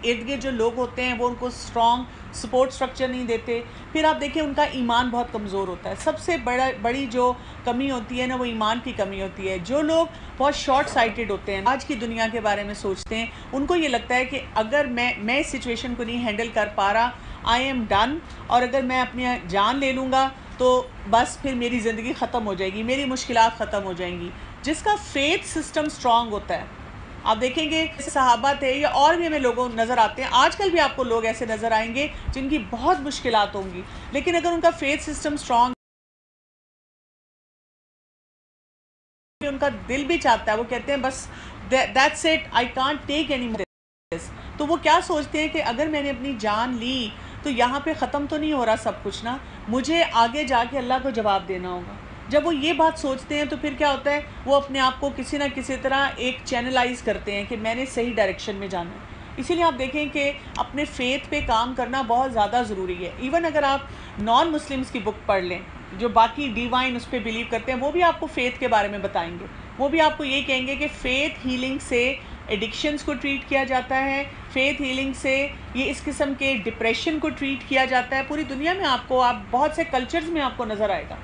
ارد گرد جو لوگ ہوتے ہیں وہ ان کو اسٹرانگ سپورٹ سٹرکچر نہیں دیتے. پھر آپ دیکھیں ان کا ایمان بہت کمزور ہوتا ہے. سب سے بڑی جو کمی ہوتی ہے نا وہ ایمان کی کمی ہوتی ہے. جو لوگ بہت شارٹ سائٹڈ ہوتے ہیں, آج کی دنیا کے بارے میں سوچتے ہیں, ان کو یہ لگتا ہے کہ اگر میں اس سچویشن کو نہیں ہینڈل کر پا رہا, آئی ایم ڈن, اور اگر میں اپنی جان لے لوں گا تو بس پھر میری زندگی ختم ہو جائے گی, میری مشکلات ختم ہو جائیں گی. جس کا فیتھ سسٹم اسٹرانگ ہوتا ہے, آپ دیکھیں گے صحابہ تھے یا اور بھی ہمیں لوگوں نظر آتے ہیں, آج کل بھی آپ کو لوگ ایسے نظر آئیں گے جن کی بہت مشکلات ہوں گی, لیکن اگر ان کا فیتھ سسٹم اسٹرانگ, ان کا دل بھی چاہتا ہے, وہ کہتے ہیں بس that's it, I can't take any more, تو وہ کیا سوچتے ہیں کہ اگر میں نے اپنی جان لی تو یہاں پہ ختم تو نہیں ہو رہا سب کچھ نا, مجھے آگے جا کے اللہ کو جواب دینا ہوگا. جب وہ یہ بات سوچتے ہیں تو پھر کیا ہوتا ہے, وہ اپنے آپ کو کسی نہ کسی طرح ایک چینلائز کرتے ہیں کہ میں نے صحیح ڈائریکشن میں جانا ہے. اسی لیے آپ دیکھیں کہ اپنے فیتھ پہ کام کرنا بہت زیادہ ضروری ہے. ایون اگر آپ نان مسلمس کی بک پڑھ لیں, جو باقی ڈیوائن اس پہ بلیو کرتے ہیں, وہ بھی آپ کو فیتھ کے بارے میں بتائیں گے. وہ بھی آپ کو یہ کہیں گے کہ فیتھ ہیلنگ سے ایڈکشنز کو ٹریٹ کیا جاتا ہے, فیتھ ہیلنگ سے یہ اس قسم کے ڈپریشن کو ٹریٹ کیا جاتا ہے. پوری دنیا میں آپ بہت سے کلچرز میں آپ کو نظر آئے گا.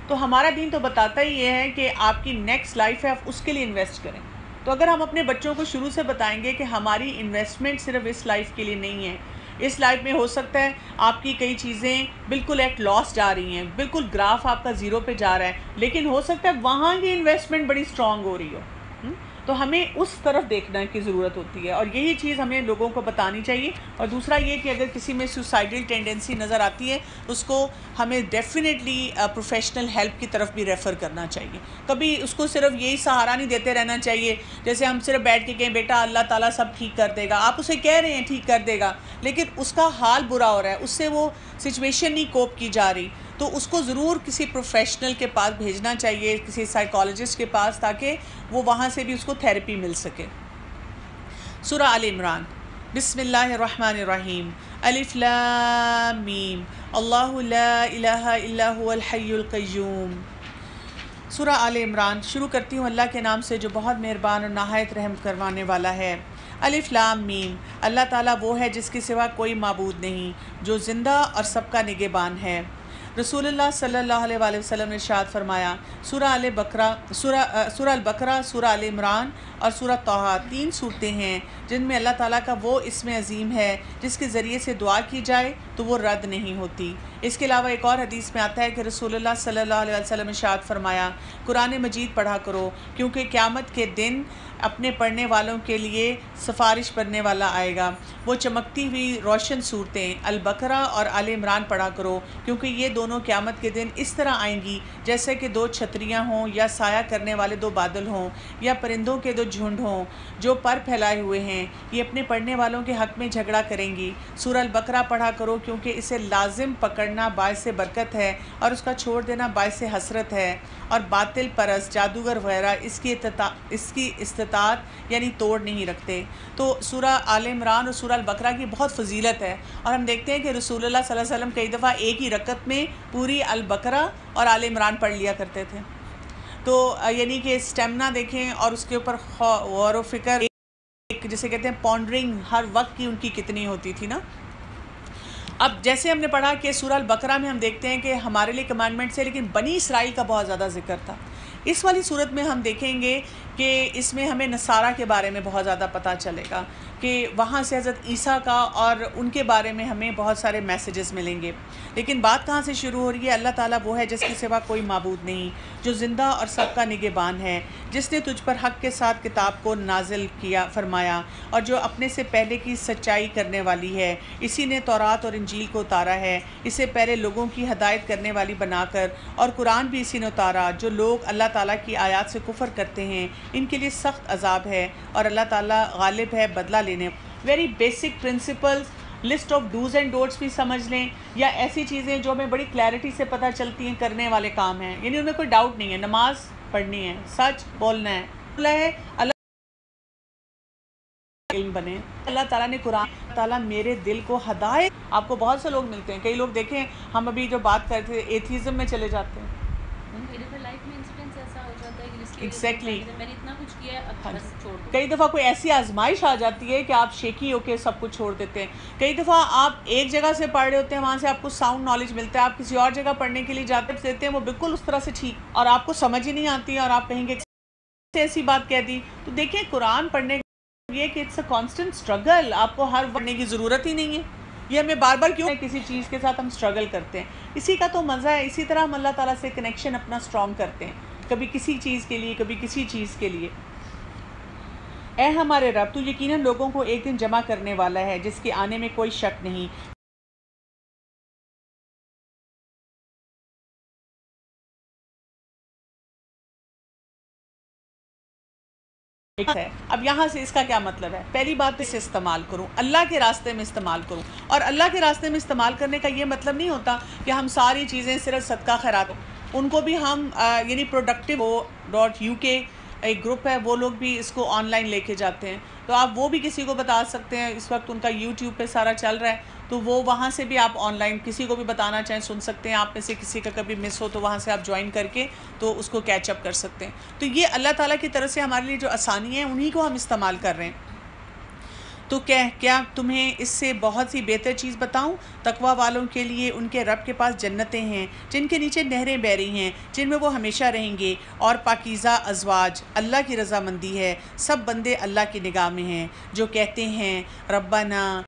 تو ہمارا دین تو بتاتا ہی یہ ہے کہ آپ کی نیکسٹ لائف ہے, آپ اس کے لیے انویسٹ کریں. تو اگر ہم اپنے بچوں کو شروع سے بتائیں گے کہ ہماری انویسٹمنٹ صرف اس لائف کے لیے نہیں ہے, اس لائف میں ہو سکتا ہے آپ کی کئی چیزیں بالکل ایٹ لاس جا رہی ہیں, بالکل گراف آپ کا زیرو پہ جا رہا ہے, لیکن ہو سکتا ہے وہاں کی انویسٹمنٹ بڑی اسٹرانگ ہو رہی ہو. تو ہمیں اس طرف دیکھنا کی ضرورت ہوتی ہے, اور یہی چیز ہمیں لوگوں کو بتانی چاہیے. اور دوسرا یہ کہ اگر کسی میں سوسائڈل ٹینڈنسی نظر آتی ہے, اس کو ہمیں ڈیفینیٹلی پروفیشنل ہیلپ کی طرف بھی ریفر کرنا چاہیے. کبھی اس کو صرف یہی سہارا نہیں دیتے رہنا چاہیے, جیسے ہم صرف بیٹھ کے کہیں بیٹا اللہ تعالیٰ سب ٹھیک کر دے گا. آپ اسے کہہ رہے ہیں ٹھیک کر دے گا, لیکن اس کا حال برا ہو رہا ہے, اس سے وہ سچویشن نہیں کوپ کی جا رہی, تو اس کو ضرور کسی پروفیشنل کے پاس بھیجنا چاہیے, کسی سائیکالوجسٹ کے پاس, تاکہ وہ وہاں سے بھی اس کو تھیراپی مل سکے. سورہ آل عمران. بسم اللہ الرحمن الرحیم. الف لام میم. اللہ لا الہ الا هو الحی القیوم. سورہ آل عمران. شروع کرتی ہوں اللہ کے نام سے جو بہت مہربان اور نہایت رحم کروانے والا ہے. الف لام میم. اللہ تعالیٰ وہ ہے جس کے سوا کوئی معبود نہیں, جو زندہ اور سب کا نگہبان ہے. رسول اللہ صلی اللہ علیہ وآلہ وسلم نے ارشاد فرمایا, سورہ البقرہ, سورہ آل عمران اور سورہ طٰہٰ 3 صورتیں ہیں جن میں اللہ تعالیٰ کا وہ اسم عظیم ہے جس کے ذریعے سے دعا کی جائے تو وہ رد نہیں ہوتی. اس کے علاوہ ایک اور حدیث میں آتا ہے کہ رسول اللہ صلی اللہ علیہ وسلم نے ارشاد فرمایا, قرآن مجید پڑھا کرو کیونکہ قیامت کے دن اپنے پڑھنے والوں کے لیے سفارش کرنے والا آئے گا. وہ چمکتی ہوئی روشن صورتیں البقرہ اور آل عمران پڑھا کرو کیونکہ یہ دونوں قیامت کے دن اس طرح آئیں گی جیسے کہ 2 چھتریاں ہوں, یا سایہ کرنے والے 2 بادل ہوں, یا پرندوں کے 2 جھنڈ ہوں جو پر پھیلائے ہوئے ہیں. یہ اپنے پڑھنے والوں کے حق میں جھگڑا کریں گی. سورہ البقرہ پڑھا کرو کیونکہ اسے لازم پکڑنا باعث برکت ہے اور اس کا چھوڑ دینا باعث حسرت ہے, اور باطل پرست جادوگر وغیرہ اس کی استطاعت یعنی توڑ نہیں رکھتے. تو سورہ آل عمران اور سورہ البقرہ کی بہت فضیلت ہے, اور ہم دیکھتے ہیں کہ رسول اللہ صلی اللہ علیہ وسلم کئی دفعہ ایک ہی رکعت میں پوری البقرہ اور آل عمران پڑھ لیا کرتے تھے. تو یعنی کہ اسٹیمنا دیکھیں, اور اس کے اوپر غور و فکر, جسے کہتے ہیں پونڈرنگ, ہر وقت کی ان کی کتنی ہوتی تھی نا. اب جیسے ہم نے پڑھا کہ سورہ البقرہ میں ہم دیکھتے ہیں کہ ہمارے لیے کمانڈمنٹس ہے, لیکن بنی اسرائیل کا بہت زیادہ ذکر تھا. اس والی صورت میں ہم دیکھیں گے کہ اس میں ہمیں نصارہ کے بارے میں بہت زیادہ پتہ چلے گا کہ وہاں سے حضرت عیسیٰ کا اور ان کے بارے میں ہمیں بہت سارے میسیجز ملیں گے. لیکن بات کہاں سے شروع ہو رہی ہے؟ اللہ تعالیٰ وہ ہے جس کے سوا کوئی معبود نہیں, جو زندہ اور سب کا نگہبان ہے, جس نے تجھ پر حق کے ساتھ کتاب کو نازل کیا فرمایا, اور جو اپنے سے پہلے کی سچائی کرنے والی ہے. اسی نے تورات اور انجیل کو اتارا ہے اسے پہلے لوگوں کی ہدایت کرنے والی بنا کر, اور قرآن بھی اسی نے اتارا. جو لوگ اللہ تعالیٰ کی آیات سے کفر کرتے ہیں ان کے لیے سخت عذاب ہے, اور اللہ تعالیٰ غالب ہے بدلہ لینے. Very basic principles, list of dos and don'ts بھی سمجھ لیں, یا ایسی چیزیں جو ہمیں بڑی کلیئرٹی سے پتہ چلتی ہیں کرنے والے کام ہیں, یعنی ان میں کوئی ڈاؤٹ نہیں ہے. نماز پڑھنی ہے, سچ بولنا ہے, اللہ علم بنے. اللہ تعالیٰ نے قرآن, تعالیٰ میرے دل کو ہدایت. آپ کو بہت سے لوگ ملتے ہیں, کئی لوگ دیکھیں ہم ابھی جو بات کرتے تھے ایتھیزم میں چلے جاتے ہیں. ہوتا ہے کہ جس کی ایگزیکٹلی میں نے اتنا کچھ کیا ہے اب بس چھوڑ دو. کئی دفعہ کوئی ایسی آزمائش آ جاتی ہے کہ آپ شیکی ہو کے سب کچھ چھوڑ دیتے ہیں. کئی دفعہ آپ ایک جگہ سے پڑھ رہے ہوتے ہیں, وہاں سے آپ کو ساؤنڈ نالج ملتا ہے, آپ کسی اور جگہ پڑھنے کے لیے جاتے دیتے ہیں, وہ بالکل اس طرح سے ٹھیک اور آپ کو سمجھ ہی نہیں آتی اور آپ کہیں گے ایسی بات کہہ دی. تو دیکھیں قرآن پڑھنے یہ کہ اٹس اے کانسٹنٹ اسٹرگل, آپ کو ہر پڑھنے کی ضرورت ہی نہیں ہے. یہ ہمیں بار بار کیوں کسی چیز کے ساتھ ہم اسٹرگل کرتے ہیں, اسی کا تو مزہ ہے. اسی طرح ہم اللہ تعالیٰ سے کنیکشن اپنا اسٹرانگ کرتے ہیں, کبھی کسی چیز کے لیے کبھی کسی چیز کے لیے. اے ہمارے رب, تو یقیناً لوگوں کو ایک دن جمع کرنے والا ہے جس کے آنے میں کوئی شک نہیں. اب یہاں سے اس کا کیا مطلب ہے؟ پہلی بات اسے استعمال کروں, اللہ کے راستے میں استعمال کروں. اور اللہ کے راستے میں استعمال کرنے کا یہ مطلب نہیں ہوتا کہ ہم ساری چیزیں صرف صدقہ خیرات, ان کو بھی ہم یعنی productive.uk ایک گروپ ہے, وہ لوگ بھی اس کو آن لائن لے کے جاتے ہیں, تو آپ وہ بھی کسی کو بتا سکتے ہیں. اس وقت ان کا یوٹیوب پہ سارا چل رہا ہے, تو وہ وہاں سے بھی آپ آن لائن کسی کو بھی بتانا چاہیں سن سکتے ہیں. آپ میں سے کسی کا کبھی مس ہو تو وہاں سے آپ جوائن کر کے تو اس کو کیچ اپ کر سکتے ہیں. تو یہ اللہ تعالیٰ کی طرف سے ہمارے لیے جو آسانی ہے انہی کو ہم استعمال کر رہے ہیں. تو کیا تمہیں اس سے بہت سی بہتر چیز بتاؤں؟ تقوی والوں کے لیے ان کے رب کے پاس جنتیں ہیں جن کے نیچے نہریں بہ رہی ہیں, جن میں وہ ہمیشہ رہیں گے, اور پاکیزہ ازواج. اللہ کی رضامندی ہے. سب بندے اللہ کی نگاہ میں ہیں جو کہتے ہیں ربنا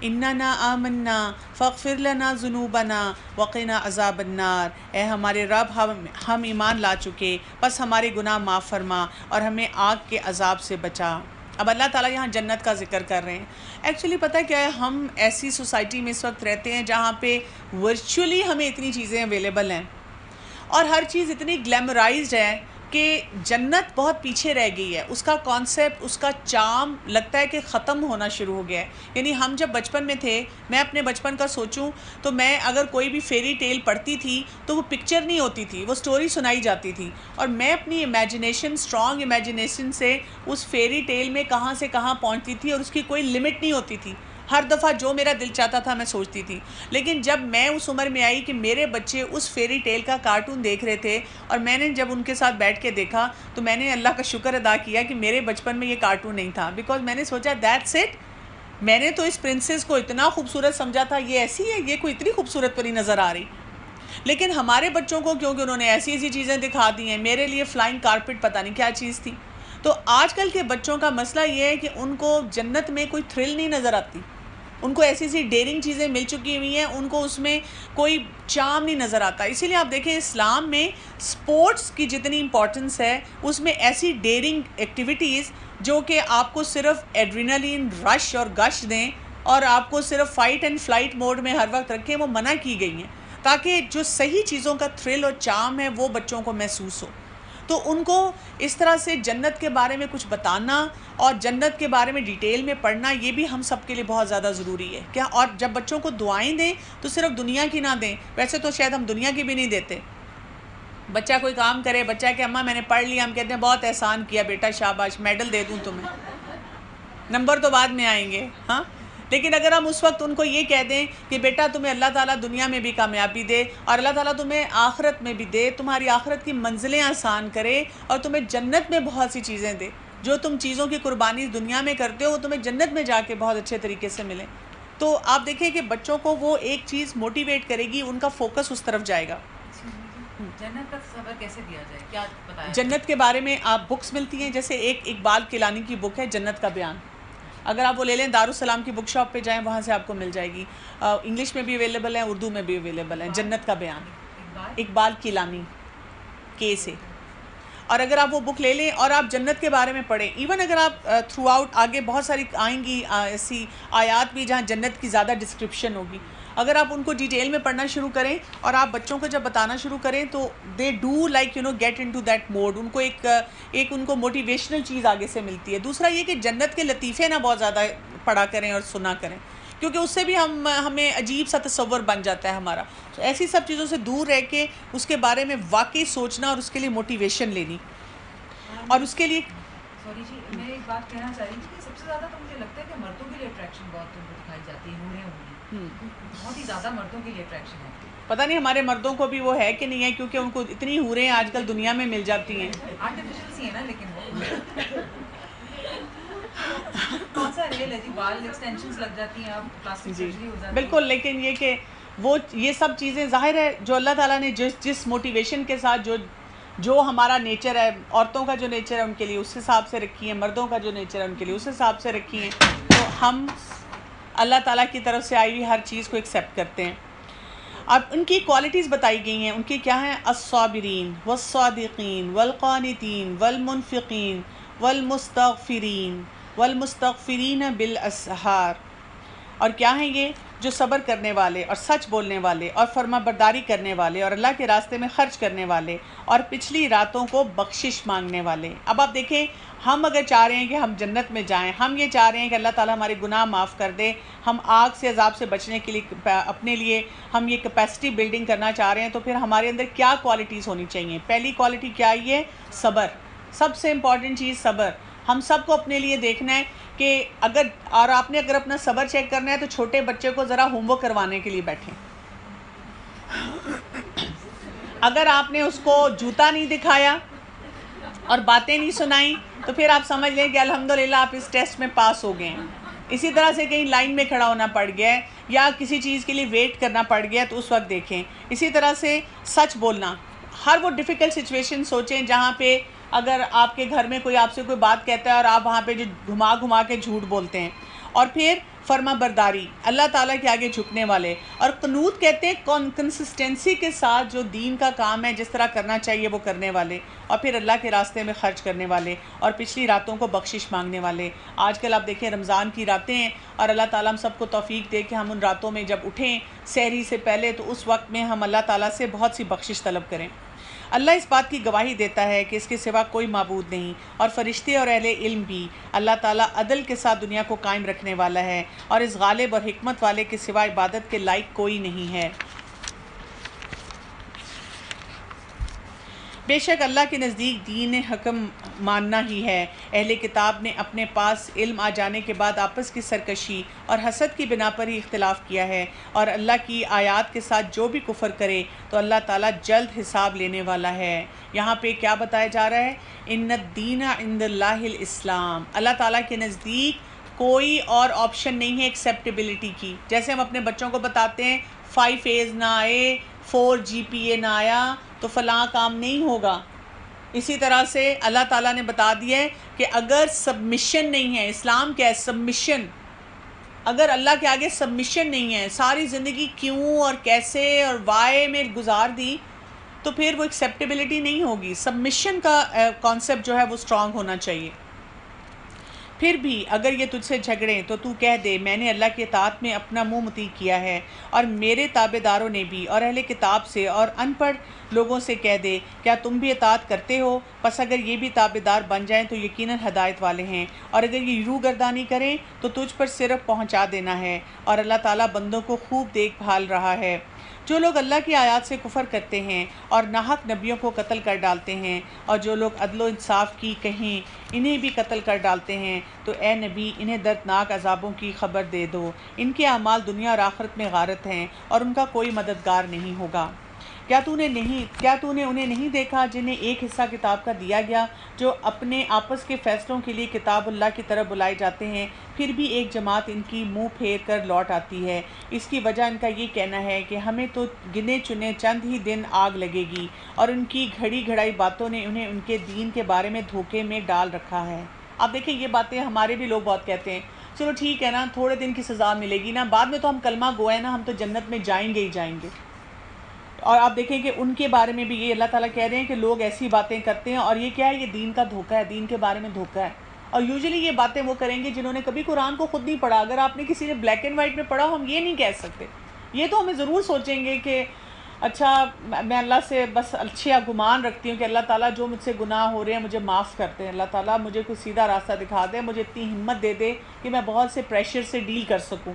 اننا آمنا فاغفر لنا ذنوبنا وقنا عذاب النار. اے ہمارے رب, ہم ایمان لا چکے, پس ہمارے گناہ معاف فرما اور ہمیں آگ کے عذاب سے بچا. اب اللہ تعالیٰ یہاں جنت کا ذکر کر رہے ہیں. ایکچولی پتہ کیا ہے, ہم ایسی سوسائٹی میں اس وقت رہتے ہیں جہاں پہ ورچولی ہمیں اتنی چیزیں اویلیبل ہیں اور ہر چیز اتنی گلیمرائزڈ ہے کہ جنت بہت پیچھے رہ گئی ہے. اس کا کانسیپٹ, اس کا چارم لگتا ہے کہ ختم ہونا شروع ہو گیا ہے. یعنی ہم جب بچپن میں تھے, میں اپنے بچپن کا سوچوں تو میں اگر کوئی بھی فیری ٹیل پڑھتی تھی تو وہ پکچر نہیں ہوتی تھی, وہ سٹوری سنائی جاتی تھی, اور میں اپنی امیجنیشن, اسٹرانگ امیجنیشن سے اس فیری ٹیل میں کہاں سے کہاں پہنچتی تھی اور اس کی کوئی لمٹ نہیں ہوتی تھی. ہر دفعہ جو میرا دل چاہتا تھا میں سوچتی تھی. لیکن جب میں اس عمر میں آئی کہ میرے بچے اس فیری ٹیل کا کارٹون دیکھ رہے تھے, اور میں نے جب ان کے ساتھ بیٹھ کے دیکھا تو میں نے اللہ کا شکر ادا کیا کہ میرے بچپن میں یہ کارٹون نہیں تھا. بیکاز میں نے سوچا دیٹس اٹ, میں نے تو اس پرنسس کو اتنا خوبصورت سمجھا تھا, یہ ایسی ہے, یہ کوئی اتنی خوبصورت پری نظر آ رہی. لیکن ہمارے بچوں کو کیونکہ انہوں نے ایسی ایسی چیزیں دکھا دی ہیں, میرے لیے فلائنگ کارپٹ پتہ نہیں کیا چیز تھی. تو آج کل کے بچوں کا مسئلہ یہ ہے کہ ان کو جنت میں کوئی تھرل نہیں نظر آتی, ان کو ایسی ایسی ڈیرنگ چیزیں مل چکی ہوئی ہیں, ان کو اس میں کوئی چام نہیں نظر آتا. اسی لیے آپ دیکھیں اسلام میں سپورٹس کی جتنی امپورٹنس ہے, اس میں ایسی ڈیرنگ ایکٹیویٹیز جو کہ آپ کو صرف ایڈرینلین رش اور گش دیں اور آپ کو صرف فائٹ اینڈ فلائٹ موڈ میں ہر وقت رکھیں, وہ منع کی گئی ہیں تاکہ جو صحیح چیزوں کا تھرل اور چام ہے وہ بچوں کو محسوس ہو. تو ان کو اس طرح سے جنت کے بارے میں کچھ بتانا اور جنت کے بارے میں ڈیٹیل میں پڑھنا, یہ بھی ہم سب کے لیے بہت زیادہ ضروری ہے. کیا اور جب بچوں کو دعائیں دیں تو صرف دنیا کی نہ دیں, ویسے تو شاید ہم دنیا کی بھی نہیں دیتے. بچہ کوئی کام کرے, بچہ کہ اماں میں نے پڑھ لیا, ہم کہتے ہیں بہت احسان کیا بیٹا, شاباش, میڈل دے دوں تمہیں, نمبر تو بعد میں آئیں گے. ہاں, لیکن اگر ہم اس وقت ان کو یہ کہہ دیں کہ بیٹا تمہیں اللہ تعالیٰ دنیا میں بھی کامیابی دے اور اللہ تعالیٰ تمہیں آخرت میں بھی دے, تمہاری آخرت کی منزلیں آسان کرے اور تمہیں جنت میں بہت سی چیزیں دے, جو تم چیزوں کی قربانی دنیا میں کرتے ہو وہ تمہیں جنت میں جا کے بہت اچھے طریقے سے ملے. تو آپ دیکھیں کہ بچوں کو وہ ایک چیز موٹیویٹ کرے گی, ان کا فوکس اس طرف جائے گا. جنت کا تصور کیسے دیا جائے, کیا بتایا؟ جنت کے بارے میں آپ بکس ملتی ہیں, جیسے ایک اقبال کیلانی کی بک ہے جنت کا بیان, اگر آپ وہ لے لیں دارالسلام کی بک شاپ پہ جائیں, وہاں سے آپ کو مل جائے گی. انگلش میں بھی اویلیبل ہے, اردو میں بھی اویلیبل ہے. جنت کا بیان, اقبال کیلانی کے سے. اور اگر آپ وہ بک لے لیں اور آپ جنت کے بارے میں پڑھیں, ایون اگر آپ تھرو آؤٹ آگے بہت ساری آئیں گی ایسی آیات بھی جہاں جنت کی زیادہ ڈسکرپشن ہوگی, اگر آپ ان کو ڈیٹیل میں پڑھنا شروع کریں اور آپ بچوں کو جب بتانا شروع کریں تو they do like get into that mood. ان کو ایک ان کو موٹیویشنل چیز آگے سے ملتی ہے. دوسرا یہ کہ جنت کے لطیفے نہ بہت زیادہ پڑھا کریں اور سنا کریں, کیونکہ اس سے بھی ہمیں عجیب سا تصور بن جاتا ہے ہمارا. تو ایسی سب چیزوں سے دور رہ کے اس کے بارے میں واقعی سوچنا اور اس کے لیے موٹیویشن لینی, اور اس کے لیے سوری جی, میں ایک بات کہنا چاہ رہی تھی کہ سب سے زیادہ تو مجھے لگتا ہے کہ مردوں کے لیے اٹریکشن بہت ان کو دکھائی جاتی ہے، حوریں ہوں گی بہت ہی زیادہ مردوں کے لیے اٹریکشن ہوتی ہے. پتہ نہیں ہمارے مردوں کو بھی وہ ہے کہ نہیں ہے، کیونکہ ان کو اتنی حوریں آج کل دنیا میں مل جاتی ہیں. آرٹیفیشل سی ہے نا، لیکن وہ کون سا ریل ہے جی، بال ایکسٹینشنز لگ جاتی ہیں، اب پلاسٹک جی سرجری ہو جاتی ہے. بالکل، لیکن یہ کہ وہ یہ سب چیزیں ظاہر ہے جو اللہ تعالیٰ نے جس موٹیویشن کے ساتھ جو ہمارا نیچر ہے، عورتوں کا جو نیچر ہے ان کے لیے اس حساب سے رکھی ہیں، مردوں کا جو نیچر ہے ان کے لیے اس حساب سے رکھی ہیں. تو ہم اللہ تعالیٰ کی طرف سے آئی ہوئی ہر چیز کو ایکسیپٹ کرتے ہیں. اب ان کی کوالٹیز بتائی گئی ہیں، ان کی کیا ہیں؟ الصابرین والصادقین والقانتین والمنفقین والمستغفرین بالاسحار. اور کیا ہیں یہ؟ جو صبر کرنے والے اور سچ بولنے والے اور فرما برداری کرنے والے اور اللہ کے راستے میں خرچ کرنے والے اور پچھلی راتوں کو بخشش مانگنے والے. اب آپ دیکھیں، ہم اگر چاہ رہے ہیں کہ ہم جنت میں جائیں، ہم یہ چاہ رہے ہیں کہ اللہ تعالیٰ ہمارے گناہ معاف کر دے، ہم آگ سے عذاب سے بچنے کے لیے اپنے لیے ہم یہ کیپیسٹی بلڈنگ کرنا چاہ رہے ہیں، تو پھر ہمارے اندر کیا کوالٹیز ہونی چاہیے؟ پہلی کوالٹی کیا ہے؟ صبر. سب سے امپورٹنٹ چیز صبر. ہم سب کو اپنے لیے دیکھنا ہے کہ اگر آپ نے اپنا صبر چیک کرنا ہے تو چھوٹے بچے کو ذرا ہوم ورک کروانے کے لیے بیٹھیں. اگر آپ نے اس کو جوتا نہیں دکھایا اور باتیں نہیں سنائیں تو پھر آپ سمجھ لیں کہ الحمدللہ آپ اس ٹیسٹ میں پاس ہو گئے ہیں. اسی طرح سے کہیں لائن میں کھڑا ہونا پڑ گیا ہے یا کسی چیز کے لیے ویٹ کرنا پڑ گیا تو اس وقت دیکھیں. اسی طرح سے سچ بولنا. ہر وہ ڈیفیکلٹ سچویشن سوچیں جہاں پہ اگر آپ کے گھر میں کوئی آپ سے کوئی بات کہتا ہے اور آپ وہاں پہ جو گھما کے جھوٹ بولتے ہیں. اور پھر فرما برداری، اللہ تعالیٰ کے آگے جھکنے والے. اور قنوت کہتے ہیں کنسسٹنسی کے ساتھ جو دین کا کام ہے جس طرح کرنا چاہیے وہ کرنے والے. اور پھر اللہ کے راستے میں خرچ کرنے والے اور پچھلی راتوں کو بخشش مانگنے والے. آج کل آپ دیکھیں رمضان کی راتیں ہیں اور اللہ تعالیٰ ہم سب کو توفیق دے کہ ہم ان راتوں میں جب اٹھیں سحری سے پہلے تو اس وقت میں ہم اللہ تعالیٰ سے بہت سی بخشش طلب کریں. اللہ اس بات کی گواہی دیتا ہے کہ اس کے سوا کوئی معبود نہیں، اور فرشتے اور اہل علم بھی. اللہ تعالیٰ عدل کے ساتھ دنیا کو قائم رکھنے والا ہے اور اس غالب اور حکمت والے کے سوا عبادت کے لائق کوئی نہیں ہے. بے شک اللہ کے نزدیک دین حکم ماننا ہی ہے. اہل کتاب نے اپنے پاس علم آ جانے کے بعد آپس کی سرکشی اور حسد کی بنا پر ہی اختلاف کیا ہے، اور اللہ کی آیات کے ساتھ جو بھی کفر کرے تو اللہ تعالیٰ جلد حساب لینے والا ہے. یہاں پہ کیا بتایا جا رہا ہے؟ ان الدین عند اللہ الاسلام. اللہ تعالیٰ کے نزدیک کوئی اور آپشن نہیں ہے ایکسیپٹیبلٹی کی. جیسے ہم اپنے بچوں کو بتاتے ہیں 5 A's نہ آئے، 4 GPA نہ آیا تو فلاں کام نہیں ہوگا. اسی طرح سے اللہ تعالیٰ نے بتا دیا ہے کہ اگر سبمیشن نہیں ہے، اسلام کیا ہے؟ سبمیشن. اگر اللہ کے آگے سبمیشن نہیں ہے، ساری زندگی کیوں اور کیسے اور وائی میں گزار دی تو پھر وہ ایکسیپٹیبلٹی نہیں ہوگی. سبمیشن کا کانسیپٹ جو ہے وہ اسٹرانگ ہونا چاہیے. پھر بھی اگر یہ تجھ سے جھگڑیں تو تو کہہ دے میں نے اللہ کی اطاعت میں اپنا منہ مطیع کیا ہے، اور میرے تابع داروں نے بھی. اور اہل کتاب سے اور ان پڑھ لوگوں سے کہہ دے کیا تم بھی اطاعت کرتے ہو؟ پس اگر یہ بھی تابع دار بن جائیں تو یقیناً ہدایت والے ہیں. اور اگر یہ روح گردانی کریں تو تجھ پر صرف پہنچا دینا ہے، اور اللہ تعالیٰ بندوں کو خوب دیکھ بھال رہا ہے. جو لوگ اللہ کی آیات سے کفر کرتے ہیں اور ناحق نبیوں کو قتل کر ڈالتے ہیں، اور جو لوگ عدل و انصاف کی کہیں انہیں بھی قتل کر ڈالتے ہیں، تو اے نبی انہیں دردناک عذابوں کی خبر دے دو. ان کے اعمال دنیا اور آخرت میں غارت ہیں اور ان کا کوئی مددگار نہیں ہوگا. کیا تو نے انہیں نہیں دیکھا جنہیں ایک حصہ کتاب کا دیا گیا، جو اپنے آپس کے فیصلوں کے لیے کتاب اللہ کی طرف بلائے جاتے ہیں، پھر بھی ایک جماعت ان کی منہ پھیر کر لوٹ آتی ہے. اس کی وجہ ان کا یہ کہنا ہے کہ ہمیں تو گنے چنے چند ہی دن آگ لگے گی، اور ان کی گھڑی گھڑائی باتوں نے انہیں ان کے دین کے بارے میں دھوکے میں ڈال رکھا ہے. آپ دیکھیں یہ باتیں ہمارے بھی لوگ بہت کہتے ہیں، چلو ٹھیک ہے نا، تھوڑے دن کی سزا ملے گی نا، بعد میں تو ہم کلمہ گو ہیں نا، ہم تو جنت میں جائیں گے ہی جائیں گے. اور آپ دیکھیں کہ ان کے بارے میں بھی یہ اللہ تعالیٰ کہہ رہے ہیں کہ لوگ ایسی باتیں کرتے ہیں، اور یہ کیا ہے؟ یہ دین کا دھوکہ ہے، دین کے بارے میں دھوکہ ہے. اور یوزلی یہ باتیں وہ کریں گے جنہوں نے کبھی قرآن کو خود نہیں پڑھا. اگر آپ نے کسی نے بلیک اینڈ وائٹ میں پڑھا ہم یہ نہیں کہہ سکتے. یہ تو ہمیں ضرور سوچیں گے کہ اچھا میں اللہ سے بس اچھا گمان رکھتی ہوں کہ اللہ تعالیٰ جو مجھ سے گناہ ہو رہے ہیں مجھے معاف کرتے ہیں، اللہ تعالیٰ مجھے کوئی سیدھا راستہ دکھا دے، مجھے اتنی ہمت دے دے کہ میں بہت سے پریشر سے ڈیل کر سکوں.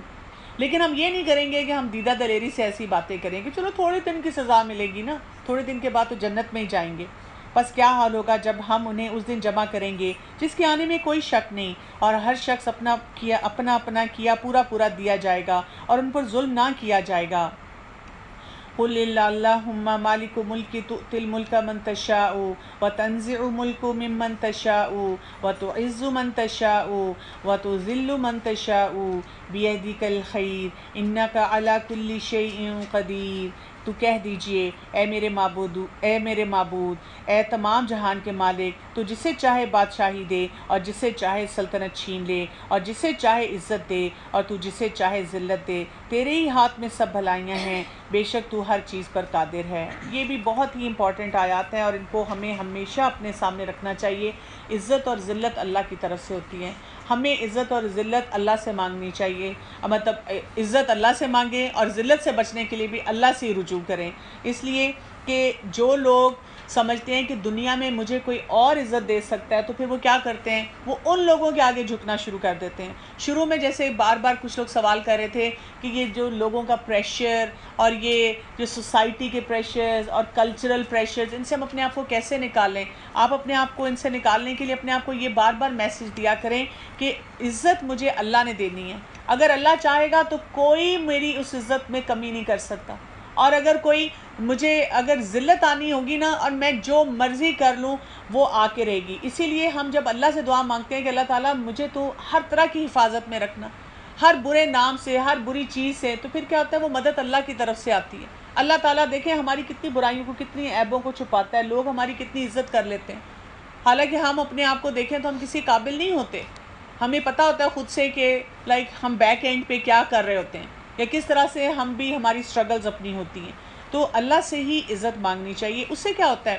لیکن ہم یہ نہیں کریں گے کہ ہم دیدہ دلیری سے ایسی باتیں کریں کہ چلو تھوڑے دن کی سزا ملے گی نا، تھوڑے دن کے بعد تو جنت میں ہی جائیں گے. پس کیا حال ہوگا جب ہم انہیں اس دن جمع کریں گے جس کے آنے میں کوئی شک نہیں، اور ہر شخص اپنا کیا پورا دیا جائے گا اور ان پر ظلم نہ کیا جائے گا۔ قل اللہم مالک ملک تؤتی الملک من تشاء وتنزع الملک ممن تشاء وتعز من تشاء وتذل من تشاء بیدک الخیر انک علی کل شیء قدیر۔ تو کہہ دیجئے اے میرے معبود، اے تمام جہان کے مالک، تو جسے چاہے بادشاہی دے اور جسے چاہے سلطنت چھین لے اور جسے چاہے عزت دے اور تو جسے چاہے ذلت دے، تیرے ہی ہاتھ میں سب بھلائیاں ہیں، بے شک تو ہر چیز پر قادر ہے۔ یہ بھی بہت ہی امپورٹنٹ آیات ہیں اور ان کو ہمیں ہمیشہ اپنے سامنے رکھنا چاہیے۔ عزت اور ذلت اللہ کی طرف سے ہوتی ہے، ہمیں عزت اور ذلت اللہ سے مانگنی چاہیے، مطلب عزت اللہ سے مانگیں اور ذلت سے بچنے کے لیے بھی اللہ سے ہی رجوع کریں، اس لیے کہ جو لوگ سمجھتے ہیں کہ دنیا میں مجھے کوئی اور عزت دے سکتا ہے تو پھر وہ کیا کرتے ہیں، وہ ان لوگوں کے آگے جھکنا شروع کر دیتے ہیں۔ شروع میں جیسے بار بار کچھ لوگ سوال کر رہے تھے کہ یہ جو لوگوں کا پریشر اور یہ جو سوسائٹی کے پریشرز اور کلچرل پریشرز، ان سے ہم اپنے آپ کو کیسے نکالیں؟ آپ اپنے آپ کو ان سے نکالنے کے لیے اپنے آپ کو یہ بار بار میسج دیا کریں کہ عزت مجھے اللہ نے دینی ہے، اگر اللہ چاہے گا تو کوئی میری اس عزت میں کمی نہیں کر سکتا، اور اگر اگر ذلت آنی ہوگی نا اور میں جو مرضی کر لوں وہ آ کے رہے گی۔ اسی لیے ہم جب اللہ سے دعا مانگتے ہیں کہ اللہ تعالیٰ مجھے تو ہر طرح کی حفاظت میں رکھنا، ہر برے نام سے، ہر بری چیز سے، تو پھر کیا ہوتا ہے، وہ مدد اللہ کی طرف سے آتی ہے۔ اللہ تعالیٰ دیکھیں ہماری کتنی برائیوں کو، کتنی عیبوں کو چھپاتا ہے، لوگ ہماری کتنی عزت کر لیتے ہیں، حالانکہ ہم اپنے آپ کو دیکھیں تو ہم کسی قابل نہیں ہوتے۔ ہمیں پتہ ہوتا ہے خود سے کہ ہم بیک اینڈ پہ کیا کر رہے ہوتے ہیں یا کس طرح سے ہم بھی، ہماری سٹرگلز اپنی ہوتی ہیں، تو اللہ سے ہی عزت مانگنی چاہیے۔ اس سے کیا ہوتا ہے،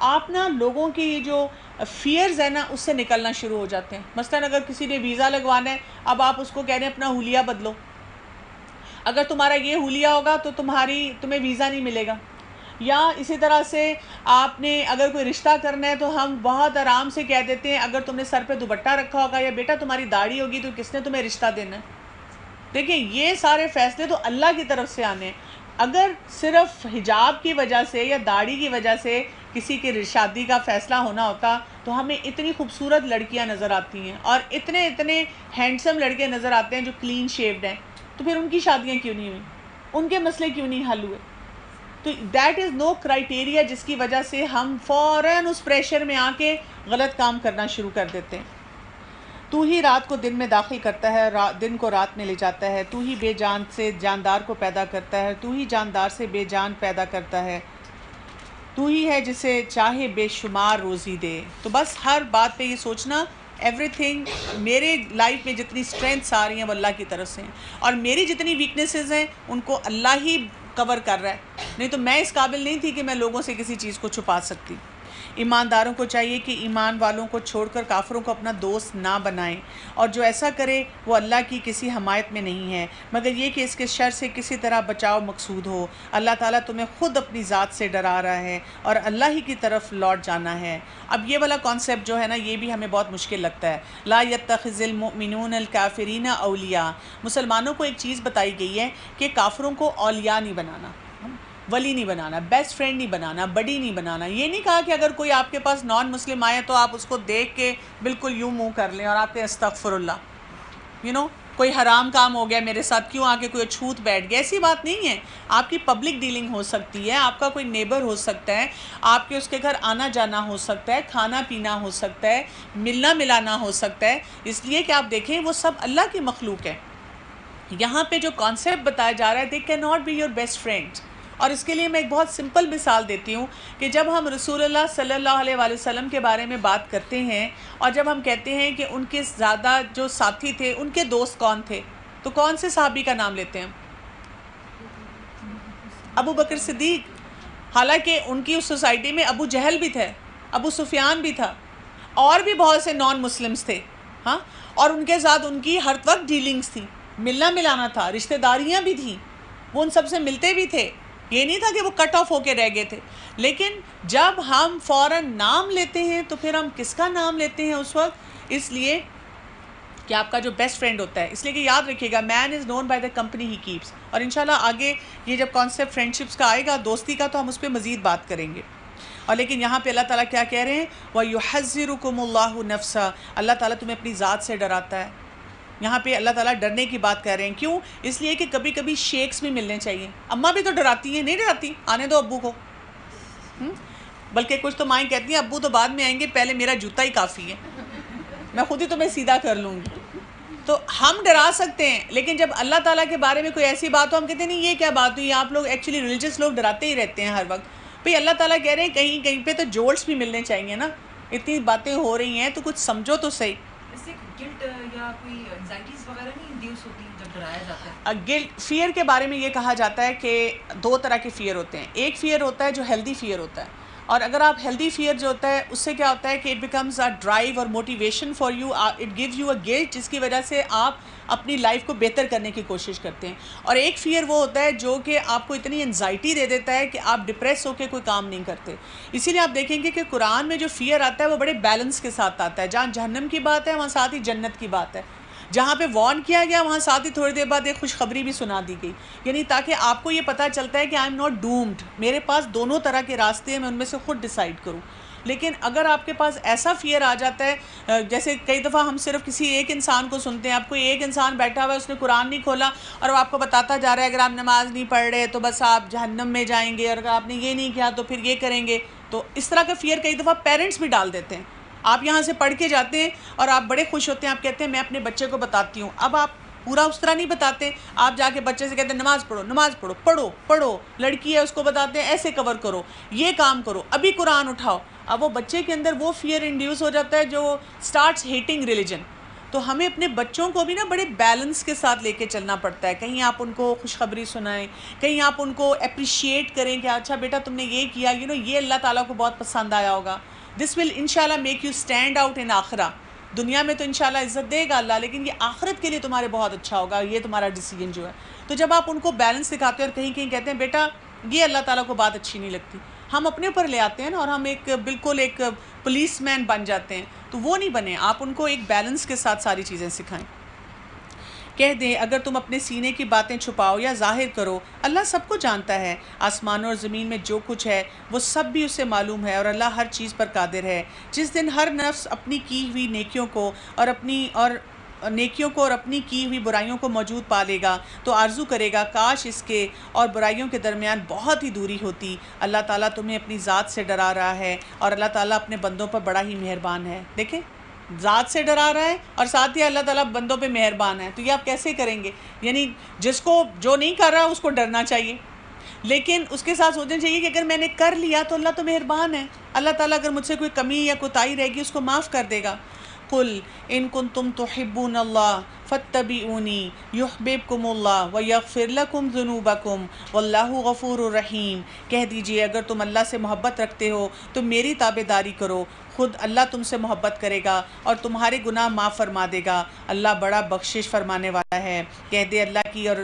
آپ نا لوگوں کے یہ جو فیئرز ہیں نا اس سے نکلنا شروع ہو جاتے ہیں۔ مثلاً اگر کسی نے ویزا لگوانا ہے، اب آپ اس کو کہہ رہے ہیں اپنا حلیہ بدلو، اگر تمہارا یہ حلیہ ہوگا تو تمہیں ویزا نہیں ملے گا۔ یا اسی طرح سے آپ نے اگر کوئی رشتہ کرنا ہے تو ہم بہت آرام سے کہہ دیتے ہیں اگر تم نے سر پہ دوپٹہ رکھا ہوگا یا بیٹا تمہاری داڑھی ہوگی تو کس نے تمہیں رشتہ دینا ہے۔ دیکھیں یہ سارے فیصلے تو اللہ کی طرف سے آنے ہیں۔ اگر صرف حجاب کی وجہ سے یا داڑھی کی وجہ سے کسی کی شادی کا فیصلہ ہونا ہوتا تو ہمیں اتنی خوبصورت لڑکیاں نظر آتی ہیں اور اتنے ہینڈسم لڑکے نظر آتے ہیں جو کلین شیوڈ ہیں، تو پھر ان کی شادیاں کیوں نہیں ہوئیں، ان کے مسئلے کیوں نہیں حل ہوئے؟ تو دیٹ از نو کرائٹیریا جس کی وجہ سے ہم فوراً اس پریشر میں آ کے غلط کام کرنا شروع کر دیتے ہیں۔ تو ہی رات کو دن میں داخل کرتا ہے، دن کو رات میں لے جاتا ہے، تو ہی بے جان سے جاندار کو پیدا کرتا ہے، تو ہی جاندار سے بے جان پیدا کرتا ہے، تو ہی ہے جسے چاہے بے شمار روزی دے۔ تو بس ہر بات پہ یہ سوچنا، ایوری تھنگ، میرے لائف میں جتنی اسٹرینتھس آ رہی ہیں وہ اللہ کی طرف سے ہیں، اور میری جتنی ویکنیسز ہیں ان کو اللہ ہی کور کر رہا ہے، نہیں تو میں اس قابل نہیں تھی کہ میں لوگوں سے کسی چیز کو چھپا سکتی۔ ایمانداروں کو چاہیے کہ ایمان والوں کو چھوڑ کر کافروں کو اپنا دوست نہ بنائیں، اور جو ایسا کرے وہ اللہ کی کسی حمایت میں نہیں ہے مگر یہ کہ اس کے شر سے کسی طرح بچاؤ مقصود ہو۔ اللہ تعالیٰ تمہیں خود اپنی ذات سے ڈرا رہا ہے اور اللہ ہی کی طرف لوٹ جانا ہے۔ اب یہ والا کانسیپٹ جو ہے نا یہ بھی ہمیں بہت مشکل لگتا ہے۔ لا یتخذ المؤمنون الکافرین اولیاء، مسلمانوں کو ایک چیز بتائی گئی ہے کہ کافروں کو اولیاء نہیں بنانا، ولی نہیں بنانا، بیسٹ فرینڈ نہیں بنانا، بڈی نہیں بنانا۔ یہ نہیں کہا کہ اگر کوئی آپ کے پاس نان مسلم آئے تو آپ اس کو دیکھ کے بالکل یوں منہ کر لیں اور آپ کہیں استغفر اللہ، کوئی حرام کام ہو گیا میرے ساتھ، کیوں آ کے کوئی چھوت بیٹھ گیا، ایسی بات نہیں ہے۔ آپ کی پبلک ڈیلنگ ہو سکتی ہے، آپ کا کوئی نیبر ہو سکتا ہے، آپ کے اس کے گھر آنا جانا ہو سکتا ہے، کھانا پینا ہو سکتا ہے، ملنا ملانا ہو سکتا ہے، اس لیے کہ آپ دیکھیں وہ سب اللہ کی مخلوق ہے۔ یہاں پہ جو کانسیپٹ بتایا جا رہا ہے، they can not be your best friend, اور اس کے لیے میں ایک بہت سمپل مثال دیتی ہوں کہ جب ہم رسول اللہ صلی اللہ علیہ وآلہ وسلم کے بارے میں بات کرتے ہیں اور جب ہم کہتے ہیں کہ ان کے زیادہ جو ساتھی تھے ان کے دوست کون تھے، تو کون سے صحابی کا نام لیتے ہیں؟ ابو بکر صدیق، حالانکہ ان کی اس سوسائٹی میں ابو جہل بھی تھے، ابو سفیان بھی تھا، اور بھی بہت سے نان مسلمز تھے، ہاں، اور ان کے ساتھ ان کی ہر وقت ڈیلنگز تھی، ملنا ملانا تھا، رشتہ داریاں بھی تھیں، وہ ان سب سے ملتے بھی تھے، یہ نہیں تھا کہ وہ کٹ آف ہو کے رہ گئے تھے۔ لیکن جب ہم فوراً نام لیتے ہیں تو پھر ہم کس کا نام لیتے ہیں اس وقت؟ اس لیے کہ آپ کا جو بیسٹ فرینڈ ہوتا ہے، اس لیے کہ یاد رکھیے گا man is known by the company he keeps, اور انشاءاللہ آگے یہ جب کانسیپٹ فرینڈشپس کا آئے گا، دوستی کا، تو ہم اس پہ مزید بات کریں گے۔ اور لیکن یہاں پہ اللہ تعالیٰ کیا کہہ رہے ہیں وَيُحَذِّرُكُمُ اللَّهُ نَفْسَهُ، اللہ تعالیٰ تمہیں اپنی ذات سے ڈراتا ہے. یہاں پہ اللہ تعالیٰ ڈرنے کی بات کر رہے ہیں. کیوں؟ اس لیے کہ کبھی کبھی شیکس بھی ملنے چاہیے. اماں بھی تو ڈراتی ہیں، نہیں ڈراتی؟ آنے دو ابو کو. بلکہ کچھ تو مائیں کہتی ہیں ابو تو بعد میں آئیں گے، پہلے میرا جوتا ہی کافی ہے، میں خود ہی تمہیں سیدھا کر لوں گی. تو ہم ڈرا سکتے ہیں، لیکن جب اللہ تعالیٰ کے بارے میں کوئی ایسی بات ہو ہم کہتے ہیں نہیں یہ کیا بات ہوئی. آپ لوگ ایکچولی ریلیجس لوگ ڈراتے ہی رہتے ہیں ہر وقت. بھئی اللہ تعالیٰ کہہ رہے ہیں کہیں کہیں پہ تو جوڑس بھی ملنے چاہیے نا. اتنی باتیں ہو رہی ہیں تو کچھ سمجھو تو صحیح. اس سے گلٹ یا کوئی انزائٹیز وغیرہ نہیں انڈیوس ہوتی ہیں جب ڈرایا جاتا ہے؟ گلٹ، فیئر کے بارے میں یہ کہا جاتا ہے کہ دو طرح کے فیئر ہوتے ہیں. ایک فیئر ہوتا ہے جو ہیلدی فیئر ہوتا ہے، اور اگر آپ ہیلدی فیئر جو ہوتا ہے اس سے کیا ہوتا ہے کہ اٹ بیکمز اے ڈرائیو اور motivation for you. It gives you a guilt جس کی وجہ سے آپ اپنی لائف کو بہتر کرنے کی کوشش کرتے ہیں. اور ایک فیئر وہ ہوتا ہے جو کہ آپ کو اتنی انزائٹی دے دیتا ہے کہ آپ ڈپریس ہو کے کوئی کام نہیں کرتے. اسی لیے آپ دیکھیں گے کہ قرآن میں جو فیئر آتا ہے وہ بڑے بیلنس کے ساتھ آتا ہے. جہاں جہنم کی بات ہے وہاں ساتھ ہی جنت کی بات ہے. جہاں پہ وارن کیا گیا وہاں ساتھ ہی تھوڑی دیر بعد ایک خوشخبری بھی سنا دی گئی، یعنی تاکہ آپ کو یہ پتہ چلتا ہے کہ آئی ایم ناٹ ڈومڈ، میرے پاس دونوں طرح کے راستے ہیں، میں ان میں سے خود ڈیسائیڈ کروں. لیکن اگر آپ کے پاس ایسا فیئر آ جاتا ہے، جیسے کئی دفعہ ہم صرف کسی ایک انسان کو سنتے ہیں، آپ کو ایک انسان بیٹھا ہوا ہے اس نے قرآن نہیں کھولا اور وہ آپ کو بتاتا جا رہا ہے اگر آپ نماز نہیں پڑھ رہے تو بس آپ جہنم میں جائیں گے، اور اگر آپ نے یہ نہیں کیا تو پھر یہ کریں گے. تو اس طرح کا فیئر کئی دفعہ پیرنٹس بھی ڈال دیتے ہیں. آپ یہاں سے پڑھ کے جاتے ہیں اور آپ بڑے خوش ہوتے ہیں، آپ کہتے ہیں میں اپنے بچے کو بتاتی ہوں. اب آپ پورا اس طرح نہیں بتاتے، آپ جا کے بچے سے کہتے ہیں نماز پڑھو، نماز پڑھو، پڑھو پڑھو. لڑکی ہے اس کو بتاتے ہیں ایسے کور کرو، یہ کام کرو، ابھی قرآن اٹھاؤ. اب وہ بچے کے اندر وہ فیئر انڈیوس ہو جاتا ہے جو سٹارٹس ہیٹنگ ریلیجن. تو ہمیں اپنے بچوں کو بھی نا بڑے بیلنس کے ساتھ لے کے چلنا پڑتا ہے. کہیں آپ ان کو خوشخبری سنائیں، کہیں آپ ان کو اپریشیٹ کریں کہ اچھا بیٹا تم نے یہ کیا، یہ اللہ تعالیٰ کو بہت پسند آیا ہوگا. دس ول انشاءاللہ make you stand out in آخرہ. دنیا میں تو انشاءاللہ عزت دے گا اللہ، لیکن یہ آخرت کے لیے تمہارے بہت اچھا ہوگا یہ تمہارا ڈیسیجن جو ہے. تو جب آپ ان کو بیلنس دکھاتے ہیں اور کہیں کہیں کہتے ہیں بیٹا یہ اللہ تعالیٰ کو بات اچھی نہیں لگتی، ہم اپنے اوپر لے آتے ہیں نا، اور ہم بالکل ایک پولیس مین بن جاتے ہیں. تو وہ نہیں بنے، آپ ان کو ایک بیلنس کے ساتھ ساری چیزیں سکھائیں. کہہ دیں اگر تم اپنے سینے کی باتیں چھپاؤ یا ظاہر کرو، اللہ سب کو جانتا ہے. آسمانوں اور زمین میں جو کچھ ہے وہ سب بھی اسے معلوم ہے، اور اللہ ہر چیز پر قادر ہے. جس دن ہر نفس اپنی کی ہوئی نیکیوں کو اور اپنی کی ہوئی برائیوں کو موجود پا لے گا تو آرزو کرے گا کاش اس کے اور برائیوں کے درمیان بہت ہی دوری ہوتی. اللہ تعالیٰ تمہیں اپنی ذات سے ڈرا رہا ہے، اور اللہ تعالیٰ اپنے بندوں پر بڑا ہی مہربان ہے. دیکھیں ذات سے ڈرا رہا ہے اور ساتھ ہی اللہ تعالیٰ بندوں پہ مہربان ہے. تو یہ آپ کیسے کریں گے؟ یعنی جس کو جو نہیں کر رہا اس کو ڈرنا چاہیے، لیکن اس کے ساتھ سوچنا چاہیے کہ اگر میں نے کر لیا تو اللہ تو مہربان ہے. اللہ تعالیٰ اگر مجھ سے کوئی کمی یا کوتاہی رہے گی اس کو معاف کر دے گا. قل ان کنتم تحبون اللہ فاتبعونی یحببکم اللہ ویغفر لکم ذنوبکم واللہ غفور الرحیم. کہہ دیجئے اگر تم اللہ سے محبت رکھتے ہو تو میری تابعداری کرو، خود اللہ تم سے محبت کرے گا اور تمہارے گناہ معاف فرما دے گا. اللہ بڑا بخشش فرمانے والا ہے. کہہ دے اللہ کی اور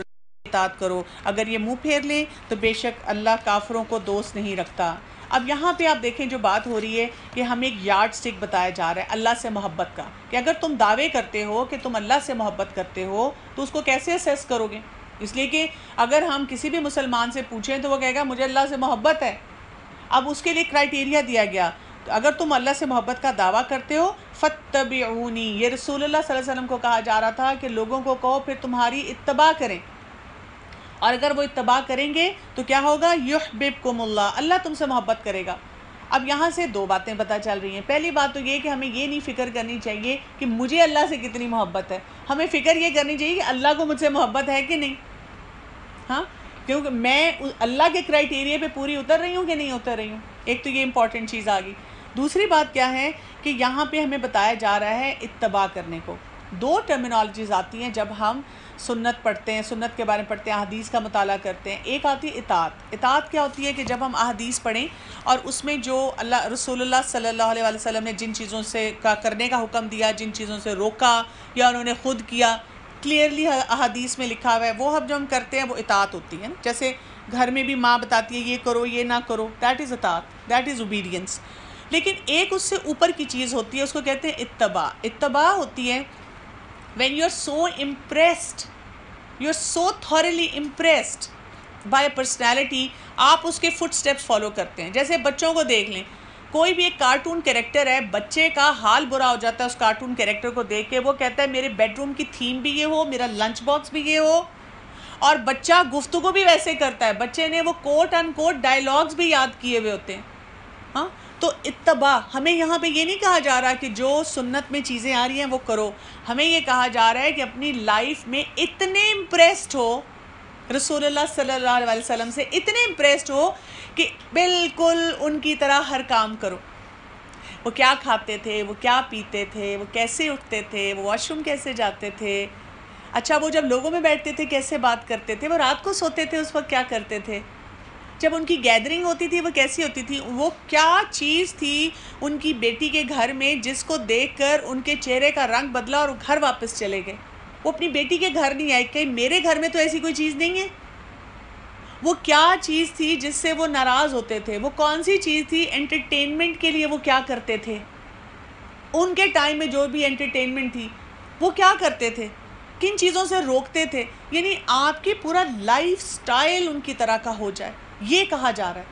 اطاعت کرو، اگر یہ منہ پھیر لیں تو بے شک اللہ کافروں کو دوست نہیں رکھتا. اب یہاں پہ آپ دیکھیں جو بات ہو رہی ہے کہ ہمیں ایک یارڈ سٹک بتایا جا رہا ہے اللہ سے محبت کا، کہ اگر تم دعوے کرتے ہو کہ تم اللہ سے محبت کرتے ہو تو اس کو کیسے اسیس کرو گے؟ اس لیے کہ اگر ہم کسی بھی مسلمان سے پوچھیں تو وہ کہے گا مجھے اللہ سے محبت ہے. اب اس کے لیے کرائٹیریا دیا گیا، اگر تم اللہ سے محبت کا دعویٰ کرتے ہو فاتبعونی، یہ رسول اللہ صلی اللہ علیہ وسلم کو کہا جا رہا تھا کہ لوگوں کو کہو پھر تمہاری اتباع کریں، اور اگر وہ اتباع کریں گے تو کیا ہوگا؟ یحببکم اللہ، اللہ تم سے محبت کرے گا. اب یہاں سے دو باتیں پتہ چل رہی ہیں. پہلی بات تو یہ کہ ہمیں یہ نہیں فکر کرنی چاہیے کہ مجھے اللہ سے کتنی محبت ہے، ہمیں فکر یہ کرنی چاہیے کہ اللہ کو مجھ سے محبت ہے کہ نہیں. ہاں، کیونکہ میں اللہ کے کرائٹیریا پہ پوری اتر رہی ہوں کہ نہیں اتر رہی ہوں. ایک تو یہ امپورٹنٹ چیز آ گئی. دوسری بات کیا ہے کہ یہاں پہ ہمیں بتایا جا رہا ہے اتباع کرنے کو. دو ٹرمینالوجیز آتی ہیں جب ہم سنت پڑھتے ہیں، سنت کے بارے میں پڑھتے ہیں، احادیث کا مطالعہ کرتے ہیں. ایک آتی ہے اطاعت. اطاعت کیا ہوتی ہے کہ جب ہم احادیث پڑھیں اور اس میں جو رسول اللہ صلی اللہ علیہ وسلم نے جن چیزوں سے کرنے کا حکم دیا، جن چیزوں سے روکا یا انہوں نے خود کیا، کلیئرلی احادیث میں لکھا ہوا ہے، وہ جو ہم کرتے ہیں وہ اطاعت ہوتی ہے نا. جیسے گھر میں بھی ماں بتاتی ہے یہ کرو یہ نہ کرو، دیٹ از اطاعت، دیٹ از اوبیڈینس. لیکن ایک اس سے اوپر کی چیز ہوتی ہے، اس کو کہتے ہیں اتباع. اتباع ہوتی ہے when you are so impressed, you are so thoroughly impressed by personality آپ اس کے فٹ سٹیپس فالو کرتے ہیں. جیسے بچوں کو دیکھ لیں, کوئی بھی ایک کارٹون کیریکٹر ہے, بچے کا حال برا ہو جاتا ہے اس کارٹون کیریکٹر کو دیکھ کے, وہ کہتا ہے میرے بیڈ روم کی تھیم بھی یہ ہو, میرا لنچ باکس بھی یہ ہو, اور بچہ گفتگو بھی ویسے کرتا ہے, بچے نے وہ کوٹ ان کوٹ ڈائیلاگز بھی یاد کیے ہوئے ہوتے ہیں. ہاں, تو اتباع, ہمیں یہاں پہ یہ نہیں کہا جا رہا کہ جو سنت میں چیزیں آ رہی ہیں وہ کرو, ہمیں یہ کہا جا رہا ہے کہ اپنی لائف میں اتنے امپریسڈ ہو رسول اللہ صلی اللہ علیہ وسلم سے, اتنے امپریسڈ ہو کہ بالکل ان کی طرح ہر کام کرو. وہ کیا کھاتے تھے, وہ کیا پیتے تھے, وہ کیسے اٹھتے تھے, وہ واش روم کیسے جاتے تھے, اچھا وہ جب لوگوں میں بیٹھتے تھے کیسے بات کرتے تھے, وہ رات کو سوتے تھے اس وقت کیا کرتے تھے, جب ان کی گیدرنگ ہوتی تھی وہ کیسی ہوتی تھی, وہ کیا چیز تھی ان کی بیٹی کے گھر میں جس کو دیکھ کر ان کے چہرے کا رنگ بدلا اور وہ گھر واپس چلے گئے. وہ اپنی بیٹی کے گھر نہیں آئے کہ میرے گھر میں تو ایسی کوئی چیز نہیں ہے. وہ کیا چیز تھی جس سے وہ ناراض ہوتے تھے, وہ کون سی چیز تھی, انٹرٹینمنٹ کے لیے وہ کیا کرتے تھے, ان کے ٹائم میں جو بھی انٹرٹینمنٹ تھی وہ کیا کرتے تھے, کن چیزوں سے روکتے تھے. یعنی آپ کی پورا لائف سٹائل ان کی طرح کا ہو جائے, یہ کہا جا رہا ہے.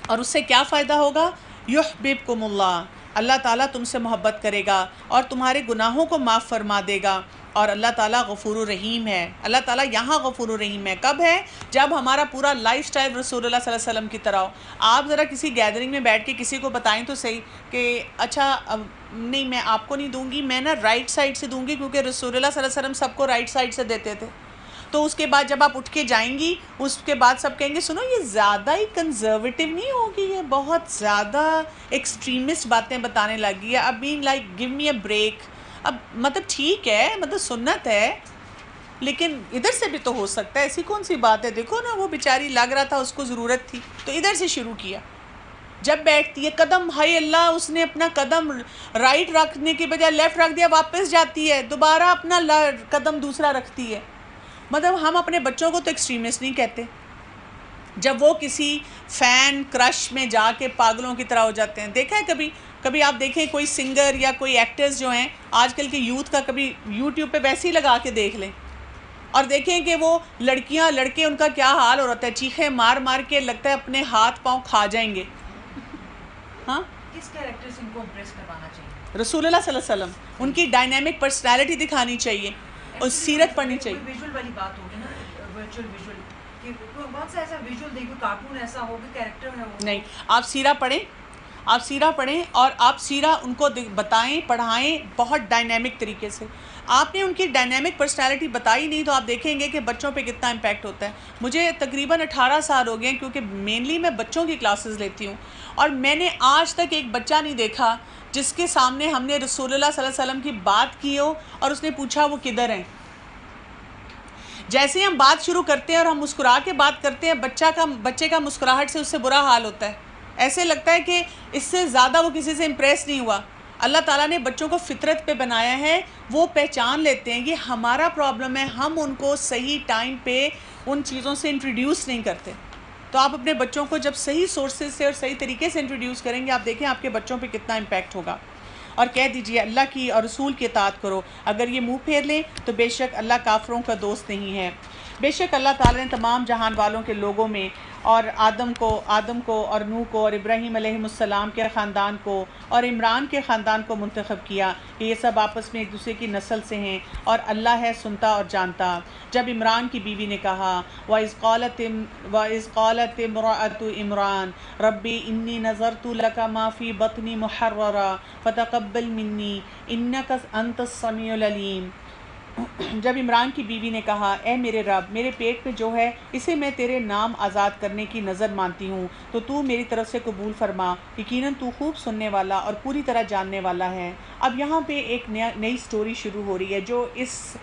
اور اس سے کیا فائدہ ہوگا, یحببکم اللہ, اللہ تعالیٰ تم سے محبت کرے گا اور تمہارے گناہوں کو معاف فرما دے گا. اور اللہ تعالیٰ غفور الرحیم ہے. اللہ تعالیٰ یہاں غفور الرحیم ہے کب ہے, جب ہمارا پورا لائف سٹائل رسول اللہ صلی اللہ علیہ وسلم کی طرح ہو. آپ ذرا کسی گیدرنگ میں بیٹھ کے کسی کو بتائیں تو صحیح کہ اچھا نہیں میں آپ کو نہیں دوں گی, میں نا رائٹ سائڈ سے دوں گی, کیونکہ رسول اللہ صلی اللہ علیہ وسلم سب کو رائٹ سائڈ سے دیتے تھے. تو اس کے بعد جب آپ اٹھ کے جائیں گی, اس کے بعد سب کہیں گے سنو یہ زیادہ ہی کنزرویٹو نہیں ہوگی, یہ بہت زیادہ ایکسٹریمسٹ باتیں بتانے لگی ہے. اب man like give me a break. اب مطلب ٹھیک ہے, مطلب سنت ہے, لیکن ادھر سے بھی تو ہو سکتا ہے, ایسی کون سی بات ہے. دیکھو نا وہ بیچاری لگ رہا تھا اس کو ضرورت تھی تو ادھر سے شروع کیا. جب بیٹھتی ہے قدم, ہائی اللہ اس نے اپنا قدم رائٹ رکھنے کے بجائے لیفٹ رکھ دیا, واپس جاتی ہے, دوبارہ اپنا قدم دوسرا رکھتی ہے. مطلب ہم اپنے بچوں کو تو ایکسٹریمسٹ نہیں کہتے, جب وہ کسی فین کرش میں جا کے پاگلوں کی طرح ہو جاتے ہیں. دیکھا ہے کبھی آپ دیکھیں کوئی سنگر یا کوئی ایکٹرز جو ہیں آج کل کے یوتھ کا, کبھی یوٹیوب پہ ویسے ہی لگا کے دیکھ لیں اور دیکھیں کہ وہ لڑکیاں لڑکے ان کا کیا حال ہو رہا ہے, چیخیں مار مار کے لگتا ہے اپنے ہاتھ پاؤں کھا جائیں گے. ہاں, کس کیریکٹر سے ان کو امپریس کروانا چاہیے, رسول اللہ صلی اللہ علیہ وسلم, ان کی ڈائنامک پرسنالٹی دکھانی چاہیے اور سیرت پڑھنی چاہیے. ویژول والی بات ہوگی نا, ورچوئل ویژول, کہ کون سا ایسا ویژول دیکھو, کارٹون ایسا ہو کہ کیریکٹر ہے وہ. نہیں, آپ سیرہ پڑھیں, آپ سیرہ پڑھیں اور آپ سیرہ ان کو بتائیں, پڑھائیں بہت ڈائنامک طریقے سے. آپ نے ان کی ڈائنامک پرسنالٹی بتائی نہیں تو آپ دیکھیں گے کہ بچوں پہ کتنا امپیکٹ ہوتا ہے. مجھے تقریباً 18 سال ہو گئے ہیں, کیونکہ مینلی میں بچوں کی کلاسز لیتی ہوں, اور میں نے آج تک ایک بچہ نہیں دیکھا جس کے سامنے ہم نے رسول اللہ صلی اللہ علیہ وسلم کی بات کی ہو اور اس نے پوچھا وہ کدھر ہیں. جیسے ہی ہم بات شروع کرتے ہیں اور ہم مسکرا کے بات کرتے ہیں, بچے کا مسکراہٹ سے اس سے برا حال ہوتا ہے. ایسے لگتا ہے کہ اس سے زیادہ وہ کسی سے امپریس نہیں ہوا. اللہ تعالیٰ نے بچوں کو فطرت پہ بنایا ہے, وہ پہچان لیتے ہیں, یہ ہمارا پرابلم ہے, ہم ان کو صحیح ٹائم پہ ان چیزوں سے انٹروڈیوس نہیں کرتے. تو آپ اپنے بچوں کو جب صحیح سورسز سے اور صحیح طریقے سے انٹروڈیوس کریں گے, آپ دیکھیں آپ کے بچوں پہ کتنا امپیکٹ ہوگا. اور کہہ دیجئے اللہ کی اور رسول کی اطاعت کرو. اگر یہ منہ پھیر لیں تو بے شک اللہ کافروں کا دوست نہیں ہے. بے شک اللہ تعالیٰ نے تمام جہان والوں کے لوگوں میں اور آدم کو اور نوح کو اور ابراہیم علیہ السلام کے خاندان کو اور عمران کے خاندان کو منتخب کیا کہ یہ سب آپس میں ایک دوسرے کی نسل سے ہیں, اور اللہ ہے سنتا اور جانتا. جب عمران کی بیوی نے کہا وَإِذْ قَالَتِ امْرَأَتُ عمران ربی انی نظرت لک ما فی بطنی محررا فتقبل منی انک انت السمیع العلیم. جب عمران کی بیوی نے کہا اے میرے رب, میرے پیٹ میں جو ہے اسے میں تیرے نام آزاد کرنے کی نظر مانتی ہوں, تو میری طرف سے قبول فرما, یقیناً تو خوب سننے والا اور پوری طرح جاننے والا ہے. اب یہاں پہ ایک نئی سٹوری شروع ہو رہی ہے جو اس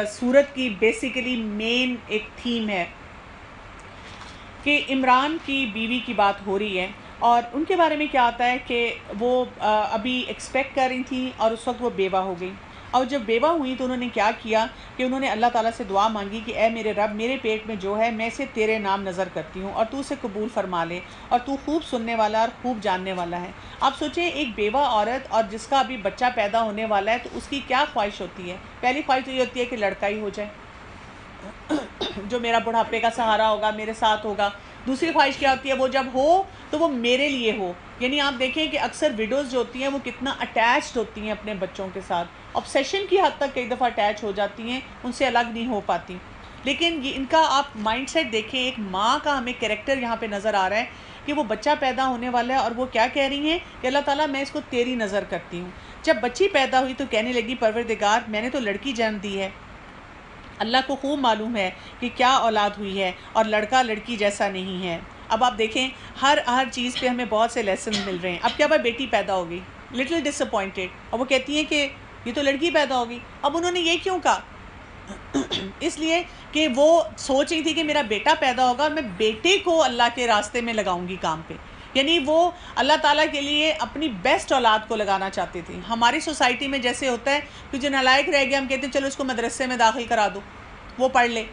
سورت کی بیسیکلی مین ایک تھیم ہے, کہ عمران کی بیوی کی بات ہو رہی ہے. اور ان کے بارے میں کیا آتا ہے کہ وہ ابھی ایکسپیکٹ کر رہی تھیں اور اس وقت وہ بیوہ ہو گئی. اور جب بیوہ ہوئی تو انہوں نے کیا کیا کہ انہوں نے اللہ تعالیٰ سے دعا مانگی کہ اے میرے رب, میرے پیٹ میں جو ہے میں اسے تیرے نام نظر کرتی ہوں اور تو اسے قبول فرما لے, اور تو خوب سننے والا اور خوب جاننے والا ہے. آپ سوچیں ایک بیوہ عورت اور جس کا ابھی بچہ پیدا ہونے والا ہے تو اس کی کیا خواہش ہوتی ہے؟ پہلی خواہش تو یہ ہوتی ہے کہ لڑکا ہی ہو جائے. جو میرا بڑھاپے کا سہارا ہوگا، میرے ساتھ ہوگا. دوسری خواہش کیا ہوتی ہے؟ وہ جب ہو تو وہ میرے لیے ہو. یعنی آپ دیکھیں کہ اکثر ویڈوز جو ہوتی ہیں وہ کتنا اٹیچڈ ہوتی ہیں اپنے بچوں کے ساتھ، آبسیشن کی حد تک کئی دفعہ اٹیچ ہو جاتی ہیں، ان سے الگ نہیں ہو پاتی. لیکن یہ ان کا آپ مائنڈ سیٹ دیکھیں، ایک ماں کا ہمیں کریکٹر یہاں پہ نظر آ رہا ہے کہ وہ بچہ پیدا ہونے والا ہے اور وہ کیا کہہ رہی ہیں کہ اللہ تعالیٰ میں اس کو تیری نظر کرتی ہوں. جب بچی پیدا ہوئی تو کہنے لگی پروردگار میں نے تو لڑکی جنم دی ہے، اللہ کو خوب معلوم ہے کہ کیا اولاد ہوئی ہے اور لڑکا لڑکی جیسا نہیں ہے. اب آپ دیکھیں ہر چیز پہ ہمیں بہت سے لیسن مل رہے ہیں. اب کیا بھائی بیٹی پیدا ہو گئی، لٹل ڈس اپوائنٹیڈ، اور وہ کہتی ہیں کہ یہ تو لڑکی پیدا ہوگی. اب انہوں نے یہ کیوں کہا؟ اس لیے کہ وہ سوچ رہی تھی کہ میرا بیٹا پیدا ہوگا اور میں بیٹے کو اللہ کے راستے میں لگاؤں گی کام پہ. یعنی وہ اللہ تعالیٰ کے لیے اپنی بیسٹ اولاد کو لگانا چاہتے تھے. ہماری سوسائٹی میں جیسے ہوتا ہے کہ جو نالائق رہ گیا ہم کہتے ہیں چلو اس کو مدرسے میں داخل کرا دو، وہ پڑھ لے.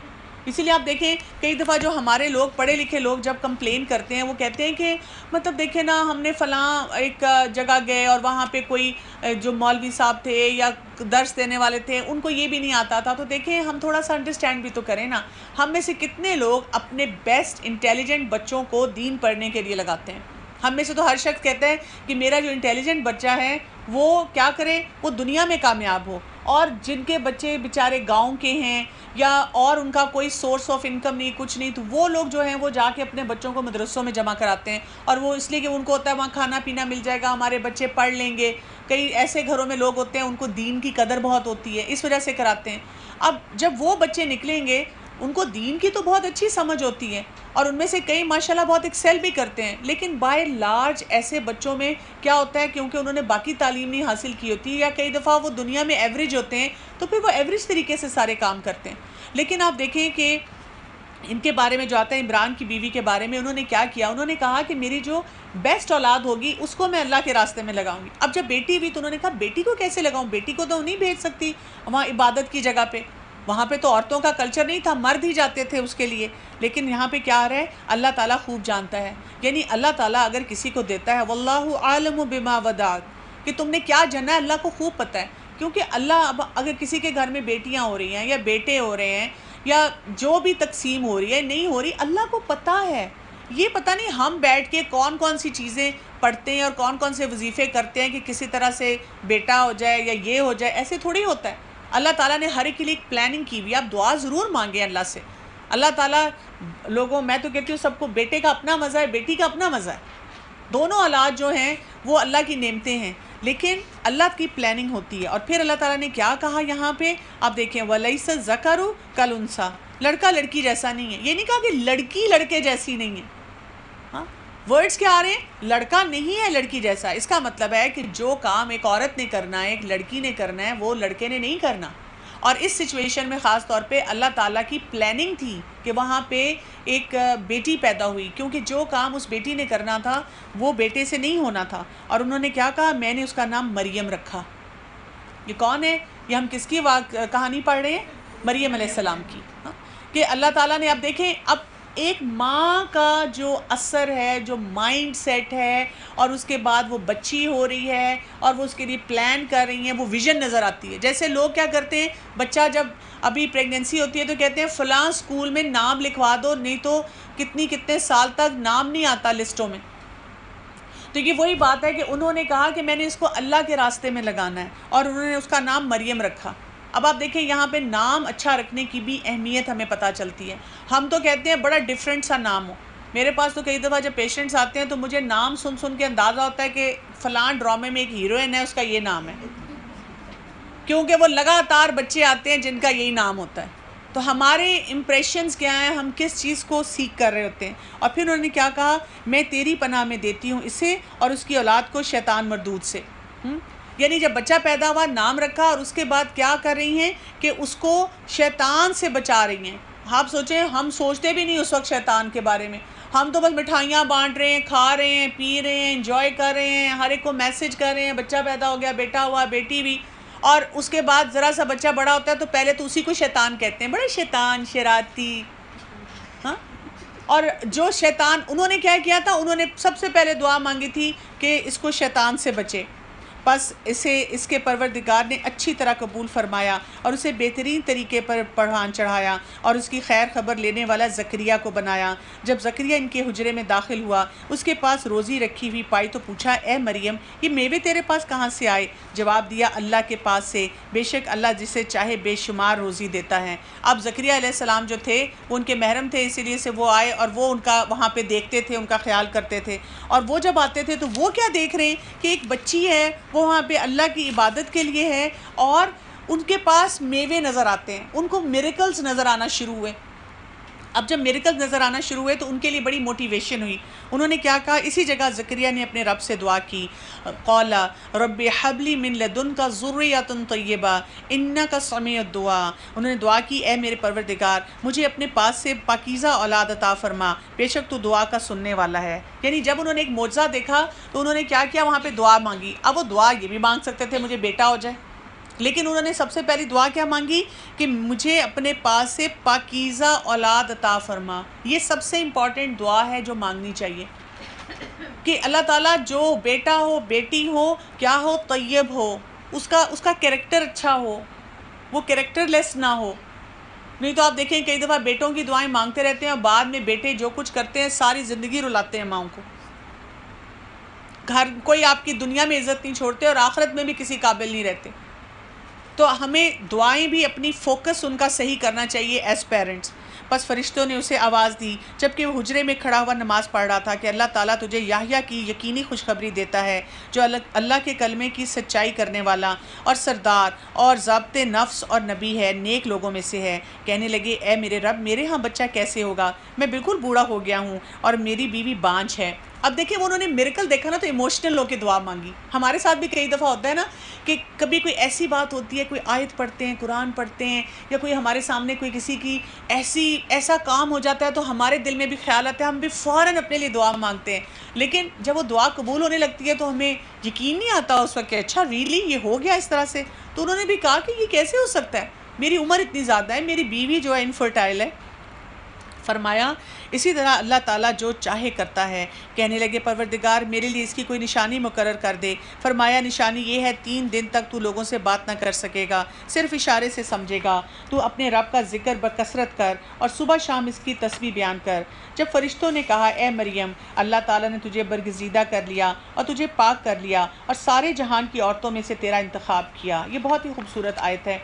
اسی لیے آپ دیکھیں کئی دفعہ جو ہمارے لوگ پڑھے لکھے لوگ جب کمپلین کرتے ہیں وہ کہتے ہیں کہ مطلب دیکھیں نا ہم نے فلاں ایک جگہ گئے اور وہاں پہ کوئی جو مولوی صاحب تھے یا درس دینے والے تھے ان کو یہ بھی نہیں آتا تھا. تو دیکھیں ہم تھوڑا سا انڈرسٹینڈ بھی تو کریں نا. ہم میں سے کتنے لوگ اپنے بیسٹ انٹیلیجنٹ بچوں کو دین پڑھنے کے لیے لگاتے ہیں؟ ہم میں سے تو ہر شخص کہتا ہے کہ میرا جو انٹیلیجنٹ بچہ ہے وہ کیا کرے، وہ دنیا میں کامیاب ہو. اور جن کے بچے بیچارے گاؤں کے ہیں یا اور ان کا کوئی سورس آف انکم نہیں، کچھ نہیں، تو وہ لوگ جو ہیں وہ جا کے اپنے بچوں کو مدرسوں میں جمع کراتے ہیں. اور وہ اس لیے کہ ان کو ہوتا ہے وہاں کھانا پینا مل جائے گا، ہمارے بچے پڑھ لیں گے. کئی ایسے گھروں میں لوگ ہوتے ہیں ان کو دین کی قدر بہت ہوتی ہے، اس وجہ سے کراتے ہیں. اب جب وہ بچے نکلیں گے ان کو دین کی تو بہت اچھی سمجھ ہوتی ہے اور ان میں سے کئی ماشاءاللہ بہت ایکسل بھی کرتے ہیں. لیکن بائی لارج ایسے بچوں میں کیا ہوتا ہے، کیونکہ انہوں نے باقی تعلیم نہیں حاصل کی ہوتی یا کئی دفعہ وہ دنیا میں ایوریج ہوتے ہیں تو پھر وہ ایوریج طریقے سے سارے کام کرتے ہیں. لیکن آپ دیکھیں کہ ان کے بارے میں جو آتا ہے عمران کی بیوی کے بارے میں، انہوں نے کیا کیا؟ انہوں نے کہا کہ میری جو بیسٹ اولاد ہوگی اس کو میں اللہ کے راستے میں لگاؤں گی. اب جب بیٹی ہوئی تو انہوں نے کہا بیٹی کو کیسے لگاؤں، بیٹی کو تو نہیں بھیج سکتی وہاں عبادت کی جگہ پہ، وہاں پہ تو عورتوں کا کلچر نہیں تھا، مرد ہی جاتے تھے اس کے لیے. لیکن یہاں پہ کیا آ رہا ہے؟ اللہ تعالیٰ خوب جانتا ہے. یعنی اللہ تعالیٰ اگر کسی کو دیتا ہے واللہ عالم بما ودعت، کہ تم نے کیا جنا ہے اللہ کو خوب پتہ ہے. کیونکہ اللہ اب اگر کسی کے گھر میں بیٹیاں ہو رہی ہیں یا بیٹے ہو رہے ہیں یا جو بھی تقسیم ہو رہی ہے نہیں ہو رہی، اللہ کو پتہ ہے. یہ پتہ نہیں ہم بیٹھ کے کون کون سی چیزیں پڑھتے ہیں اور کون کون سے وظیفے کرتے ہیں کہ کسی طرح سے بیٹا ہو جائے یا یہ ہو جائے، ایسے تھوڑی ہوتا ہے. اللہ تعالیٰ نے ہر ایک کے لیے ایک پلاننگ کی ہوئی. آپ دعا ضرور مانگیں اللہ سے. اللہ تعالیٰ لوگوں، میں تو کہتی ہوں سب کو بیٹے کا اپنا مزہ ہے، بیٹی کا اپنا مزہ ہے. دونوں اولاد جو ہیں وہ اللہ کی نعمتیں ہیں، لیکن اللہ کی پلاننگ ہوتی ہے. اور پھر اللہ تعالیٰ نے کیا کہا یہاں پہ آپ دیکھیں وَلَيْسَ الذَّكَرُ كَالْأُنثَىٰ، لڑکا لڑکی جیسا نہیں ہے. یہ نہیں کہا کہ لڑکی لڑکے جیسی نہیں ہے. ہاں ورڈز کیا آ رہے ہیں؟ لڑکا نہیں ہے لڑکی جیسا. اس کا مطلب ہے کہ جو کام ایک عورت نے کرنا ہے، ایک لڑکی نے کرنا ہے، وہ لڑکے نے نہیں کرنا. اور اس سچویشن میں خاص طور پہ اللہ تعالیٰ کی پلاننگ تھی کہ وہاں پہ ایک بیٹی پیدا ہوئی، کیونکہ جو کام اس بیٹی نے کرنا تھا وہ بیٹے سے نہیں ہونا تھا. اور انہوں نے کیا کہا؟ میں نے اس کا نام مریم رکھا. یہ کون ہے؟ یہ ہم کس کی کہانی پڑھ رہے ہیں؟ مریم علیہ السلام کی. کہ اللہ تعالیٰ نے اب دیکھیں اب ایک ماں کا جو اثر ہے، جو مائنڈ سیٹ ہے، اور اس کے بعد وہ بچی ہو رہی ہے اور وہ اس کے لیے پلان کر رہی ہیں، وہ ویژن نظر آتی ہے. جیسے لوگ کیا کرتے ہیں، بچہ جب ابھی پریگننسی ہوتی ہے تو کہتے ہیں فلاں اسکول میں نام لکھوا دو، نہیں تو کتنے سال تک نام نہیں آتا لسٹوں میں. تو یہ وہی بات ہے کہ انہوں نے کہا کہ میں نے اس کو اللہ کے راستے میں لگانا ہے اور انہوں نے اس کا نام مریم رکھا. اب آپ دیکھیں یہاں پہ نام اچھا رکھنے کی بھی اہمیت ہمیں پتہ چلتی ہے. ہم تو کہتے ہیں بڑا ڈیفرنٹ سا نام ہو. میرے پاس تو کئی دفعہ جب پیشنٹس آتے ہیں تو مجھے نام سن کے اندازہ ہوتا ہے کہ فلاں ڈرامے میں ایک ہیروئن ہے، اس کا یہ نام ہے، کیونکہ وہ لگاتار بچے آتے ہیں جن کا یہی نام ہوتا ہے. تو ہمارے امپریشنز کیا ہیں، ہم کس چیز کو سیکھ کر رہے ہوتے ہیں. اور پھر انہوں نے کیا کہا؟ میں تیری پناہ میں دیتی ہوں اسے اور اس کی اولاد کو شیطان مردود سے. یعنی جب بچہ پیدا ہوا نام رکھا اور اس کے بعد کیا کر رہی ہیں کہ اس کو شیطان سے بچا رہی ہیں. آپ سوچیں ہم سوچتے بھی نہیں اس وقت شیطان کے بارے میں. ہم تو بس مٹھائیاں بانٹ رہے ہیں، کھا رہے ہیں، پی رہے ہیں، انجوائے کر رہے ہیں، ہر ایک کو میسج کر رہے ہیں بچہ پیدا ہو گیا، بیٹا ہوا، بیٹی بھی. اور اس کے بعد ذرا سا بچہ بڑا ہوتا ہے تو پہلے تو اسی کو شیطان کہتے ہیں، بڑے شیطان شرارتی. ہاں اور جو شیطان انہوں نے کیا تھا، انہوں نے سب سے پہلے دعا مانگی تھی کہ اس کو شیطان سے بچے. پس اسے اس کے پروردگار نے اچھی طرح قبول فرمایا اور اسے بہترین طریقے پر پروان چڑھایا اور اس کی خیر خبر لینے والا زکریا کو بنایا۔ جب زکریا ان کے حجرے میں داخل ہوا، اس کے پاس روزی رکھی ہوئی پائی تو پوچھا، اے مریم، یہ میوے تیرے پاس کہاں سے آئے؟ جواب دیا، اللہ کے پاس سے، بے شک اللہ جسے چاہے بے شمار روزی دیتا ہے۔ اب زکریا علیہ السلام جو تھے وہ ان کے محرم تھے، اسی لیے سے وہ آئے اور وہ ان کا وہاں پہ دیکھتے تھے، ان کا خیال کرتے تھے، اور وہ جب آتے تھے تو وہ کیا دیکھ رہے ہیں کہ ایک بچی ہے وہ وہاں پہ اللہ کی عبادت کے لیے ہے اور ان کے پاس میوے نظر آتے ہیں، ان کو میریکلز نظر آنا شروع ہوئے۔ اب جب میریکلز نظر آنا شروع ہوئے تو ان کے لیے بڑی موٹیویشن ہوئی۔ انہوں نے کیا کہا؟ اسی جگہ زکریا نے اپنے رب سے دعا کی، قال رب حب لی من لدنک ذریۃ طیبہ انک سمیع الدعاء۔ انہوں نے دعا کی، اے میرے پروردگار مجھے اپنے پاس سے پاکیزہ اولاد عطا فرما، بے شک تو دعا کا سننے والا ہے۔ یعنی جب انہوں نے ایک معجزہ دیکھا تو انہوں نے کیا کیا؟ وہاں پہ دعا مانگی۔ اب وہ دعا یہ بھی مانگ سکتے تھے مجھے بیٹا ہو جائے، لیکن انہوں نے سب سے پہلی دعا کیا مانگی کہ مجھے اپنے پاس سے پاکیزہ اولاد عطا فرما۔ یہ سب سے امپورٹنٹ دعا ہے جو مانگنی چاہیے کہ اللہ تعالیٰ جو بیٹا ہو، بیٹی ہو، کیا ہو، طیب ہو، اس کا کریکٹر اچھا ہو، وہ کریکٹر لیس نہ ہو۔ نہیں تو آپ دیکھیں کئی دفعہ بیٹوں کی دعائیں مانگتے رہتے ہیں اور بعد میں بیٹے جو کچھ کرتے ہیں ساری زندگی رلاتے ہیں ماؤں کو، گھر کوئی آپ کی دنیا میں عزت نہیں چھوڑتے اور آخرت میں بھی کسی قابل نہیں رہتے۔ تو ہمیں دعائیں بھی اپنی فوکس ان کا صحیح کرنا چاہیے ایز پیرنٹس۔ بس فرشتوں نے اسے آواز دی جبکہ وہ حجرے میں کھڑا ہوا نماز پڑھ رہا تھا کہ اللہ تعالیٰ تجھے یحییٰ کی یقینی خوشخبری دیتا ہے جو اللہ کے کلمے کی سچائی کرنے والا اور سردار اور ضابط نفس اور نبی ہے، نیک لوگوں میں سے ہے۔ کہنے لگے، اے میرے رب میرے ہاں بچہ کیسے ہوگا؟ میں بالکل بوڑھا ہو گیا ہوں اور میری بیوی بانجھ ہے۔ اب دیکھیں وہ انہوں نے میریکل دیکھا نا تو ایموشنل ہو کے دعا مانگی۔ ہمارے ساتھ بھی کئی دفعہ ہوتا ہے نا کہ کبھی کوئی ایسی بات ہوتی ہے، کوئی آیت پڑھتے ہیں، قرآن پڑھتے ہیں، یا کوئی ہمارے سامنے کوئی کسی کی ایسا کام ہو جاتا ہے تو ہمارے دل میں بھی خیال آتا ہے، ہم بھی فوراً اپنے لیے دعا مانگتے ہیں، لیکن جب وہ دعا قبول ہونے لگتی ہے تو ہمیں یقین نہیں آتا اس وقت کہ اچھا ریئلی یہ ہو گیا اس طرح سے۔ تو انہوں نے بھی کہا کہ یہ کیسے ہو سکتا ہے، میری عمر اتنی زیادہ ہے، میری بیوی جو ہے انفرٹائل ہے۔ فرمایا اسی طرح اللہ تعالیٰ جو چاہے کرتا ہے۔ کہنے لگے پروردگار میرے لیے اس کی کوئی نشانی مقرر کر دے۔ فرمایا نشانی یہ ہے 3 دن تک تو لوگوں سے بات نہ کر سکے گا، صرف اشارے سے سمجھے گا۔ تو اپنے رب کا ذکر بکثرت کر اور صبح شام اس کی تسبیح بیان کر۔ جب فرشتوں نے کہا، اے مریم اللہ تعالیٰ نے تجھے برگزیدہ کر لیا اور تجھے پاک کر لیا اور سارے جہان کی عورتوں میں سے تیرا انتخاب کیا۔ یہ بہت ہی خوبصورت آیت ہے۔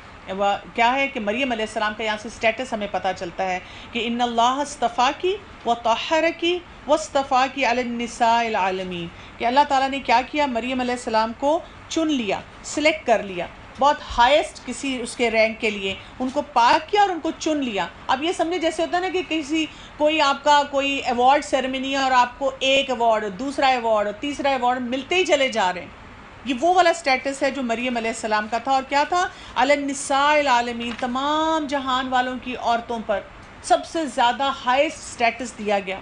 کیا ہے کہ مریم علیہ السلام کا یہاں سے سٹیٹس ہمیں پتہ چلتا ہے کہ ان اللہ اصطفاکی وطہرکی واصطفاکی علی النساء العالمین، کہ اللہ تعالیٰ نے کیا کیا؟ مریم علیہ السلام کو چن لیا، سلیکٹ کر لیا، بہت ہائیسٹ کسی اس کے رینک کے لیے ان کو پاک کیا اور ان کو چن لیا۔ اب یہ سمجھے جیسے ہوتا ہے نا کہ کوئی آپ کا کوئی ایوارڈ سیریمنی ہے اور آپ کو ایک ایوارڈ، دوسرا ایوارڈ، تیسرا ایوارڈ ملتے ہی چلے جا رہے ہیں۔ یہ وہ والا سٹیٹس ہے جو مریم علیہ السلام کا تھا، اور کیا تھا؟ علی النساء العالمین، تمام جہان والوں کی عورتوں پر سب سے زیادہ ہائیسٹ سٹیٹس دیا گیا۔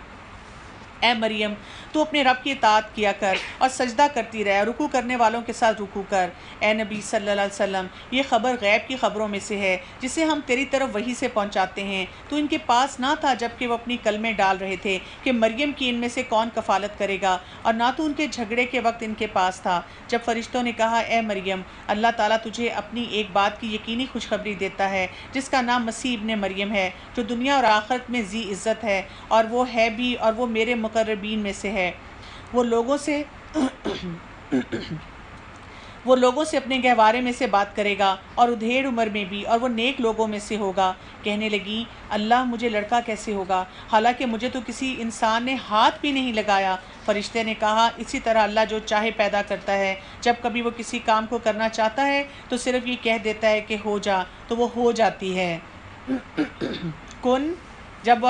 اے مریم تو اپنے رب کی اطاعت کیا کر اور سجدہ کرتی رہ، رکوع کرنے والوں کے ساتھ رکوع کر۔ اے نبی صلی اللہ علیہ وسلم یہ خبر غیب کی خبروں میں سے ہے جسے ہم تیری طرف وحی سے پہنچاتے ہیں۔ تو ان کے پاس نہ تھا جب کہ وہ اپنی کلمے ڈال رہے تھے کہ مریم کی ان میں سے کون کفالت کرے گا، اور نہ تو ان کے جھگڑے کے وقت ان کے پاس تھا جب فرشتوں نے کہا، اے مریم اللہ تعالیٰ تجھے اپنی ایک بات کی یقینی خوشخبری دیتا ہے جس کا نام مسیح ابن مریم ہے، جو دنیا اور آخرت میں ذی عزت ہے، اور وہ ہے بھی اور وہ میرے مقربین میں سے ہے۔ وہ لوگوں سے اپنے گہوارے میں سے بات کرے گا اور ادھیڑ عمر میں بھی، اور وہ نیک لوگوں میں سے ہوگا۔ کہنے لگی، اللہ مجھے لڑکا کیسے ہوگا حالانکہ مجھے تو کسی انسان نے ہاتھ بھی نہیں لگایا۔ فرشتے نے کہا، اسی طرح اللہ جو چاہے پیدا کرتا ہے، جب کبھی وہ کسی کام کو کرنا چاہتا ہے تو صرف یہ کہہ دیتا ہے کہ ہو جا، تو وہ ہو جاتی ہے۔ کن، جب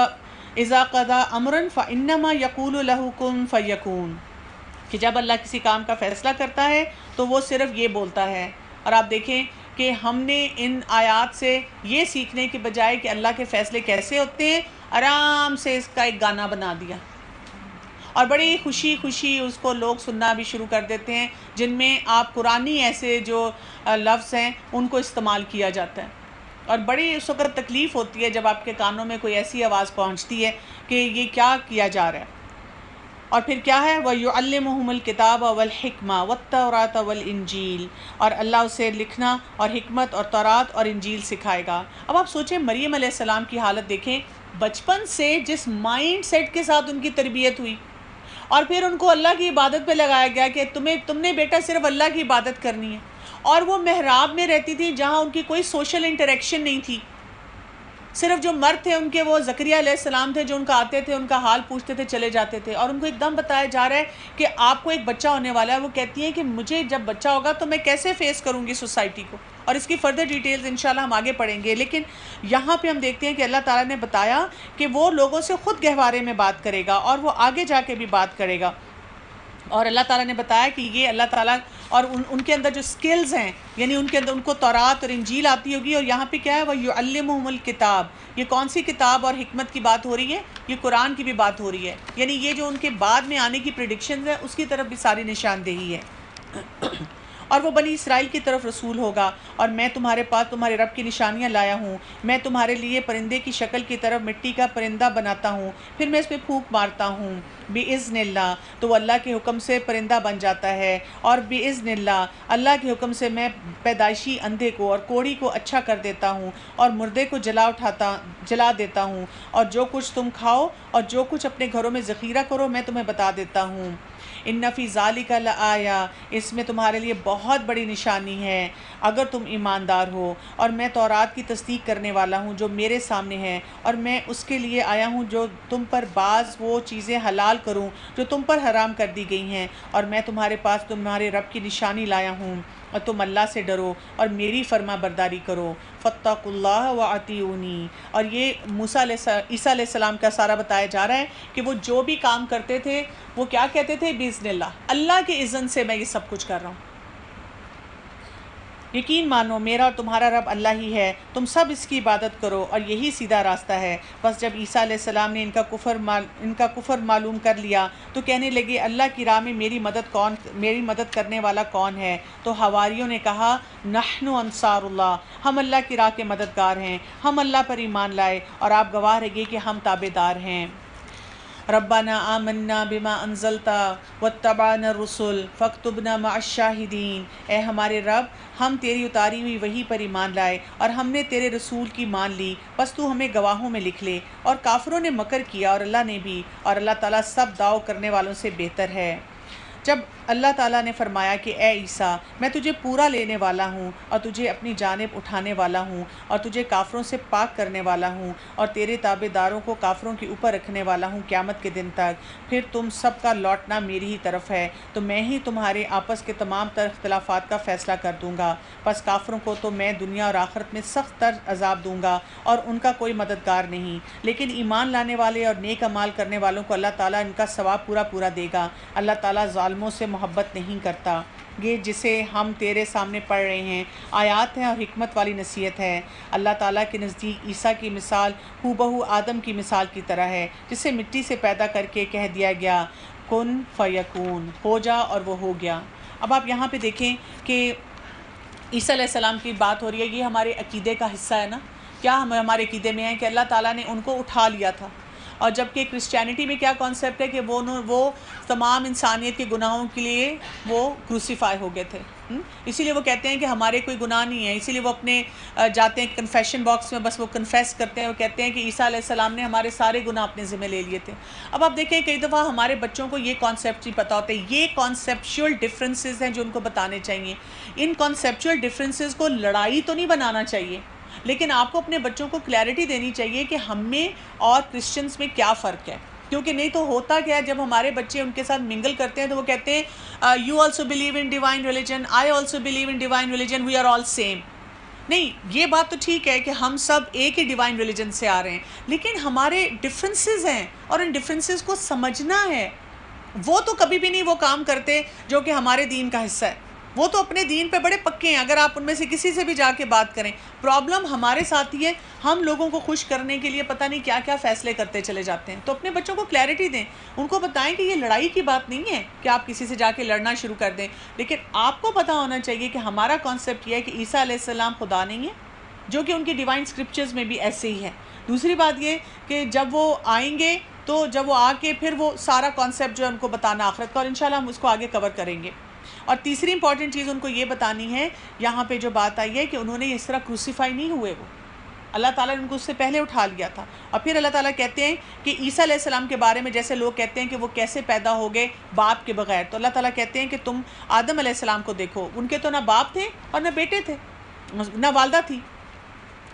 اذا قضا امرا فانما یقول له کن فیکون، کہ جب اللہ کسی کام کا فیصلہ کرتا ہے تو وہ صرف یہ بولتا ہے۔ اور آپ دیکھیں کہ ہم نے ان آیات سے یہ سیکھنے کے بجائے کہ اللہ کے فیصلے کیسے ہوتے ہیں، آرام سے اس کا ایک گانا بنا دیا، اور بڑی خوشی خوشی اس کو لوگ سننا بھی شروع کر دیتے ہیں، جن میں آپ قرآنی ایسے جو لفظ ہیں ان کو استعمال کیا جاتا ہے، اور بڑی اس وقت تکلیف ہوتی ہے جب آپ کے کانوں میں کوئی ایسی آواز پہنچتی ہے کہ یہ کیا کیا جا رہا ہے۔ اور پھر کیا ہے وَيُعَلِّمُهُمُ الْكِتَابَ وَالْحِكْمَةَ وَالتَّوْرَاةَ وَالْإِنْجِيلَ، اور اللہ اسے لکھنا اور حکمت اور تورات اور انجیل سکھائے گا۔ اب آپ سوچیں مریم علیہ السلام کی حالت دیکھیں، بچپن سے جس مائنڈ سیٹ کے ساتھ ان کی تربیت ہوئی، اور پھر ان کو اللہ کی عبادت پہ لگایا گیا کہ تم نے بیٹا صرف اللہ کی عبادت کرنی ہے، اور وہ محراب میں رہتی تھی جہاں ان کی کوئی سوشل انٹریکشن نہیں تھی، صرف جو مرد تھے ان کے وہ زکریا علیہ السلام تھے جو ان کا آتے تھے، ان کا حال پوچھتے تھے، چلے جاتے تھے، اور ان کو ایک دم بتایا جا رہا ہے کہ آپ کو ایک بچہ ہونے والا ہے۔ وہ کہتی ہیں کہ مجھے جب بچہ ہوگا تو میں کیسے فیس کروں گی سوسائٹی کو، اور اس کی فردر ڈیٹیلز انشاءاللہ ہم آگے پڑھیں گے۔ لیکن یہاں پہ ہم دیکھتے ہیں کہ اللہ تعالیٰ نے بتایا کہ وہ لوگوں سے خود گہوارے میں بات کرے گا، اور وہ آگے جا کے بھی بات کرے گا، اور اللہ تعالیٰ نے بتایا کہ یہ اللہ تعالیٰ اور ان کے اندر جو سکلز ہیں، یعنی ان کے اندر ان کو تورات اور انجیل آتی ہوگی، اور یہاں پہ کیا ہے وَيُعَلِّمُهُمُ الْكِتَابَ، یہ کون سی کتاب اور حکمت کی بات ہو رہی ہے؟ یہ قرآن کی بھی بات ہو رہی ہے، یعنی یہ جو ان کے بعد میں آنے کی پریڈکشنز ہیں اس کی طرف بھی ساری نشاندہی ہے۔ اور وہ بنی اسرائیل کی طرف رسول ہوگا، اور میں تمہارے پاس تمہارے رب کی نشانیاں لایا ہوں، میں تمہارے لیے پرندے کی شکل کی طرف مٹی کا پرندہ بناتا ہوں، پھر میں اس پہ پھونک مارتا ہوں، بِإِذْنِ اللہ، تو وہ اللہ کے حکم سے پرندہ بن جاتا ہے، اور بِإِذْنِ اللہ، اللہ کے حکم سے میں پیدائشی اندھے کو اور کوڑی کو اچھا کر دیتا ہوں، اور مردے کو جلا دیتا ہوں، اور جو کچھ تم کھاؤ اور جو کچھ اپنے گھروں میں ذخیرہ کرو میں تمہیں بتا دیتا ہوں۔ ان فی ذالک لآیہ، اس میں تمہارے لیے بہت بڑی نشانی ہے اگر تم ایماندار ہو، اور میں تورات کی تصدیق کرنے والا ہوں جو میرے سامنے ہے، اور میں اس کے لیے آیا ہوں جو تم پر بعض وہ چیزیں حلال کروں جو تم پر حرام کر دی گئی ہیں، اور میں تمہارے پاس تمہارے رب کی نشانی لایا ہوں، اور تم اللہ سے ڈرو اور میری فرما برداری کرو، فاتقوا اللہ وأطیعونی۔ اور یہ عیسیٰ علیہ السلام کا سارا بتایا جا رہا ہے کہ وہ جو بھی کام کرتے تھے وہ کیا کہتے تھے؟ بِإِذْنِ اللہ، اللہ کے اذن سے میں یہ سب کچھ کر رہا ہوں، یقین مانو میرا اور تمہارا رب اللہ ہی ہے، تم سب اس کی عبادت کرو اور یہی سیدھا راستہ ہے۔ بس جب عیسیٰ علیہ السلام نے ان کا کفر معلوم کر لیا تو کہنے لگے اللہ کی راہ میں میری مدد کرنے والا کون ہے؟ تو حواریوں نے کہا نحن انصار اللہ، ہم اللہ کی راہ کے مددگار ہیں، ہم اللہ پر ایمان لائے اور آپ گواہ رہیے کہ ہم تابعدار ہیں۔ ربنا آمنا بما انزلتا واتبعنا الرسل فاکتبنا مع الشاہدین، اے ہمارے رب ہم تیری اتاری ہوئی وحی پر ایمان لائے اور ہم نے تیرے رسول کی مان لی، بس تو ہمیں گواہوں میں لکھ لے۔ اور کافروں نے مکر کیا اور اللہ نے بھی، اور اللہ تعالیٰ سب داؤ کرنے والوں سے بہتر ہے۔ جب اللہ تعالیٰ نے فرمایا کہ اے عیسیٰ میں تجھے پورا لینے والا ہوں اور تجھے اپنی جانب اٹھانے والا ہوں اور تجھے کافروں سے پاک کرنے والا ہوں اور تیرے تابع داروں کو کافروں کے اوپر رکھنے والا ہوں قیامت کے دن تک، پھر تم سب کا لوٹنا میری ہی طرف ہے، تو میں ہی تمہارے آپس کے تمام تر اختلافات کا فیصلہ کر دوں گا۔ پس کافروں کو تو میں دنیا اور آخرت میں سخت تر عذاب دوں گا اور ان کا کوئی مددگار نہیں، لیکن ایمان لانے والے اور نیک اعمال کرنے والوں کو اللہ تعالیٰ ان کا ثواب پورا دے گا۔ اللہ تعالیٰ ظالموں سے محبت نہیں کرتا۔ یہ جسے ہم تیرے سامنے پڑھ رہے ہیں آیات ہیں اور حکمت والی نصیحت ہے۔ اللہ تعالیٰ کے نزدیک عیسیٰ کی مثال ہو بہو آدم کی مثال کی طرح ہے، جسے مٹی سے پیدا کر کے کہہ دیا گیا کن فیکون، ہو جا، اور وہ ہو گیا۔ اب آپ یہاں پہ دیکھیں کہ عیسیٰ علیہ السلام کی بات ہو رہی ہے، یہ ہمارے عقیدے کا حصہ ہے نا۔ کیا ہمارے عقیدے میں ہے کہ اللہ تعالیٰ نے ان کو اٹھا لیا تھا، اور جبکہ کرسچینٹی میں کیا کانسیپٹ ہے کہ وہ تمام انسانیت کے گناہوں کے لیے وہ کروسیفائی ہو گئے تھے، اسی لیے وہ کہتے ہیں کہ ہمارے کوئی گناہ نہیں ہے، اسی لیے وہ اپنے جاتے ہیں کنفیشن باکس میں، بس وہ کنفیس کرتے ہیں، وہ کہتے ہیں کہ عیسیٰ علیہ السلام نے ہمارے سارے گناہ اپنے ذمہ لے لیے تھے۔ اب آپ دیکھیں کئی دفعہ ہمارے بچوں کو یہ کانسیپٹ نہیں پتہ ہوتے، یہ کانسیپچول ڈفرینسز ہیں جو ان کو بتانے چاہیے۔ ان کانسیپچول ڈفرینسز کو لڑائی تو نہیں بنانا چاہیے، لیکن آپ کو اپنے بچوں کو کلیئرٹی دینی چاہیے کہ ہم میں اور کرسچنس میں کیا فرق ہے، کیونکہ نہیں تو ہوتا کیا ہے جب ہمارے بچے ان کے ساتھ منگل کرتے ہیں تو وہ کہتے ہیں you also believe in divine religion, I also believe in divine religion, we are all same. نہیں، یہ بات تو ٹھیک ہے کہ ہم سب ایک ہی ڈیوائن ریلیجن سے آ رہے ہیں، لیکن ہمارے ڈفرینسز ہیں اور ان ڈفرینسز کو سمجھنا ہے۔ وہ تو کبھی بھی نہیں وہ کام کرتے جو کہ ہمارے دین کا حصہ ہے، وہ تو اپنے دین پہ بڑے پکے ہیں، اگر آپ ان میں سے کسی سے بھی جا کے بات کریں۔ پرابلم ہمارے ساتھ ہی ہے، ہم لوگوں کو خوش کرنے کے لیے پتہ نہیں کیا کیا فیصلے کرتے چلے جاتے ہیں۔ تو اپنے بچوں کو کلیئرٹی دیں، ان کو بتائیں کہ یہ لڑائی کی بات نہیں ہے کہ آپ کسی سے جا کے لڑنا شروع کر دیں، لیکن آپ کو پتہ ہونا چاہیے کہ ہمارا کانسیپٹ یہ ہے کہ عیسیٰ علیہ السلام خدا نہیں ہے، جو کہ ان کی ڈیوائن اسکرپچرز میں بھی ایسے ہی ہے۔ دوسری بات یہ کہ جب وہ آئیں گے تو جب وہ آ کے پھر وہ سارا کانسیپٹ جو ہے ان کو بتانا آخرت کا، اور انشاءاللہ ہم اس کو آگے کور کریں گے. اور تیسری امپورٹنٹ چیز ان کو یہ بتانی ہے یہاں پہ جو بات آئی ہے کہ انہوں نے اس طرح کروسیفائی نہیں ہوئے، وہ اللہ تعالیٰ نے ان کو اس سے پہلے اٹھا لیا تھا. اور پھر اللہ تعالیٰ کہتے ہیں کہ عیسیٰ علیہ السلام کے بارے میں جیسے لوگ کہتے ہیں کہ وہ کیسے پیدا ہو گئے باپ کے بغیر، تو اللہ تعالیٰ کہتے ہیں کہ تم آدم علیہ السلام کو دیکھو، ان کے تو نہ باپ تھے اور نہ بیٹے تھے، نہ والدہ تھی،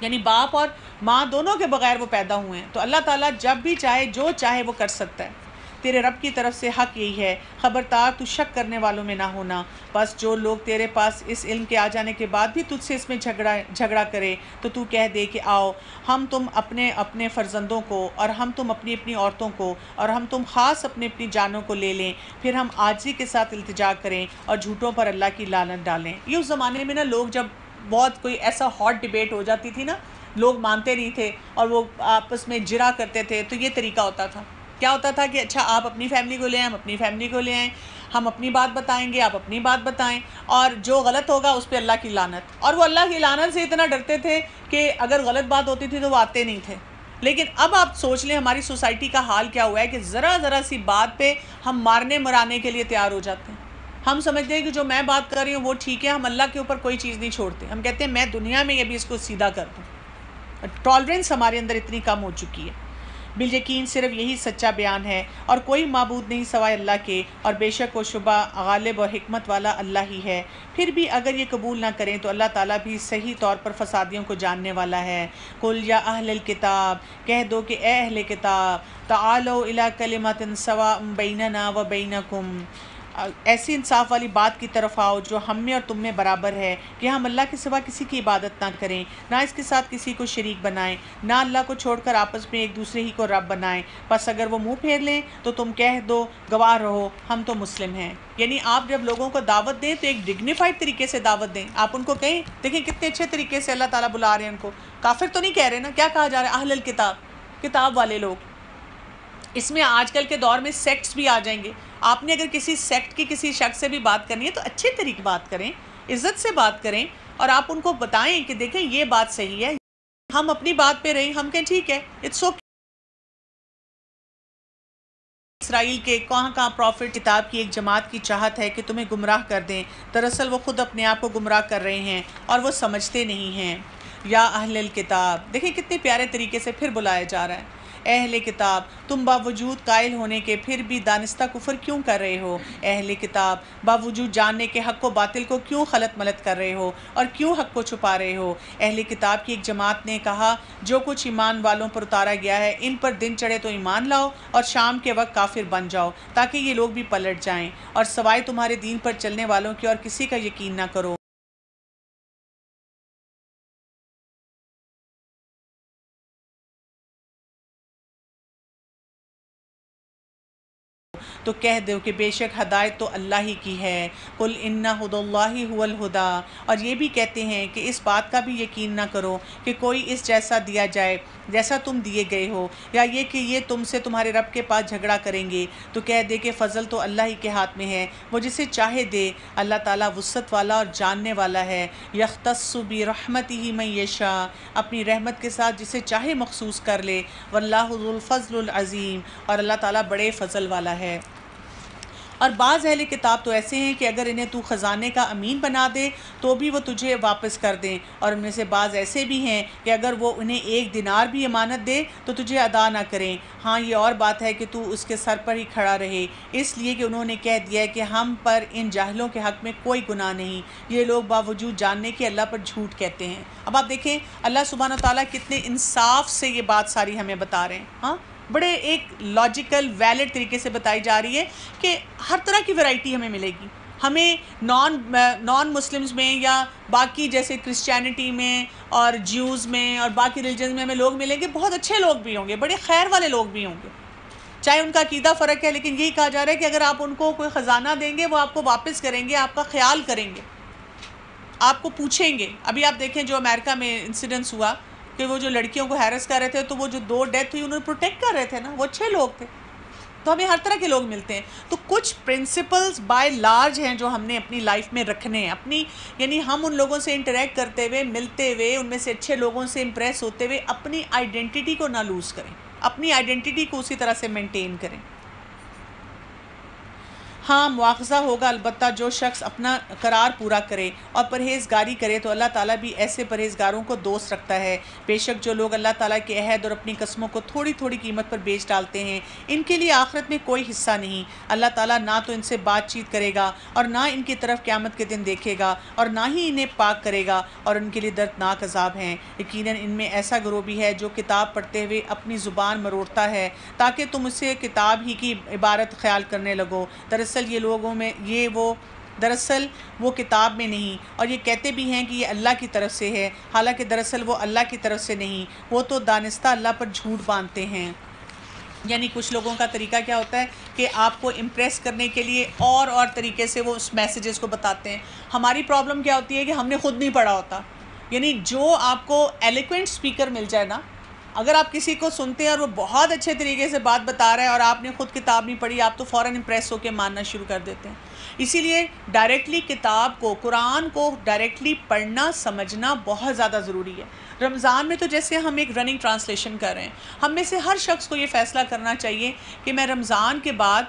یعنی باپ اور ماں دونوں کے بغیر وہ پیدا ہوئے ہیں. تو اللہ تعالیٰ جب بھی چاہے جو چاہے وہ کر سکتا ہے. تیرے رب کی طرف سے حق یہی ہے، خبردار تو شک کرنے والوں میں نہ ہونا. بس جو لوگ تیرے پاس اس علم کے آ جانے کے بعد بھی تجھ سے اس میں جھگڑا کرے تو تو کہہ دے کہ آؤ ہم تم اپنے اپنے فرزندوں کو اور ہم تم اپنی اپنی عورتوں کو اور ہم تم خاص اپنی اپنی جانوں کو لے لیں، پھر ہم عاجزی کے ساتھ التجا کریں اور جھوٹوں پر اللہ کی لعنت ڈالیں. یہ اس زمانے میں نا لوگ جب بہت کوئی ایسا ہاٹ ڈیبیٹ ہو جاتی تھی نا، لوگ مانتے نہیں تھے اور وہ آپس میں جرا کرتے تھے، تو یہ طریقہ ہوتا تھا. کیا ہوتا تھا کہ اچھا آپ اپنی فیملی کو لے آئیں، ہم اپنی فیملی کو لے آئیں، ہم اپنی بات بتائیں گے، آپ اپنی بات بتائیں، اور جو غلط ہوگا اس پہ اللہ کی لعنت. اور وہ اللہ کی لعنت سے اتنا ڈرتے تھے کہ اگر غلط بات ہوتی تھی تو وہ آتے نہیں تھے. لیکن اب آپ سوچ لیں ہماری سوسائٹی کا حال کیا ہوا ہے کہ ذرا سی بات پہ ہم مارنے مرانے کے لیے تیار ہو جاتے ہیں. ہم سمجھتے ہیں کہ جو میں بات کر رہی ہوں وہ ٹھیک ہے، ہم اللہ کے اوپر کوئی چیز نہیں چھوڑتے. ہم کہتے ہیں میں دنیا میں یہ بھی اس کو سیدھا کر دوں. ٹالرنس ہمارے اندر اتنی کم ہو چکی ہے. بالیقین صرف یہی سچا بیان ہے اور کوئی معبود نہیں سوائے اللہ کے، اور بے شک و شبہ غالب اور حکمت والا اللہ ہی ہے. پھر بھی اگر یہ قبول نہ کریں تو اللہ تعالیٰ بھی صحیح طور پر فسادیوں کو جاننے والا ہے. قل یا اہل الکتاب، کہہ دو کہ اے اہل کتاب، تعالوا الی کلمۃ سواء بیننا و بینکم، ایسی انصاف والی بات کی طرف آؤ جو ہم میں اور تم میں برابر ہے، کہ ہم اللہ کے سوا کسی کی عبادت نہ کریں، نہ اس کے ساتھ کسی کو شریک بنائیں، نہ اللہ کو چھوڑ کر آپس میں ایک دوسرے ہی کو رب بنائیں. پس اگر وہ منہ پھیر لیں تو تم کہہ دو گواہ رہو ہم تو مسلم ہیں. یعنی آپ جب لوگوں کو دعوت دیں تو ایک ڈگنیفائڈ طریقے سے دعوت دیں. آپ ان کو کہیں دیکھیں کتنے اچھے طریقے سے اللہ تعالیٰ بلا رہے ہیں ان کو. کافر تو نہیں کہہ رہے نا، کیا کہا جا رہا ہے؟ اہل الکتاب، کتاب والے لوگ. اس میں آج کل کے دور میں سیکٹس بھی آ جائیں گے. آپ نے اگر کسی سیکٹ کی کسی شخص سے بھی بات کرنی ہے تو اچھے طریقے بات کریں، عزت سے بات کریں، اور آپ ان کو بتائیں کہ دیکھیں یہ بات صحیح ہے، ہم اپنی بات پہ رہیں، ہم کہیں ٹھیک ہے اٹس اوکے. اسرائیل کے کہاں پروفٹ کتاب کی ایک جماعت کی چاہت ہے کہ تمہیں گمراہ کر دیں، دراصل وہ خود اپنے آپ کو گمراہ کر رہے ہیں اور وہ سمجھتے نہیں ہیں. یا اہل الکتاب، دیکھیں کتنے پیارے طریقے سے پھر بلایا جا رہا ہے. اہل کتاب، تم باوجود قائل ہونے کے پھر بھی دانستہ کفر کیوں کر رہے ہو؟ اہل کتاب، باوجود جاننے کے حق و باطل کو کیوں خلط ملط کر رہے ہو اور کیوں حق کو چھپا رہے ہو؟ اہل کتاب کی ایک جماعت نے کہا جو کچھ ایمان والوں پر اتارا گیا ہے ان پر دن چڑھے تو ایمان لاؤ اور شام کے وقت کافر بن جاؤ تاکہ یہ لوگ بھی پلٹ جائیں، اور سوائے تمہارے دین پر چلنے والوں کے اور کسی کا یقین نہ کرو. تو کہہ دو کہ بے شک ہدایت تو اللہ ہی کی ہے. قل ان ھدی اللہ ھو الھدی، اور یہ بھی کہتے ہیں کہ اس بات کا بھی یقین نہ کرو کہ کوئی اس جیسا دیا جائے جیسا تم دیے گئے ہو، یا یہ کہ یہ تم سے تمہارے رب کے پاس جھگڑا کریں گے. تو کہہ دے کہ فضل تو اللہ ہی کے ہاتھ میں ہے، وہ جسے چاہے دے. اللہ تعالیٰ وسعت والا اور جاننے والا ہے. یختص برحمتہ من یشاء، اپنی رحمت کے ساتھ جسے چاہے مخصوص کر لے. واللہ ذو الفضل العظیم، اور اللہ تعالیٰ بڑے فضل والا ہے. اور بعض اہل کتاب تو ایسے ہیں کہ اگر انہیں تو خزانے کا امین بنا دے تو بھی وہ تجھے واپس کر دیں، اور ان میں سے بعض ایسے بھی ہیں کہ اگر وہ انہیں 1 دینار بھی امانت دے تو تجھے ادا نہ کریں. ہاں یہ اور بات ہے کہ تو اس کے سر پر ہی کھڑا رہے، اس لیے کہ انہوں نے کہہ دیا ہے کہ ہم پر ان جاہلوں کے حق میں کوئی گناہ نہیں. یہ لوگ باوجود جاننے کے اللہ پر جھوٹ کہتے ہیں. اب آپ دیکھیں اللہ سبحانہ تعالیٰ کتنے انصاف سے یہ بات ساری ہمیں بتا رہے ہیں. ہاں بڑے ایک لاجیکل ویلڈ طریقے سے بتائی جا رہی ہے کہ ہر طرح کی ورائٹی ہمیں ملے گی. ہمیں نان مسلمز میں یا باقی جیسے کرسچینٹی میں اور جیوز میں اور باقی ریلیجنز میں ہمیں لوگ ملیں گے، بہت اچھے لوگ بھی ہوں گے، بڑے خیر والے لوگ بھی ہوں گے، چاہے ان کا عقیدہ فرق ہے. لیکن یہی کہا جا رہا ہے کہ اگر آپ ان کو کوئی خزانہ دیں گے وہ آپ کو واپس کریں گے، آپ کا خیال کریں گے، آپ کو پوچھیں گے. ابھی آپ دیکھیں جو امریکہ میں انسیڈنس ہوا کہ وہ جو لڑکیوں کو ہیرس کر رہے تھے تو وہ جو 2 ڈیتھ ہوئی انہوں نے پروٹیکٹ کر رہے تھے نا، وہ اچھے لوگ تھے. تو ہمیں ہر طرح کے لوگ ملتے ہیں. تو کچھ پرنسپلز بائی لارج ہیں جو ہم نے اپنی لائف میں رکھنے ہیں، اپنی یعنی ہم ان لوگوں سے انٹریکٹ کرتے ہوئے، ملتے ہوئے، ان میں سے اچھے لوگوں سے امپریس ہوتے ہوئے اپنی آئیڈینٹی کو نہ لوز کریں. اپنی آئیڈینٹی کو اسی طرح سے مینٹین کریں۔ ہاں مواخذہ ہوگا البتہ جو شخص اپنا قرار پورا کرے اور پرہیزگاری کرے تو اللہ تعالیٰ بھی ایسے پرہیزگاروں کو دوست رکھتا ہے۔ بے شک جو لوگ اللہ تعالیٰ کے عہد اور اپنی قسموں کو تھوڑی تھوڑی قیمت پر بیچ ڈالتے ہیں ان کے لیے آخرت میں کوئی حصہ نہیں۔ اللہ تعالیٰ نہ تو ان سے بات چیت کرے گا اور نہ ان کی طرف قیامت کے دن دیکھے گا اور نہ ہی انہیں پاک کرے گا، اور ان کے لیے دردناک عذاب ہیں۔ یقیناً ان میں ایسا گروہ بھی ہے جو کتاب پڑھتے ہوئے اپنی زبان مروڑتا ہے تاکہ تم اسے کتاب ہی کی عبارت خیال کرنے لگو، دراصل وہ کتاب میں نہیں، اور یہ کہتے بھی ہیں کہ یہ اللہ کی طرف سے ہے، حالانکہ دراصل وہ اللہ کی طرف سے نہیں، وہ تو دانستہ اللہ پر جھوٹ باندھتے ہیں۔ یعنی کچھ لوگوں کا طریقہ کیا ہوتا ہے کہ آپ کو امپریس کرنے کے لیے اور طریقے سے وہ اس میسیجز کو بتاتے ہیں۔ ہماری پرابلم کیا ہوتی ہے کہ ہم نے خود نہیں پڑھا ہوتا۔ یعنی جو آپ کو ایلیکوینٹ اسپیکر مل جائے نا، اگر آپ کسی کو سنتے ہیں اور وہ بہت اچھے طریقے سے بات بتا رہا ہے اور آپ نے خود کتاب نہیں پڑھی، آپ تو فوراً امپریس ہو کے ماننا شروع کر دیتے ہیں۔ اسی لیے ڈائریکٹلی کتاب کو، قرآن کو ڈائریکٹلی پڑھنا سمجھنا بہت زیادہ ضروری ہے۔ رمضان میں تو جیسے ہم ایک رننگ ٹرانسلیشن کر رہے ہیں، ہم میں سے ہر شخص کو یہ فیصلہ کرنا چاہیے کہ میں رمضان کے بعد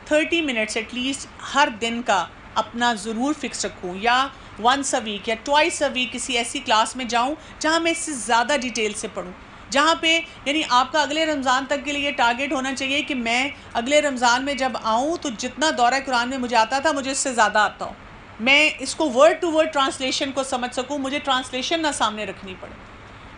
30 منٹس ایٹ لیسٹ ہر دن کا اپنا ضرور فکس رکھوں، یا ونس اے ویک یا ٹوائس اے ویک کسی ایسی کلاس میں جاؤں جہاں میں اس سے زیادہ ڈیٹیل سے پڑھوں، جہاں پہ یعنی آپ کا اگلے رمضان تک کے لیے ٹارگیٹ ہونا چاہیے کہ میں اگلے رمضان میں جب آؤں تو جتنا دورہ قرآن میں مجھے آتا تھا مجھے اس سے زیادہ آتا ہو، میں اس کو ورڈ ٹو ورڈ ٹرانسلیشن کو سمجھ سکوں، مجھے ٹرانسلیشن نہ سامنے رکھنی پڑے۔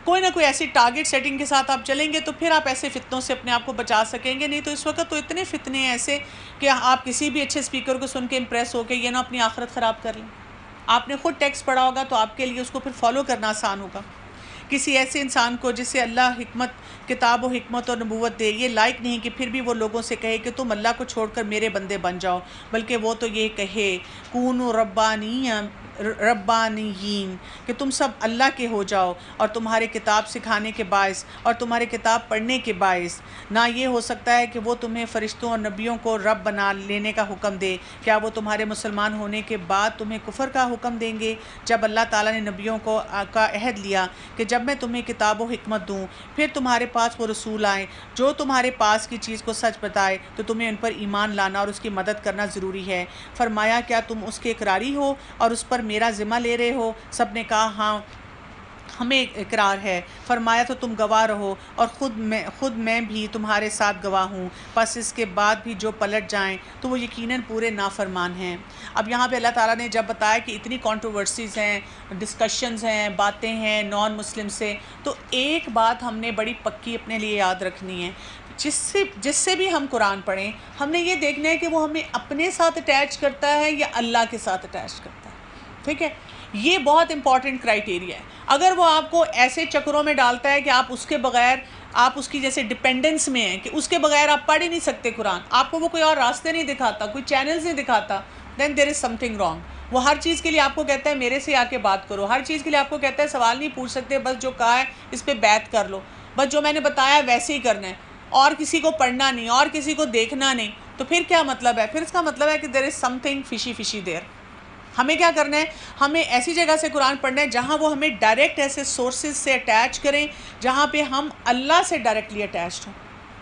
کوئی نہ کوئی ایسی ٹارگیٹ سیٹنگ کے ساتھ آپ چلیں گے تو پھر آپ ایسے فتنوں سے اپنے آپ کو بچا سکیں گے، نہیں تو اس وقت تو اتنے فتنے ہیں ایسے کہ آپ کسی بھی اچھے اسپیکر کو سن کے امپریس ہو کے یہ نہ اپنی آخرت خراب کر لیں۔ آپ نے خود ٹیکسٹ پڑھا ہوگا تو آپ کے لیے اس کو پھر فالو کرنا آسان ہوگا۔ کسی ایسے انسان کو جسے اللہ کتاب و حکمت اور نبوت دے، یہ لائق نہیں کہ پھر بھی وہ لوگوں سے کہے کہ تم اللہ کو چھوڑ کر میرے بندے بن جاؤ، بلکہ وہ تو یہ کہے کونوا ربانیین کہ تم سب اللہ کے ہو جاؤ، اور تمہارے کتاب سکھانے کے باعث اور تمہارے کتاب پڑھنے کے باعث۔ نہ یہ ہو سکتا ہے کہ وہ تمہیں فرشتوں اور نبیوں کو رب بنا لینے کا حکم دے، کیا وہ تمہارے مسلمان ہونے کے بعد تمہیں کفر کا حکم دیں گے؟ جب اللہ تعالیٰ نے نبیوں کا عہد لیا کہ جب میں تمہیں کتاب و حکمت دوں، پھر تمہارے پاس وہ رسول آئیں جو تمہارے پاس کی چیز کو سچ بتائے، تو تمہیں ان پر ایمان لانا اور اس کی مدد کرنا ضروری ہے۔ فرمایا کیا تم اس کے اقراری ہو اور اس پر میرا ذمہ لے رہے ہو؟ سب نے کہا ہاں ہمیں اقرار ہے۔ فرمایا تو تم گواہ رہو اور خود میں بھی تمہارے ساتھ گواہ ہوں، پس اس کے بعد بھی جو پلٹ جائیں تو وہ یقیناً پورے نافرمان ہیں۔ اب یہاں پہ اللہ تعالیٰ نے جب بتایا کہ اتنی کنٹروورسیز ہیں، ڈسکشنز ہیں، باتیں ہیں نان مسلم سے، تو ایک بات ہم نے بڑی پکی اپنے لیے یاد رکھنی ہے، جس سے بھی ہم قرآن پڑھیں ہم نے یہ دیکھنا ہے کہ وہ ہمیں اپنے ساتھ اٹیچ کرتا ہے یا اللہ کے ساتھ اٹیچ کرتا ہے۔ ٹھیک ہے، یہ بہت امپورٹنٹ کرائیٹیریا ہے۔ اگر وہ آپ کو ایسے چکروں میں ڈالتا ہے کہ آپ اس کے بغیر، آپ اس کی جیسے ڈپینڈنس میں ہیں کہ اس کے بغیر آپ پڑھ ہی نہیں سکتے قرآن، آپ کو وہ کوئی اور راستے نہیں دکھاتا، کوئی چینلز نہیں دکھاتا، دین دیر از سم تھنگ رانگ۔ وہ ہر چیز کے لیے آپ کو کہتا ہے میرے سے آ کے بات کرو، ہر چیز کے لیے آپ کو کہتا ہے سوال نہیں پوچھ سکتے، بس جو کہا ہے اس پہ بیعت کر لو، بس جو میں نے بتایا ویسے ہی کرنا ہے، اور کسی کو پڑھنا نہیں، اور کسی کو دیکھنا نہیں، تو پھر کیا مطلب ہے؟ پھر اس کا مطلب ہے کہ دیر از سم تھنگ فشی دیر۔ ہمیں کیا کرنا ہے؟ ہمیں ایسی جگہ سے قرآن پڑھنا ہے جہاں وہ ہمیں ڈائریکٹ ایسے سورسز سے اٹیچ کریں جہاں پہ ہم اللہ سے ڈائریکٹلی اٹیچڈ ہوں۔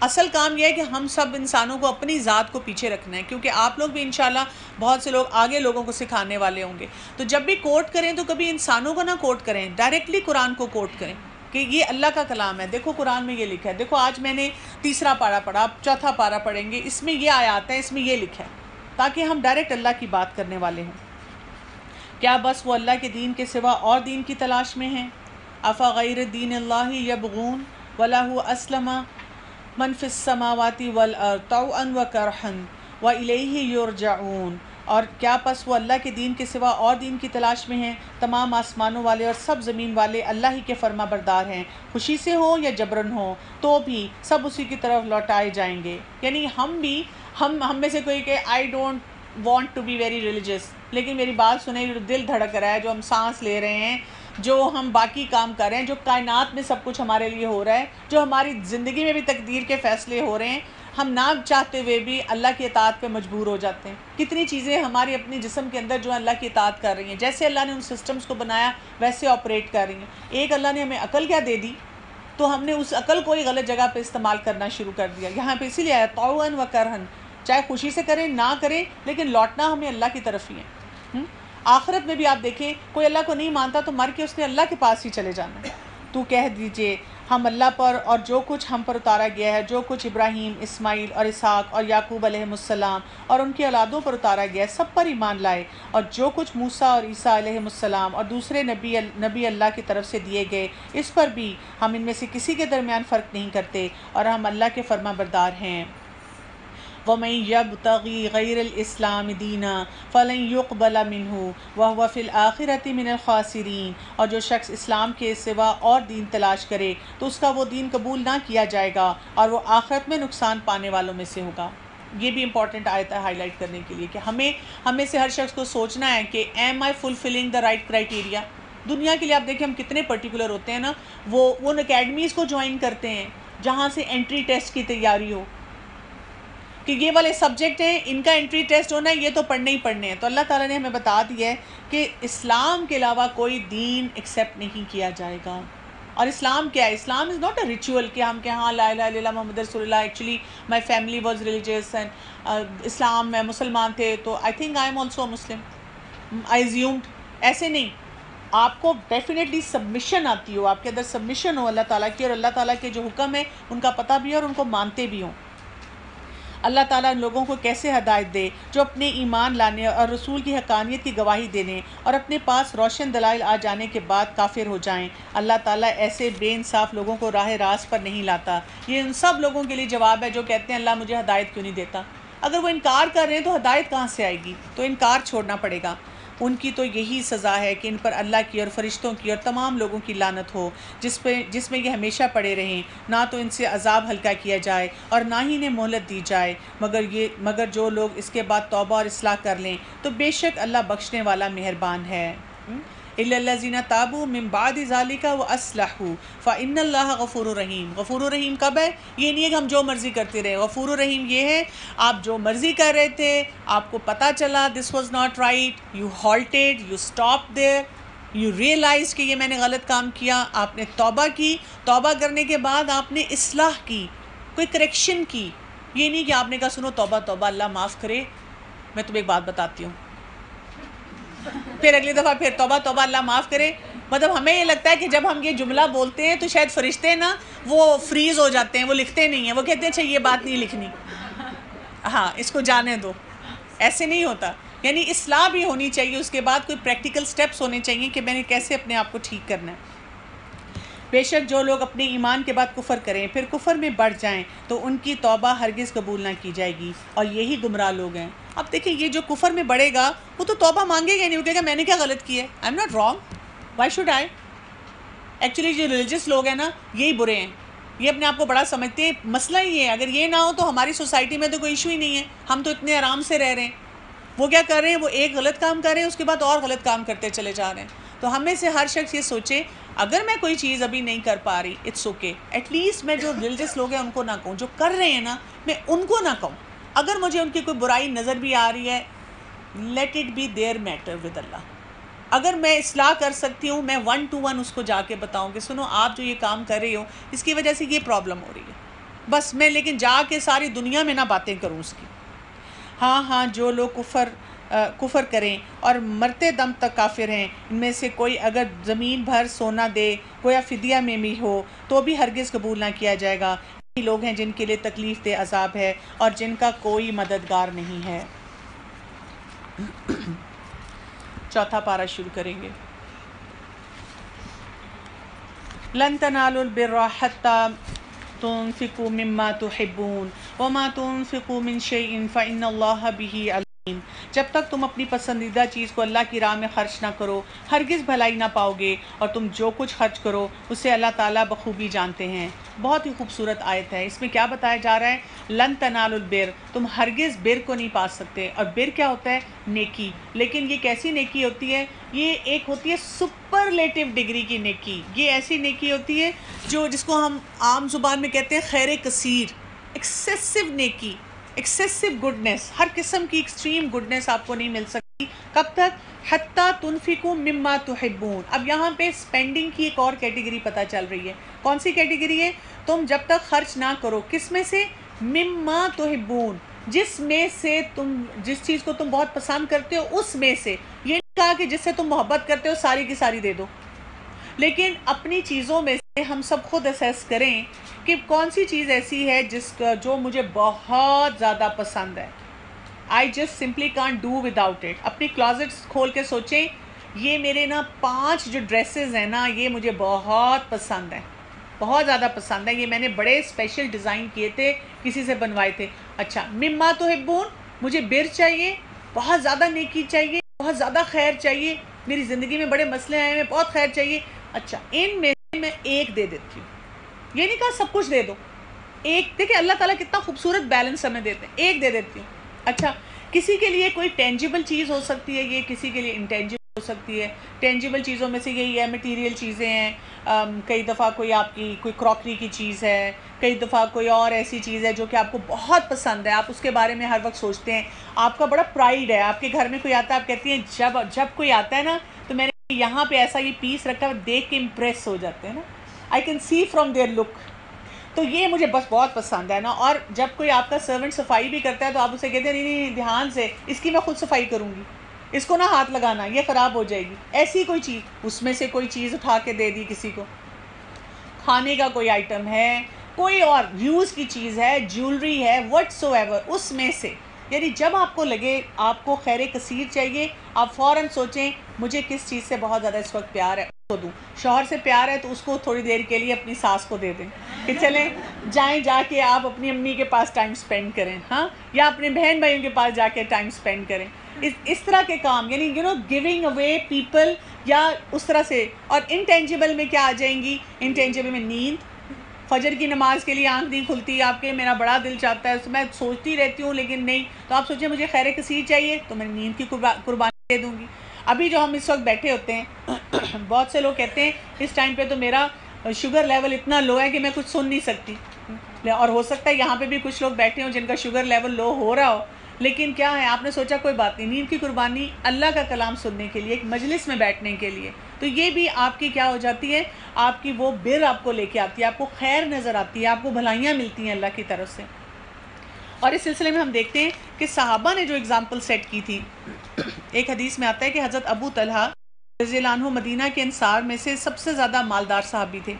اصل کام یہ ہے کہ ہم سب انسانوں کو اپنی ذات کو پیچھے رکھنا ہے، کیونکہ آپ لوگ بھی انشاءاللہ بہت سے لوگ آگے لوگوں کو سکھانے والے ہوں گے، تو جب بھی کوٹ کریں تو کبھی انسانوں کو نہ کوٹ کریں، ڈائریکٹلی قرآن کو کوٹ کریں کہ یہ اللہ کا کلام ہے، دیکھو قرآن میں یہ لکھا ہے، دیکھو آج میں نے 3 پارہ پڑھا، اب 4 پارہ پڑھیں گے، اس میں یہ آیات ہیں، اس میں یہ لکھا ہے، تاکہ ہم ڈائریکٹ اللہ کی بات کرنے والے ہوں۔ کیا بس وہ اللہ کے دین کے سوا اور دین کی تلاش میں ہیں؟ افا غیر دین اللہ یبغون وَلَهُ أَسْلَمَ مَنْ فِي السَّمَاوَاتِ وَالْأَرْضِ طَوْعًا وَكَرْحًا وَإِلَيْهِ يُرْجَعُونَ، اور کیا پس وہ اللہ کے دین کے سوا اور دین کی تلاش میں ہیں؟ تمام آسمانوں والے اور سب زمین والے اللہ ہی کے فرما بردار ہیں، خوشی سے ہوں یا جبرن ہوں تو بھی سب اسی کی طرف لوٹائے جائیں گے۔ یعنی ہم میں سے کوئی کہ I don't want to be very religious, لیکن میری بات سنیں، جو دل دھڑک رہا ہے، جو ہم سانس لے رہے ہیں، جو ہم باقی کام کر رہے ہیں، جو کائنات میں سب کچھ ہمارے لیے ہو رہا ہے، جو ہماری زندگی میں بھی تقدیر کے فیصلے ہو رہے ہیں، ہم نہ چاہتے ہوئے بھی اللہ کی اطاعت پہ مجبور ہو جاتے ہیں۔ کتنی چیزیں ہماری اپنی جسم کے اندر جو ہے اللہ کی اطاعت کر رہی ہیں، جیسے اللہ نے ان سسٹمز کو بنایا ویسے آپریٹ کر رہی ہیں۔ ایک اللہ نے ہمیں عقل کیا دے دی تو ہم نے اس عقل کو ہی غلط جگہ پہ استعمال کرنا شروع کر دیا. یہاں پہ اسی لیے آیا طوعاً و کرہن، چاہے خوشی سے کریں نہ کریں لیکن لوٹنا ہمیں اللہ کی طرف ہی ہے. آخرت میں بھی آپ دیکھیں کوئی اللہ کو نہیں مانتا تو مر کے اس نے اللہ کے پاس ہی چلے جانا ہے. تو کہہ دیجئے ہم اللہ پر اور جو کچھ ہم پر اتارا گیا ہے، جو کچھ ابراہیم، اسماعیل اور اسحاق اور یعقوب علیہم السلام اور ان کی اولادوں پر اتارا گیا ہے، سب پر ایمان لائے. اور جو کچھ موسیٰ اور عیسیٰ علیہم السلام اور دوسرے نبی اللہ کی طرف سے دیے گئے، اس پر بھی ہم ان میں سے کسی کے درمیان فرق نہیں کرتے اور ہم اللہ کے فرما بردار ہیں. وَمَن يَبْتَغِي غَيْرَ الْإِسْلَامِ دِينًا فَلَن يُقْبَلَ مِنْهُ وَهُوَ فِي الْآخِرَةِ مِنَ الْخَاسِرِينَ. اور جو شخص اسلام کے سوا اور دین تلاش کرے تو اس کا وہ دین قبول نہ کیا جائے گا اور وہ آخرت میں نقصان پانے والوں میں سے ہوگا. یہ بھی امپورٹنٹ آیت ہے ہائی لائٹ کرنے کے لیے کہ ہمیں سے ہر شخص کو سوچنا ہے کہ am I fulfilling the right criteria. دنیا کے لیے آپ دیکھیں ہم کتنے پرٹیکولر ہوتے ہیں نا، وہ ان اکیڈمیز کو جوائن کرتے ہیں جہاں سے انٹری ٹیسٹ کی تیاری ہو کہ یہ والے سبجیکٹ ہیں، ان کا انٹری ٹیسٹ ہونا ہے، یہ تو پڑھنے ہی پڑھنے ہیں. تو اللہ تعالیٰ نے ہمیں بتا دیا ہے کہ اسلام کے علاوہ کوئی دین ایکسیپٹ نہیں کیا جائے گا. اور اسلام کیا ہے؟ اسلام از ناٹ اے ریچول کہ ہم کہ ہاں لا الہ الا اللہ محمد رسول اللہ، actually my family was religious and اسلام میں مسلمان تھے تو I think I am also a Muslim, I assumed. ایسے نہیں، آپ کو ڈیفینیٹلی سبمیشن آتی ہو، آپ کے اندر سبمیشن ہو اللہ تعالیٰ کی، اور اللہ تعالیٰ کے جو حکم ہے ان کا پتہ بھی ہے اور ان کو مانتے بھی ہوں. اللہ تعالیٰ ان لوگوں کو کیسے ہدایت دے جو اپنے ایمان لانے اور رسول کی حقانیت کی گواہی دینے اور اپنے پاس روشن دلائل آ جانے کے بعد کافر ہو جائیں. اللہ تعالیٰ ایسے بے انصاف لوگوں کو راہ راست پر نہیں لاتا. یہ ان سب لوگوں کے لیے جواب ہے جو کہتے ہیں اللہ مجھے ہدایت کیوں نہیں دیتا. اگر وہ انکار کر رہے ہیں تو ہدایت کہاں سے آئے گی؟ تو انکار چھوڑنا پڑے گا. ان کی تو یہی سزا ہے کہ ان پر اللہ کی اور فرشتوں کی اور تمام لوگوں کی لعنت ہو جس میں یہ ہمیشہ پڑے رہیں. نہ تو ان سے عذاب ہلکا کیا جائے اور نہ ہی انہیں مہلت دی جائے مگر جو لوگ اس کے بعد توبہ اور اصلاح کر لیں تو بے شک اللہ بخشنے والا مہربان ہے. اِلَّا الَّذِينَ تَابُوا مِن بَعْدِ ذَلِكَ وَأَصْلَحُوا فَإِنَّ اللَّهَ غَفُورٌ رَحِيمٌ. غفور الرحیم کب ہے؟ یہ نہیں ہے کہ ہم جو مرضی کرتے رہے. غفور الرحیم یہ ہے آپ جو مرضی کر رہے تھے، آپ کو پتہ چلا this was not right, you halted, you stop there, you realise کہ یہ میں نے غلط کام کیا، آپ نے توبہ کی، توبہ کرنے کے بعد آپ نے اصلاح کی، کوئی کریکشن کی. یہ نہیں کہ آپ نے کہا سنو توبہ توبہ اللہ معاف کرے، میں تمہیں ایک بات بتاتی ہوں، پھر اگلی دفعہ پھر توبہ توبہ اللہ معاف کرے. مطلب ہمیں یہ لگتا ہے کہ جب ہم یہ جملہ بولتے ہیں تو شاید فرشتے نا وہ فریز ہو جاتے ہیں، وہ لکھتے نہیں ہیں، وہ کہتے ہیں اچھا یہ بات نہیں لکھنی، ہاں اس کو جانے دو. ایسے نہیں ہوتا. یعنی اصلاح بھی ہونی چاہیے، اس کے بعد کوئی پریکٹیکل سٹیپس ہونے چاہیے کہ میں نے کیسے اپنے آپ کو ٹھیک کرنا ہے. بے شک جو لوگ اپنے ایمان کے بعد کفر کریں پھر کفر میں بڑھ جائیں تو ان کی توبہ ہرگز قبول نہ کی جائے گی اور یہی گمراہ لوگ ہیں. اب دیکھیں یہ جو کفر میں بڑھے گا وہ تو توبہ مانگے گا نہیں، وہ کہے گا میں نے کیا غلط کیا ہے، I am not wrong, why should I. Actually جو ریلیجس لوگ ہیں نا یہی برے ہیں، یہ اپنے آپ کو بڑا سمجھتے ہیں. مسئلہ ہی ہے اگر یہ نہ ہو تو ہماری سوسائٹی میں تو کوئی ایشو ہی نہیں ہے، ہم تو اتنے آرام سے رہ رہے ہیں. وہ کیا کر رہے ہیں؟ وہ ایک غلط کام کر رہے ہیں اس کے بعد اور غلط کام کرتے چلے جا رہے ہیں. تو ہم میں سے ہر شخص یہ سوچے اگر میں کوئی چیز ابھی نہیں کر پا رہی اٹس اوکے، ایٹ لیسٹ میں جو ریلیجس لوگ ہیں ان کو نہ کہوں، جو کر رہے ہیں نا میں ان کو نہ کہوں. اگر مجھے ان کی کوئی برائی نظر بھی آ رہی ہے let it be their matter with Allah. اگر میں اصلاح کر سکتی ہوں میں 1 to 1 اس کو جا کے بتاؤں کہ سنو آپ جو یہ کام کر رہے ہو اس کی وجہ سے یہ پرابلم ہو رہی ہے، بس میں لیکن جا کے ساری دنیا میں نہ باتیں کروں اس کی. ہاں جو لوگ کفر کریں اور مرتے دم تک کافر ہیں ان میں سے کوئی اگر زمین بھر سونا دے گویا فدیہ میں بھی ہو تو بھی ہرگز قبول نہ کیا جائے گا. یہ لوگ ہیں جن کے لیے تکلیف دہ عذاب ہے اور جن کا کوئی مددگار نہیں ہے. چوتھا پارہ شروع کریں گے. لن تنالوا البر حتى تنفقوا مما تحبون وما تنفقوا من شيء فإن الله به عليم. جب تک تم اپنی پسندیدہ چیز کو اللہ کی راہ میں خرچ نہ کرو ہرگز بھلائی نہ پاؤ گے، اور تم جو کچھ خرچ کرو اسے اللہ تعالیٰ بخوبی جانتے ہیں. بہت ہی خوبصورت آیت ہے. اس میں کیا بتایا جا رہا ہے؟ لن تنالوا البر، تم ہرگز بر کو نہیں پا سکتے. اور بر کیا ہوتا ہے؟ نیکی. لیکن یہ کیسی نیکی ہوتی ہے؟ یہ ایک ہوتی ہے سپرلیٹو ڈگری کی نیکی. یہ ایسی نیکی ہوتی ہے جس کو ہم عام زبان میں کہتے ہیں خیر کثیر، ایکسیسو نیکی، ایکسیسو گڈنس. ہر قسم کی ایکسٹریم گڈنس آپ کو نہیں مل سکتی. کب تک؟ حتیٰ تنفقوا مما تحبون. اب یہاں پہ اسپینڈنگ کی ایک اور کیٹیگری پتہ چل رہی ہے. کون سی کیٹیگری ہے؟ تم جب تک خرچ نہ کرو، کس میں سے؟ مما تحبون، جس میں سے تم، جس چیز کو تم بہت پسند کرتے ہو اس میں سے. یہ نہیں کہا کہ جس سے تم محبت کرتے ہو ساری کی ساری دے دو، لیکن اپنی چیزوں میں سے ہم سب خود اسیس کریں کہ کون سی چیز ایسی ہے جو مجھے بہت زیادہ پسند ہے. I just simply can't do without it. اپنی کلازٹس کھول کے سوچیں، یہ میرے نا 5 جو ڈریسز ہیں نا، یہ مجھے بہت پسند ہیں، بہت زیادہ پسند ہے. یہ میں نے بڑے اسپیشل ڈیزائن کیے تھے، کسی سے بنوائے تھے. اچھا، مما تحبون، مجھے بر چاہیے، بہت زیادہ نیکی چاہیے، بہت زیادہ خیر چاہیے، میری زندگی میں بڑے مسئلے آئے ہیں، بہت خیر چاہیے. اچھا، ان میں سے میں ایک دے دیتی ہوں. یہ نہیں کہا سب کچھ دے دو، ایک. دیکھیں اللہ تعالیٰ کتنا خوبصورت بیلنس ہمیں دیتے ہیں. ایک دے دیتی ہوں. اچھا، کسی کے لیے کوئی ٹینجیبل چیز ہو سکتی ہے، یہ کسی کے لیے انٹینجیبل ہو سکتی ہے. ٹینجیبل چیزوں میں سے یہی ہے، مٹیریل چیزیں ہیں. کئی دفعہ کوئی آپ کی کوئی کراکری کی چیز ہے، کئی دفعہ کوئی اور ایسی چیز ہے جو کہ آپ کو بہت پسند ہے، آپ اس کے بارے میں ہر وقت سوچتے ہیں، آپ کا بڑا پرائیڈ ہے. آپ کے گھر میں کوئی آتا ہے، آپ کہتی ہیں جب کوئی آتا ہے نا تو میں نے یہاں پہ ایسا یہ پیس رکھا ہے، دیکھ کے امپریس ہو جاتے ہیں نا. I can see from their look. تو یہ مجھے بس بہت پسند ہے نا. اور جب کوئی آپ کا سرونٹ صفائی بھی کرتا ہے تو آپ اسے کہتے ہیں نہیں دھیان سے، اس کی میں خود صفائی کروں گی، اس کو نہ ہاتھ لگانا، یہ خراب ہو جائے گی. ایسی کوئی چیز، اس میں سے کوئی چیز اٹھا کے دے دی کسی کو. کھانے کا کوئی آئٹم ہے، کوئی اور یوز کی چیز ہے، جیولری ہے، وٹ سو ایور، اس میں سے. یعنی جب آپ کو لگے آپ کو خیر کثیر چاہیے، آپ فوراً سوچیں مجھے کس چیز سے بہت زیادہ اس وقت پیار ہے، اس کو دوں. شوہر سے پیار ہے تو اس کو تھوڑی دیر کے لیے اپنی ساس کو دے دیں کہ چلیں جائیں، جا کے آپ اپنی امی کے پاس ٹائم سپینڈ کریں، ہاں، یا اپنے بہن بھائیوں کے پاس جا کے ٹائم سپینڈ کریں. اس طرح کے کام، یعنی گیونگ اوے پیپل، یا اس طرح سے. اور انٹینجیبل میں کیا آ جائیں گی؟ انٹینجیبل میں نیند. فجر کی نماز کے لیے آنکھ نہیں کھلتی آپ کے، میرا بڑا دل چاہتا ہے، میں سوچتی رہتی ہوں لیکن نہیں. تو آپ سوچیں مجھے خیر کثیر چاہیے تو میں نیند کی قربانی دے دوں گی. ابھی جو ہم اس وقت بیٹھے ہوتے ہیں، بہت سے لوگ کہتے ہیں اس ٹائم پہ تو میرا شوگر لیول اتنا لو ہے کہ میں کچھ سن نہیں سکتی. اور ہو سکتا ہے یہاں پہ بھی کچھ لوگ بیٹھے ہوں جن کا شوگر لیول لو ہو رہا ہو، لیکن کیا ہے، آپ نے سوچا کوئی بات نہیں، نیند کی قربانی اللہ کا کلام سننے کے لیے، ایک مجلس میں بیٹھنے کے لیے. تو یہ بھی آپ کی کیا ہو جاتی ہے، آپ کی وہ بر آپ کو لے کے آتی ہے، آپ کو خیر نظر آتی ہے، آپ کو بھلائیاں ملتی ہیں اللہ کی طرف سے. اور اس سلسلے میں ہم دیکھتے ہیں کہ صحابہ نے جو اگزامپل سیٹ کی تھی. ایک حدیث میں آتا ہے کہ حضرت ابو طلحہ رضی اللہ عنہ مدینہ کے انصار میں سے سب سے زیادہ مالدار صحابی تھے.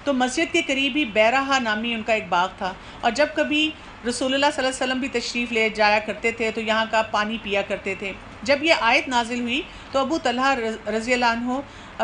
تو مسجد کے قریب ہی بیرہا نامی ان کا ایک باغ تھا، اور جب کبھی رسول اللہ صلی اللہ علیہ وسلم بھی تشریف لے جایا کرتے تھے تو یہاں کا پانی پیا کرتے تھے. جب یہ آیت نازل ہوئی تو ابو طلحہ رضی اللہ عنہ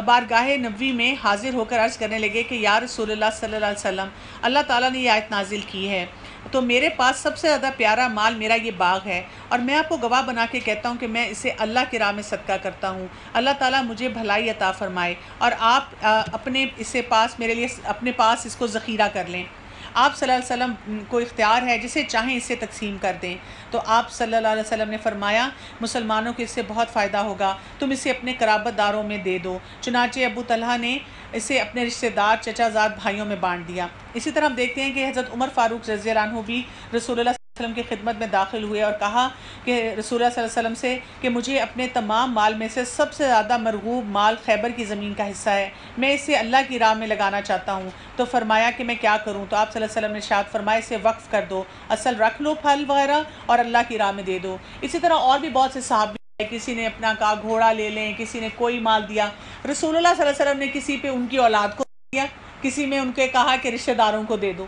بارگاہ نبوی میں حاضر ہو کر عرض کرنے لگے کہ یا رسول اللہ صلی اللہ علیہ وسلم، اللہ تعالیٰ نے یہ آیت نازل کی ہے تو میرے پاس سب سے زیادہ پیارا مال میرا یہ باغ ہے، اور میں آپ کو گواہ بنا کے کہتا ہوں کہ میں اسے اللہ کی راہ میں صدقہ کرتا ہوں. اللہ تعالیٰ مجھے بھلائی عطا فرمائے، اور آپ اپنے اسے پاس میرے لیے اپنے پاس اس کو ذخیرہ کر لیں. آپ صلی اللہ علیہ وسلم کو اختیار ہے، جسے چاہیں اسے تقسیم کر دیں. تو آپ صلی اللہ علیہ وسلم نے فرمایا مسلمانوں کو اس سے بہت فائدہ ہوگا، تم اسے اپنے قرابت داروں میں دے دو. چنانچہ ابو طلحہ نے اسے اپنے رشتہ دار چچا زاد بھائیوں میں بانٹ دیا. اسی طرح ہم دیکھتے ہیں کہ حضرت عمر فاروق رضی اللہ عنہ بھی رسول اللہ صلی اللہ علیہ وسلم کی خدمت میں داخل ہوئے اور کہا کہ رسول اللہ صلی اللہ علیہ وسلم سے کہ مجھے اپنے تمام مال میں سے سب سے زیادہ مرغوب مال خیبر کی زمین کا حصہ ہے، میں اسے اللہ کی راہ میں لگانا چاہتا ہوں. تو فرمایا کہ میں کیا کروں؟ تو آپ صلی اللہ علیہ وسلم نے ارشاد فرمایا اسے وقف کر دو، اصل رکھ لو پھل وغیرہ اور اللہ کی راہ میں دے دو. اسی طرح اور بھی بہت سے صحابی، کسی نے اپنا کہا گھوڑا لے لیں، کسی نے کوئی مال دیا. رسول اللہ صلی اللہ علیہ وسلم نے کسی پہ ان کی اولاد کو دیا، کسی میں ان کے کہا کہ رشتہ داروں کو دے دو.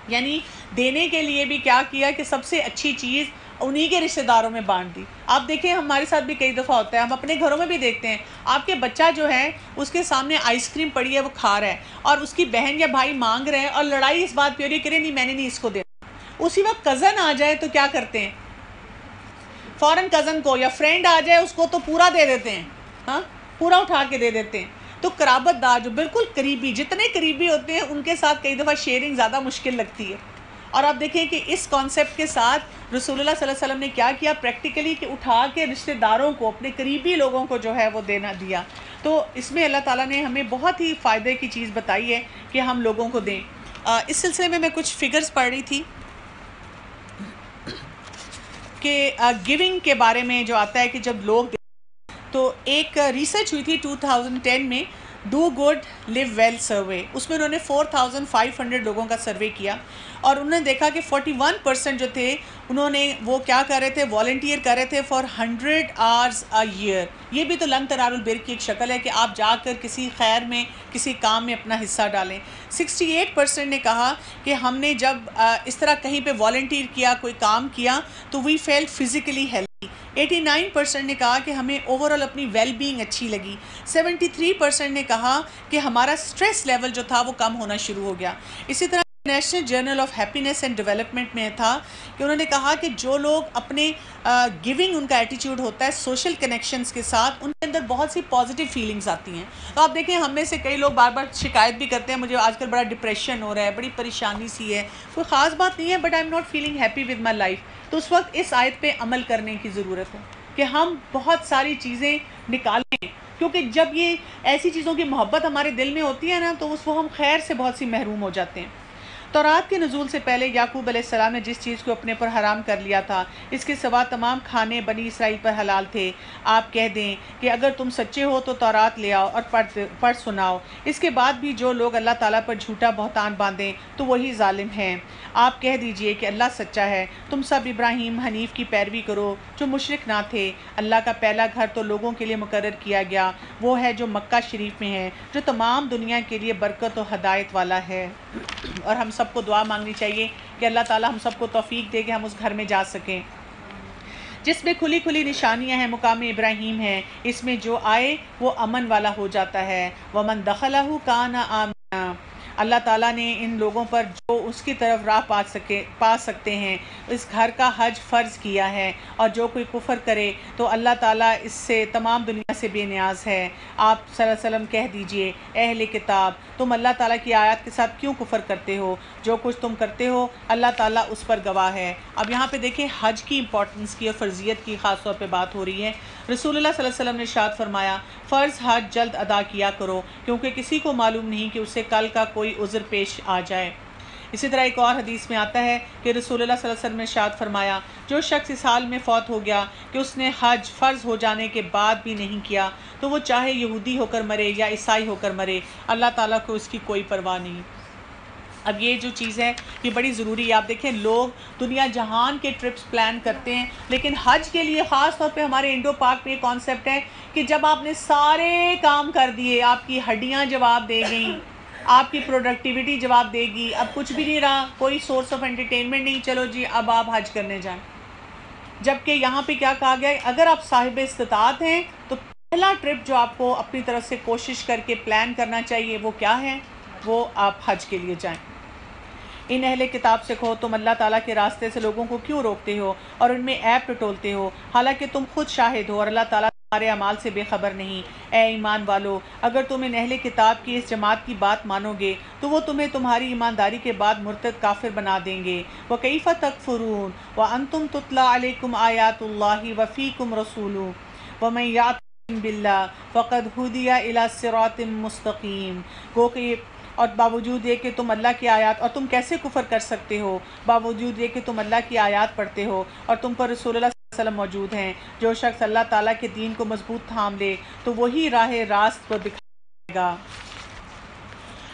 یعنی دینے کے لیے بھی کیا کیا کہ سب سے اچھی چیز انہی کے رشتہ داروں میں بانٹ دی. آپ دیکھیں ہمارے ساتھ بھی کئی دفعہ ہوتا ہے، ہم اپنے گھروں میں بھی دیکھتے ہیں، آپ کے بچہ جو ہے اس کے سامنے آئس کریم پڑی ہے، وہ کھا رہا ہے، اور اس کی بہن یا بھائی مانگ رہے ہیں اور لڑائی اس بات پہ ہو رہی ہے کہ نہیں میں نے نہیں اس کو دینا. اسی وقت کزن آ جائے تو کیا کرتے ہیں، فوراً کزن کو یا فرینڈ آ جائے اس کو تو پورا دے دیتے ہیں، ہاں پورا اٹھا کے دے دیتے ہیں. تو قرابت دار جو بالکل قریبی، جتنے قریبی ہوتے ہیں ان کے ساتھ کئی دفعہ شیئرنگ زیادہ مشکل لگتی ہے. اور آپ دیکھیں کہ اس کانسیپٹ کے ساتھ رسول اللہ صلی اللہ علیہ وسلم نے کیا کیا پریکٹیکلی، کہ اٹھا کے رشتہ داروں کو، اپنے قریبی لوگوں کو جو ہے وہ دیا. تو اس میں اللہ تعالیٰ نے ہمیں بہت ہی فائدے کی چیز بتائی ہے کہ ہم لوگوں کو دیں. اس سلسلے میں کچھ فگرز پڑھ رہی تھی کہ گیونگ کے بارے میں جو آتا ہے کہ جب لوگ، تو ایک ریسرچ ہوئی تھی 2010 میں do good live well survey, اس میں انہوں نے 4500 لوگوں کا سروے کیا، اور انہوں نے دیکھا کہ 41% جو تھے انہوں نے وہ کیا کر رہے تھے، والنٹیئر کر رہے تھے فار 100 hours a year۔ یہ بھی تو لن تنالوا البر کی ایک شکل ہے کہ آپ جا کر کسی خیر میں، کسی کام میں اپنا حصہ ڈالیں۔ 68% نے کہا کہ ہم نے جب اس طرح کہیں پہ والنٹیئر کیا، کوئی کام کیا، تو وی فیلٹ فزیکلی ہیلتھی۔ 89% نے کہا کہ ہمیں اوور آل اپنی ویل بینگ اچھی لگی۔ 73% نے کہا کہ ہمارا اسٹریس لیول جو تھا وہ کم ہونا شروع ہو گیا۔ اسی طرح national journal of happiness and development میں تھا کہ انہوں نے کہا کہ جو لوگ اپنے گیونگ ان کا ایٹیٹیوڈ ہوتا ہے سوشل کنیکشنز کے ساتھ، ان کے اندر بہت سی پازیٹیو فیلنگز آتی ہیں۔ تو آپ دیکھیں ہم میں سے کئی لوگ بار بار شکایت بھی کرتے ہیں، مجھے آج کل بڑا ڈپریشن ہو رہا ہے، بڑی پریشانی سی ہے، کوئی خاص بات نہیں ہے، but I am not feeling happy with my life. تو اس وقت اس آیت پہ عمل کرنے کی ضرورت ہے کہ ہم بہت ساری چیزیں نکالیں، کیونکہ جب یہ ایسی چیزوں کی محبت ہمارے دل میں ہوتی ہے نا، تو اس وہ ہم خیر سے بہت سی محروم ہو جاتے ہیں۔ تورات کے نزول سے پہلے یعقوب علیہ السلام نے جس چیز کو اپنے پر حرام کر لیا تھا، اس کے سوا تمام کھانے بنی اسرائیل پر حلال تھے۔ آپ کہہ دیں کہ اگر تم سچے ہو تو تورات لے آؤ اور پڑھ سناؤ۔ اس کے بعد بھی جو لوگ اللہ تعالیٰ پر جھوٹا بہتان باندھیں تو وہی ظالم ہیں۔ آپ کہہ دیجئے کہ اللہ سچا ہے، تم سب ابراہیم حنیف کی پیروی کرو جو مشرک نہ تھے۔ اللہ کا پہلا گھر تو لوگوں کے لیے مقرر کیا گیا، وہ ہے جو مکہ شریف میں ہے، جو تمام دنیا کے لیے برکت و ہدایت والا ہے۔ اور ہم سب کو دعا مانگنی چاہیے کہ اللہ تعالیٰ ہم سب کو توفیق دے کہ ہم اس گھر میں جا سکیں جس میں کھلی کھلی نشانیاں ہیں، مقام ابراہیم ہے، اس میں جو آئے وہ امن والا ہو جاتا ہے۔ وَمَن دَخَلَهُ كَانَ آمِنًا، اللہ تعالیٰ نے ان لوگوں پر جو اس کی طرف راہ پا سکتے ہیں، اس گھر کا حج فرض کیا ہے، اور جو کوئی کفر کرے تو اللہ تعالیٰ اس سے تمام دنیا سے بے نیاز ہے۔ آپ صلی اللہ علیہ وسلم کہہ دیجئے، اے اہل کتاب، تم اللہ تعالیٰ کی آیات کے ساتھ کیوں کفر کرتے ہو؟ جو کچھ تم کرتے ہو اللہ تعالیٰ اس پر گواہ ہے۔ اب یہاں پہ دیکھیں حج کی امپورٹنس کی اور فرضیت کی خاص طور پہ بات ہو رہی ہے۔ رسول اللہ صلی اللہ علیہ وسلم نے ارشاد فرمایا، فرض حج جلد ادا کیا کرو، کیونکہ کسی کو معلوم نہیں کہ اسے کل کا کوئی عذر پیش آ جائے۔ اسی طرح ایک اور حدیث میں آتا ہے کہ رسول اللہ صلی اللہ علیہ وسلم نے ارشاد فرمایا، جو شخص اس حال میں فوت ہو گیا کہ اس نے حج فرض ہو جانے کے بعد بھی نہیں کیا، تو وہ چاہے یہودی ہو کر مرے یا عیسائی ہو کر مرے، اللہ تعالیٰ کو اس کی کوئی پرواہ نہیں۔ اب یہ جو چیز ہے یہ بڑی ضروری ہے۔ آپ دیکھیں لوگ دنیا جہان کے ٹرپس پلان کرتے ہیں، لیکن حج کے لیے خاص طور پہ ہمارے انڈو پاک میں یہ کانسیپٹ ہے کہ جب آپ نے سارے کام کر دیے، آپ کی ہڈیاں جواب دے گئیں، آپ کی پروڈکٹیوٹی جواب دے گی، اب کچھ بھی نہیں رہا، کوئی سورس آف انٹرٹینمنٹ نہیں، چلو جی اب آپ حج کرنے جائیں۔ جبکہ یہاں پہ کیا کہا گیا ہے، اگر آپ صاحب استطاعت ہیں تو پہلا ٹرپ جو آپ کو اپنی طرف سے کوشش کر کے پلان کرنا چاہیے وہ کیا ہے، وہ آپ حج کے لیے جائیں۔ ان اہل کتاب سے کہو، تم اللہ تعالیٰ کے راستے سے لوگوں کو کیوں روکتے ہو اور ان میں عیب ٹٹولتے ہو، حالانکہ تم خود شاہد ہو اور اللہ تعالیٰ تمہارے اعمال سے بے خبر نہیں۔ اے ایمان والو، اگر تم ان اہل کتاب کی اس جماعت کی بات مانو گے تو وہ تمہیں تمہاری ایمانداری کے بعد مرتد کافر بنا دیں گے۔ وَكَيْفَ تَكْفُرُونَ وَأَنْتُمْ تُتْلَىٰ عَلَيْكُمْ آيَاتُ اللَّهِ وَفِيكُمْ رَسُولُهُ وَمَن يَعْتَصِم بِاللَّهِ فَقَدْ هُدِيَ إِلَىٰ صِرَاطٍ مُّسْتَقِيمٍ۔ گو کہ اور باوجود یہ کہ تم اللہ کی آیات، اور تم کیسے کفر کر سکتے ہو باوجود یہ کہ تم اللہ کی آیات پڑھتے ہو اور تم پر رسول اللہ صلی اللہ علیہ وسلم موجود ہیں۔ جو شخص اللہ تعالیٰ کے دین کو مضبوط تھام لے تو وہی راہ راست کو دکھائے گا۔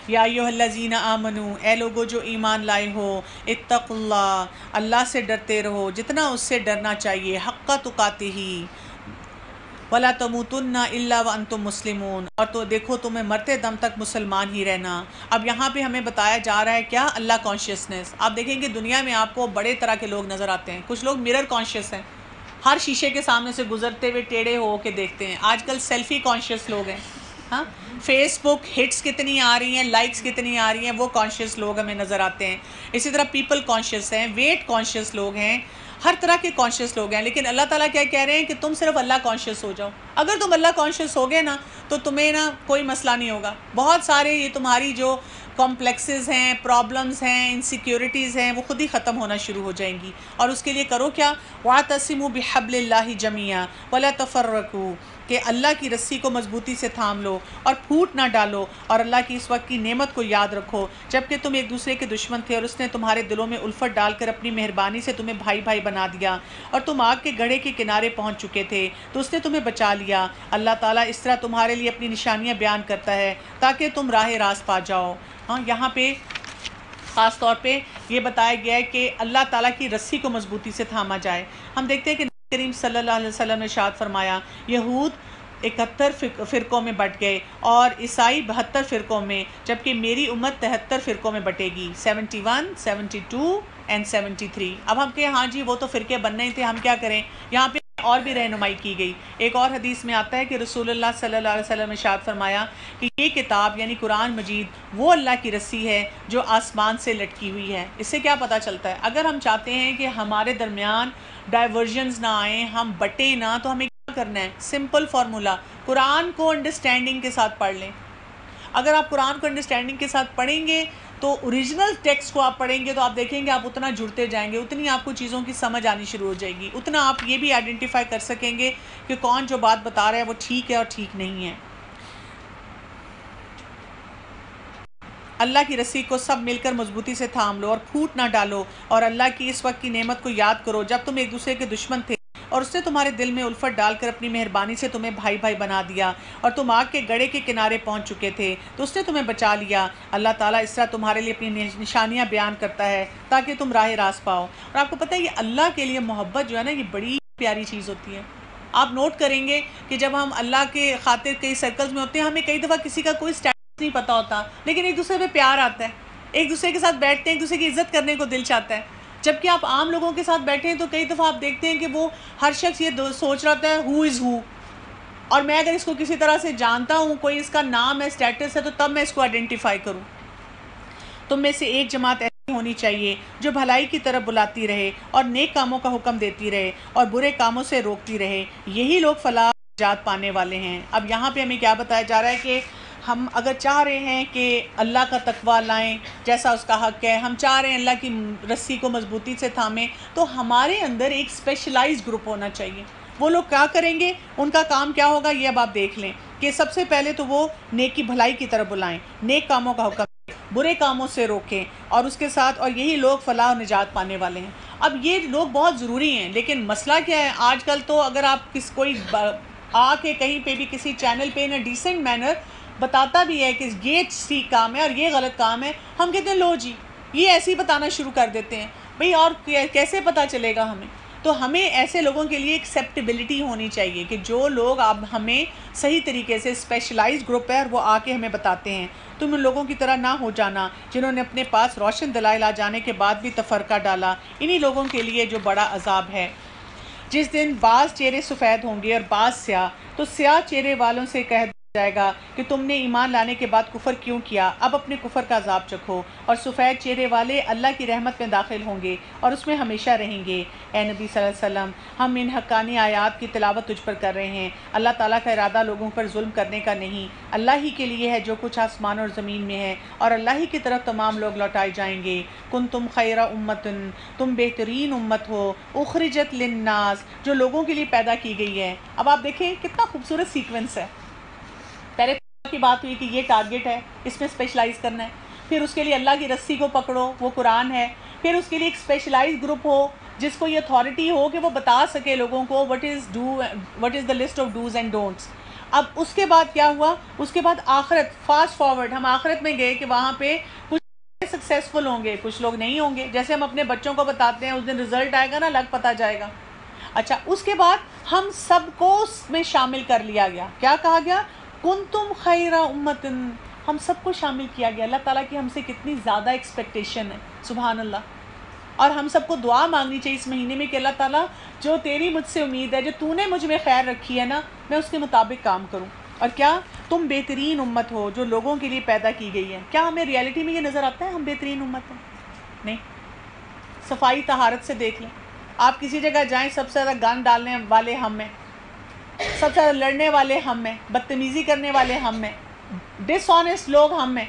یا ایھا الذین آمنو، اے لوگو جو ایمان لائے ہو، اتقوا اللہ، اللہ سے ڈرتے رہو جتنا اس سے ڈرنا چاہیے، حق تقاتہ وَلَا تَمُوتُنَّ إِلَّا وَأَنْتُمْ مُسْلِمُونَ، اور تو دیکھو تمہیں مرتے دم تک مسلمان ہی رہنا۔ اب یہاں پہ ہمیں بتایا جا رہا ہے کیا، اللہ کانشیسنس۔ آپ دیکھیں گے دنیا میں آپ کو بڑے طرح کے لوگ نظر آتے ہیں، کچھ لوگ مرر کانشیس ہیں، ہر شیشے کے سامنے سے گزرتے ہوئے ٹیڑھے ہو کے دیکھتے ہیں۔ آج کل سیلفی کانشیس لوگ ہیں، ہاں فیس بک ہٹس کتنی آ رہی ہیں، لائکس کتنی آ رہی ہیں، وہ کانشیس لوگ ہمیں نظر آتے ہیں۔ اسی طرح پیپل کانشیس ہیں، ویٹ کانشیس لوگ ہیں، ہر طرح کے کانشیس لوگ ہیں۔ لیکن اللہ تعالیٰ کیا کہہ رہے ہیں کہ تم صرف اللہ کانشیس ہو جاؤ۔ اگر تم اللہ کانشیس ہوگے نا تو تمہیں نا کوئی مسئلہ نہیں ہوگا۔ بہت سارے یہ تمہاری جو کمپلیکسز ہیں، پرابلمز ہیں، انسیکیورٹیز ہیں، وہ خود ہی ختم ہونا شروع ہو جائیں گی۔ اور اس کے لیے کرو کیا، وَاعْتَصِمُوا بِحَبْلِ اللَّهِ جَمِيعًا وَلَا تَفَرَّقُوا، کہ اللہ کی رسی کو مضبوطی سے تھام لو اور پھوٹ نہ ڈالو، اور اللہ کی اس وقت کی نعمت کو یاد رکھو جبکہ تم ایک دوسرے کے دشمن تھے، اور اس نے تمہارے دلوں میں الفت ڈال کر اپنی مہربانی سے تمہیں بھائی بھائی بنا دیا، اور تم آگ کے گڑھے کے کنارے پہنچ چکے تھے تو اس نے تمہیں بچا لیا۔ اللہ تعالیٰ اس طرح تمہارے لیے اپنی نشانیاں بیان کرتا ہے تاکہ تم راہ راست پا جاؤ۔ ہاں، یہاں پہ خاص طور پہ یہ بتایا گیا ہے کہ اللہ تعالیٰ کی رسی کو مضبوطی سے تھاما جائے۔ ہم دیکھتے ہیں کہ نبی کریم صلی اللہ علیہ وسلم نے ارشاد فرمایا، یہود 71 فرقوں میں بٹ گئے اور عیسائی 72 فرقوں میں، جبکہ میری امت 73 فرقوں میں بٹے گی، 71، 72 اینڈ 73۔ اب ہم کہیں ہاں جی وہ تو فرقے بننے ہی تھے، ہم کیا کریں؟ یہاں پہ اور بھی رہنمائی کی گئی۔ ایک اور حدیث میں آتا ہے کہ رسول اللہ صلی اللہ علیہ وسلم نے ارشاد فرمایا کہ یہ کتاب یعنی قرآن مجید وہ اللہ کی رسی ہے جو آسمان سے لٹکی ہوئی ہے۔ اس سے کیا پتہ چلتا ہے؟ اگر ہم چاہتے ہیں کہ ہمارے درمیان ڈائیورژنز نہ آئیں، ہم بٹیں نہ، تو ہمیں کیا کرنا ہے؟ سمپل فارمولا، قرآن کو انڈرسٹینڈنگ کے ساتھ پڑھ لیں۔ اگر آپ قرآن کو انڈرسٹینڈنگ کے ساتھ پڑھیں گے تو اوریجنل ٹیکسٹ کو آپ پڑھیں گے تو آپ دیکھیں گے آپ اتنا جڑتے جائیں گے، اتنی آپ کو چیزوں کی سمجھ آنی شروع ہو جائے گی، اتنا آپ یہ بھی آئیڈینٹیفائی کر سکیں گے کہ کون جو بات بتا رہا ہے وہ ٹھیک ہے اور ٹھیک نہیں ہے۔ اللہ کی رسی کو سب مل کر مضبوطی سے تھام لو اور پھوٹ نہ ڈالو، اور اللہ کی اس وقت کی نعمت کو یاد کرو جب تم ایک دوسرے کے دشمن تھے اور اس نے تمہارے دل میں الفت ڈال کر اپنی مہربانی سے تمہیں بھائی بھائی بنا دیا، اور تم آگ کے گڑھے کے کنارے پہنچ چکے تھے تو اس نے تمہیں بچا لیا۔ اللہ تعالیٰ اس طرح تمہارے لیے اپنی نشانیاں بیان کرتا ہے تاکہ تم راہ راست پاؤ۔ اور آپ کو پتہ ہے یہ اللہ کے لیے محبت جو ہے نا، یہ بڑی پیاری چیز ہوتی ہے۔ آپ نوٹ کریں گے کہ جب ہم اللہ کے خاطر کئی سرکلز میں ہوتے ہیں، ہمیں کئی دفعہ کسی کا کوئی اسٹیٹس نہیں پتہ ہوتا، لیکن ایک دوسرے پہ پیار آتا ہے، ایک دوسرے کے ساتھ بیٹھتے ہیں، ایک دوسرے کی عزت کرنے کو دل چاہتا ہے۔ جبکہ آپ عام لوگوں کے ساتھ بیٹھے ہیں تو کئی دفعہ آپ دیکھتے ہیں کہ وہ ہر شخص یہ سوچ رہا ہے ہو از ہو، اور میں اگر اس کو کسی طرح سے جانتا ہوں، کوئی اس کا نام ہے، اسٹیٹس ہے، تو تب میں اس کو آئیڈینٹیفائی کروں۔ تم میں سے ایک جماعت ایسی ہونی چاہیے جو بھلائی کی طرف بلاتی رہے اور نیک کاموں کا حکم دیتی رہے اور برے کاموں سے روکتی رہے، یہی لوگ فلاح و نجات پانے والے ہیں۔ اب یہاں پہ ہمیں کیا بتایا جا رہا ہے کہ ہم اگر چاہ رہے ہیں کہ اللہ کا تقویٰ لائیں جیسا اس کا حق ہے، ہم چاہ رہے ہیں اللہ کی رسی کو مضبوطی سے تھامیں، تو ہمارے اندر ایک اسپیشلائز گروپ ہونا چاہیے۔ وہ لوگ کیا کریں گے، ان کا کام کیا ہوگا، یہ اب آپ دیکھ لیں کہ سب سے پہلے تو وہ نیکی بھلائی کی طرف بلائیں، نیک کاموں کا حکم دیں، برے کاموں سے روکیں، اور اس کے ساتھ اور یہی لوگ فلاح و نجات پانے والے ہیں۔ اب یہ لوگ بہت ضروری ہیں، لیکن مسئلہ کیا ہے، آج کل تو اگر آپ کوئی آ کے کہیں پہ بھی کسی چینل پہ ان ڈیسنٹ مینر بتاتا بھی ہے کہ یہ ٹھیک کام ہے اور یہ غلط کام ہے، ہم کہتے ہیں لو جی یہ ایسے ہی بتانا شروع کر دیتے ہیں بھئی، اور کیسے پتہ چلے گا ہمیں؟ تو ہمیں ایسے لوگوں کے لیے ایکسیپٹیبلٹی ہونی چاہیے کہ جو لوگ اب ہمیں صحیح طریقے سے اسپیشلائز گروپ ہے اور وہ آ کے ہمیں بتاتے ہیں، تم ان لوگوں کی طرح نہ ہو جانا جنہوں نے اپنے پاس روشن دلائل آ جانے کے بعد بھی تفرقہ ڈالا، انہی لوگوں کے لیے جو بڑا عذاب ہے۔ جس دن بعض چہرے سفید ہوں گے اور بعض سیاہ، تو سیاہ چہرے والوں سے کہہ جائے گا کہ تم نے ایمان لانے کے بعد کفر کیوں کیا، اب اپنے کفر کا عذاب چکھو، اور سفید چہرے والے اللہ کی رحمت میں داخل ہوں گے اور اس میں ہمیشہ رہیں گے۔ اے نبی صلی اللہ علیہ وسلم، ہم ان حقانی آیات کی تلاوت تجھ پر کر رہے ہیں۔ اللہ تعالیٰ کا ارادہ لوگوں پر ظلم کرنے کا نہیں، اللہ ہی کے لیے ہے جو کچھ آسمان اور زمین میں ہے، اور اللہ ہی کی طرف تمام لوگ لوٹائے جائیں گے۔ کنتم خیر امت، تم بہترین امت ہو، اخرجت للناس، جو لوگوں کے لیے پیدا کی گئی ہے۔ اب آپ دیکھیں کتنا خوبصورت سیکوینس ہے، پہلے کی بات ہوئی کہ یہ ٹارگٹ ہے، اس میں اسپیشلائز کرنا ہے، پھر اس کے لیے اللہ کی رسی کو پکڑو، وہ قرآن ہے، پھر اس کے لیے ایک اسپیشلائز گروپ ہو جس کو یہ اتھارٹی ہو کہ وہ بتا سکے لوگوں کو what is the list of dos and don'ts. اب اس کے بعد کیا ہوا، اس کے بعد آخرت، فاسٹ فارورڈ ہم آخرت میں گئے کہ وہاں پہ کچھ سکسیسفل ہوں گے، کچھ لوگ نہیں ہوں گے، جیسے ہم اپنے بچوں کو بتاتے ہیں اس دن رزلٹ آئے گا نا، لگ پتہ جائے گا۔ اچھا، اس کے بعد ہم سب کو اس میں شامل کر لیا گیا، کیا کہا گیا، کنتم خیر امت، ہم سب کو شامل کیا گیا۔ اللہ تعالیٰ کی ہم سے کتنی زیادہ ایکسپیکٹیشن ہے، سبحان اللہ۔ اور ہم سب کو دعا مانگنی چاہیے اس مہینے میں کہ اللہ تعالیٰ جو تیری مجھ سے امید ہے، جو تو نے مجھ میں خیر رکھی ہے نا، میں اس کے مطابق کام کروں۔ اور کیا تم بہترین امت ہو جو لوگوں کے لیے پیدا کی گئی ہے۔ کیا ہمیں ریالٹی میں یہ نظر آتا ہے ہم بہترین امت ہیں؟ نہیں۔ صفائی طہارت سے دیکھ لیں، آپ کسی جگہ جائیں، سب سے زیادہ گند ڈالنے والے ہم ہیں، سب سے زیادہ لڑنے والے ہم ہیں، بدتمیزی کرنے والے ہم ہیں، ڈس آنیسٹ لوگ ہم ہیں،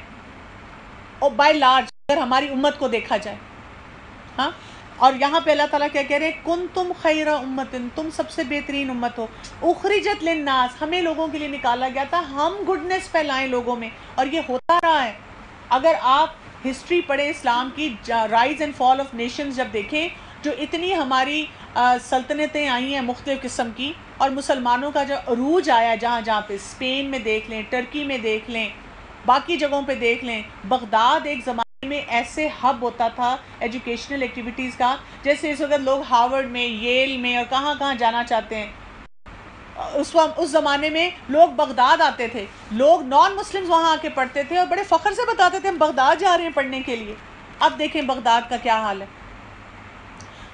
اور بائی لارج اگر ہماری امت کو دیکھا جائے، ہاں اور یہاں پہ اللہ تعالیٰ کیا کہہ رہے ہیں، کنتم خیر امتن، تم سب سے بہترین امت ہو، اخرجت للناس، ہمیں لوگوں کے لیے نکالا گیا تھا، ہم گڈنس پھیلائیں لوگوں میں، اور یہ ہوتا رہا ہے۔ اگر آپ ہسٹری پڑھیں اسلام کی، rise and fall of nations جب دیکھیں، جو اتنی ہماری سلطنتیں آئی ہیں مختلف قسم کی، اور مسلمانوں کا جو عروج آیا جہاں جہاں پہ، اسپین میں دیکھ لیں، ٹرکی میں دیکھ لیں، باقی جگہوں پہ دیکھ لیں، بغداد ایک زمانے میں ایسے ہب ہوتا تھا ایجوکیشنل ایکٹیویٹیز کا، جیسے اس وقت لوگ ہارورڈ میں، ییل میں اور کہاں کہاں جانا چاہتے ہیں۔ اس زمانے میں لوگ بغداد آتے تھے، لوگ نان مسلمز وہاں آ کے پڑھتے تھے اور بڑے فخر سے بتاتے تھے ہم بغداد جا رہے ہیں پڑھنے کے لیے۔ اب دیکھیں بغداد کا کیا حال ہے۔